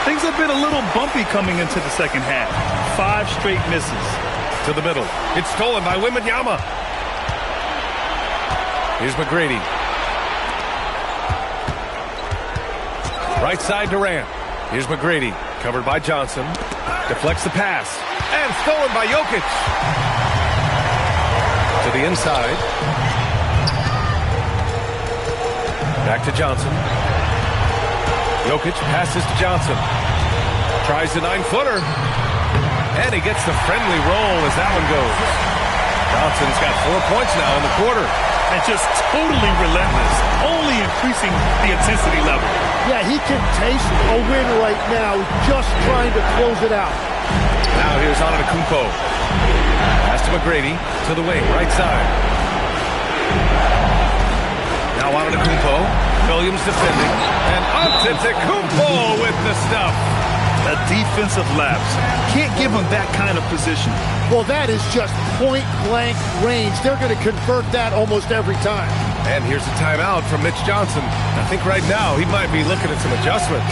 Things have been a little bumpy coming into the second half. 5 straight misses. To the middle. It's stolen by Wembanyama. Here's McGrady. Right side Durant. Here's McGrady. Covered by Johnson. Deflects the pass. And stolen by Jokic. To the inside. Back to Johnson. Jokic passes to Johnson. Tries the 9-footer. And he gets the friendly roll as that one goes. Johnson's got 4 points now in the quarter. And just totally relentless. Only increasing the intensity level. Yeah, he can taste a win right now, just trying to close it out. Now here's Antetokounmpo. Pass to McGrady, to the wing, right side. Now Antetokounmpo, Williams defending, and Antetokounmpo with the stuff. A defensive lapse. Can't give him that kind of position. Well, that is just point-blank range. They're going to convert that almost every time. And here's a timeout from Mitch Johnson. I think right now he might be looking at some adjustments.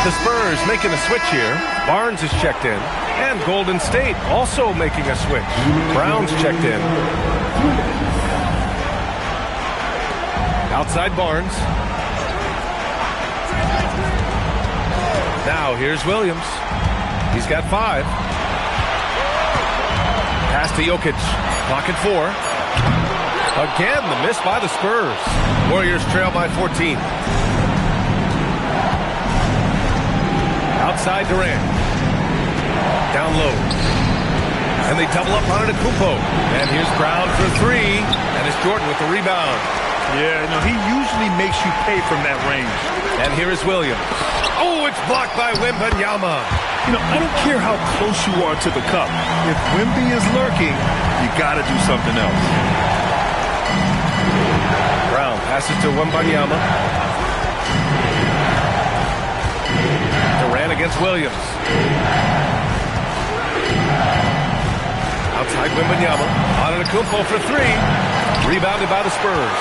The Spurs making a switch here. Barnes is checked in. And Golden State also making a switch. Brown's checked in. Outside Barnes. Now here's Williams. He's got 5. Pass to Jokic. Clock at 4. Again, the miss by the Spurs. Warriors trail by 14. Outside Durant. Down low. And they double up on Antetokounmpo. And here's Brown for 3. And it's Jordan with the rebound. Yeah, no, he usually makes you pay from that range. And here is Williams. Oh, it's blocked by Wembanyama. You know, I don't care how close you are to the cup. If Wemby is lurking, you got to do something else. Brown passes to Wembanyama. against Williams. Outside Wembanyama. Antetokounmpo for three. Rebounded by the Spurs.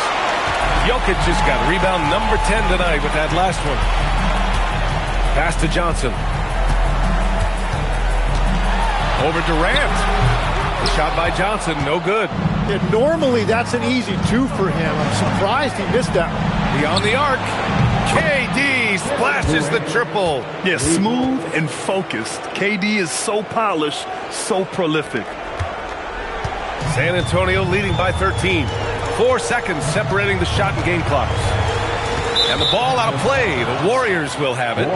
Jokic just got rebound number 10 tonight with that last one. Pass to Johnson. Over Durant. The shot by Johnson, no good. Yeah, normally that's an easy two for him. I'm surprised he missed that one. Beyond the arc. KD splashes the triple. Yeah, smooth and focused. KD is so polished, so prolific. San Antonio leading by 13. 4 seconds separating the shot and game clocks. And the ball out of play. The Warriors will have it.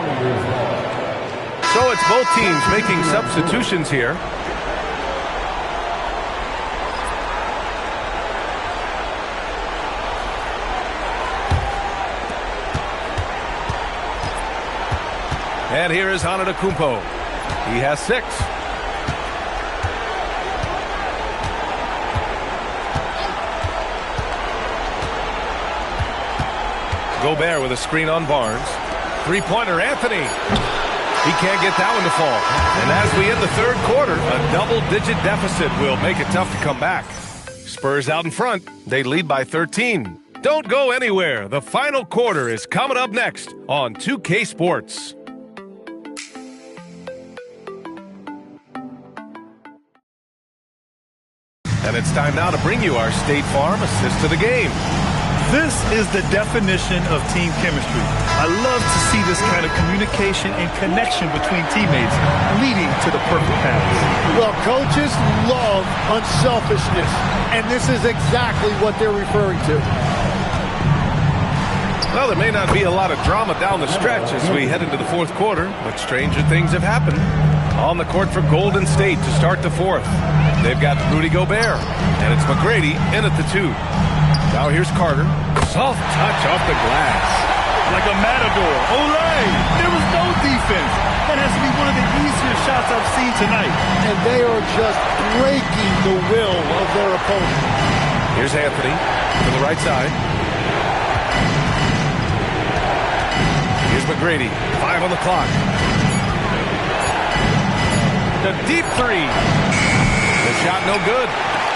So it's both teams making substitutions here. And here is Antetokounmpo. He has 6. Gobert with a screen on Barnes. Three-pointer, Anthony. He can't get that one to fall. And as we end the third quarter, a double-digit deficit will make it tough to come back. Spurs out in front. They lead by 13. Don't go anywhere. The final quarter is coming up next on 2K Sports. And it's time now to bring you our State Farm assist to the game. This is the definition of team chemistry. I love to see this kind of communication and connection between teammates leading to the perfect pass. Well, coaches love unselfishness, and this is exactly what they're referring to. Well, there may not be a lot of drama down the stretch as we head into the fourth quarter, but stranger things have happened. On the court for Golden State to start the fourth. They've got Rudy Gobert, and it's McGrady in at the 2. Now here's Carter. Soft touch off the glass. Like a matador. Olay! There was no defense. That has to be one of the easier shots I've seen tonight. And they are just breaking the will of their opponent. Here's Anthony to the right side. Here's McGrady. 5 on the clock. The deep 3. The shot no good.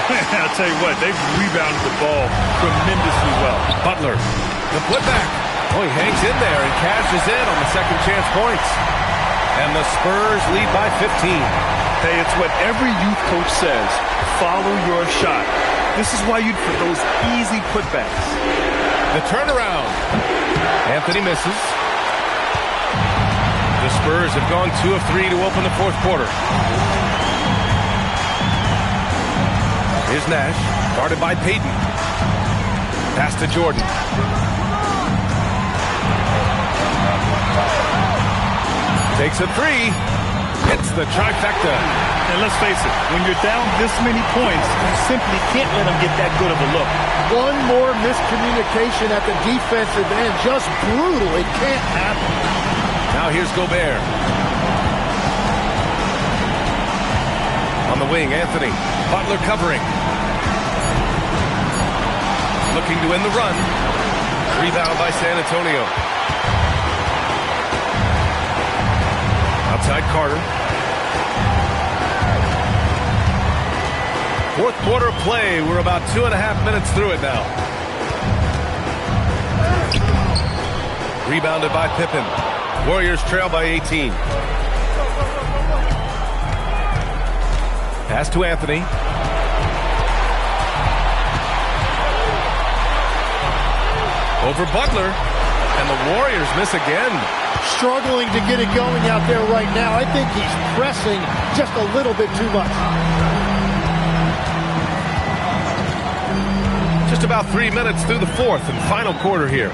I'll tell you what, they've rebounded the ball tremendously well. Butler, the putback. Oh, he hangs in there and cashes in on the second chance points. And the Spurs lead by 15. Hey, it's what every youth coach says. Follow your shot. This is why you'd put those easy putbacks. The turnaround. Anthony misses. The Spurs have gone 2 of 3 to open the fourth quarter. Here's Nash, guarded by Payton. Pass to Jordan. Takes a 3. Hits the trifecta. And let's face it, when you're down this many points, you simply can't let them get that good of a look. One more miscommunication at the defensive end. Just brutal. It can't happen. Now here's Gobert. On the wing, Anthony. Butler covering. Looking to end the run. Rebound by San Antonio. Outside Carter. Fourth quarter play. We're about 2.5 minutes through it now. Rebounded by Pippen. Warriors trail by 18. Pass to Anthony. Over Butler. And the Warriors miss again. Struggling to get it going out there right now. I think he's pressing just a little bit too much. Just about 3 minutes through the fourth and final quarter here.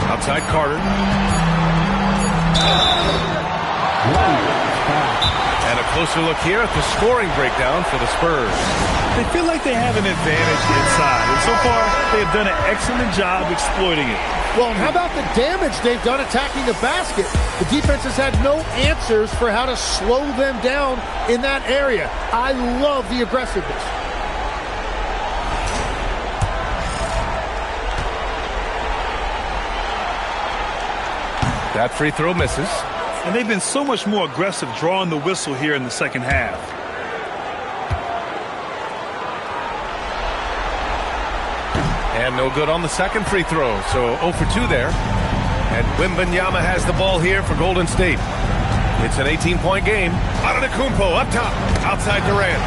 Outside Carter. And a closer look here at the scoring breakdown for the Spurs. They feel like they have an advantage inside, and so far they have done an excellent job exploiting it. Well, how about the damage they've done attacking the basket? The defense has had no answers for how to slow them down in that area. I love the aggressiveness. That free throw misses. And they've been so much more aggressive drawing the whistle here in the second half. And no good on the second free throw, so 0 for 2 there. And Wembanyama has the ball here for Golden State. It's an 18-point game. Antetokounmpo up top, outside Durant.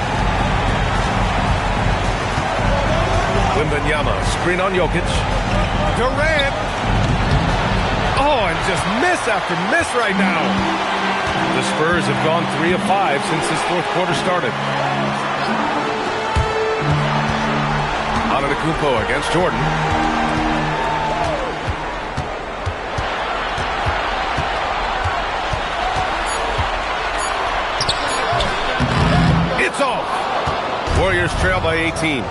Wembanyama, screen on Jokic. Durant. Oh, and just miss after miss right now. The Spurs have gone 3 of 5 since this fourth quarter started. Antetokounmpo against Jordan. It's off. Warriors trail by 18.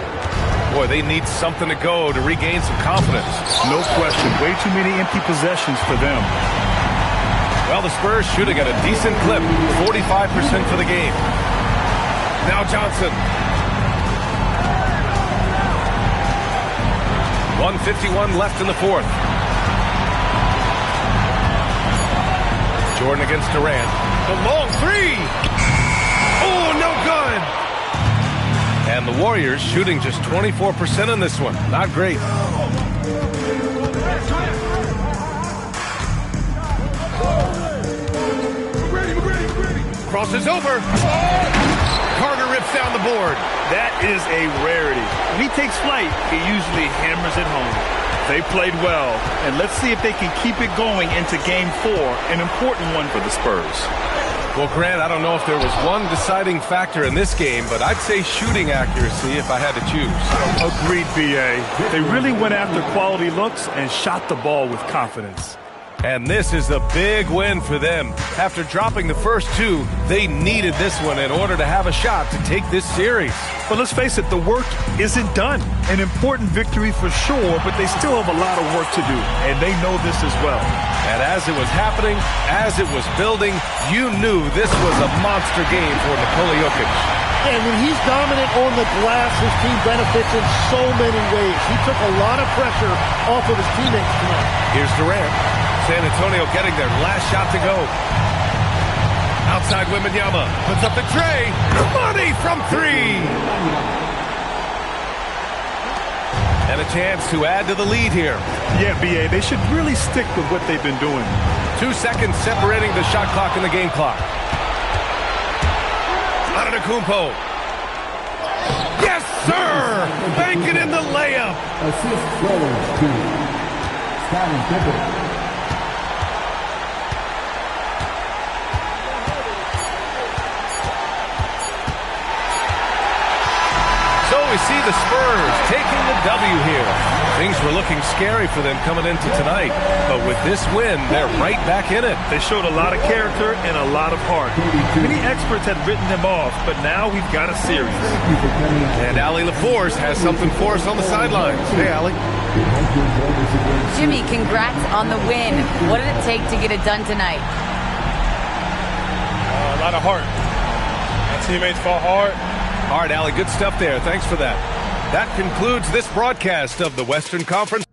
Boy, they need something to go to regain some confidence. No question. Way too many empty possessions for them. Well, the Spurs shooting at a decent clip. 45% for the game. Now Johnson. 1:51 left in the fourth. Jordan against Durant. The long three. Oh, no good. And the Warriors shooting just 24% in this one. Not great. Crosses over. Carter rips down the board. That is a rarity. When he takes flight, he usually hammers it home. They played well, and let's see if they can keep it going into Game 4, an important one for the Spurs. Well, Grant, I don't know if there was one deciding factor in this game, but I'd say shooting accuracy if I had to choose. Agreed, B.A. They really went after quality looks and shot the ball with confidence. And this is a big win for them. After dropping the first two, they needed this one in order to have a shot to take this series. But let's face it, the work isn't done. An important victory for sure, but they still have a lot of work to do, and they know this as well. And as it was happening, as it was building, you knew this was a monster game for Nikola Jokic. And when he's dominant on the glass, his team benefits in so many ways. He took a lot of pressure off of his teammates tonight. Here's Durant. San Antonio getting their last shot to go. Outside Wembanyama puts up the tray. Money from 3. And a chance to add to the lead here. Yeah, B.A., they should really stick with what they've been doing. 2 seconds separating the shot clock and the game clock. Antetokounmpo. Yes, sir! Banking in the layup. Assist goes to Scottie Pippen. So we see the Spurs taking the W here. Things were looking scary for them coming into tonight, but with this win, they're right back in it. They showed a lot of character and a lot of heart. Many experts had written them off, but now we've got a series. And Allie LaForce has something for us on the sidelines. Hey, Allie. Jimmy, congrats on the win. What did it take to get it done tonight? A lot of heart. My teammates fought hard. All right, Allie, good stuff there. Thanks for that. That concludes this broadcast of the Western Conference.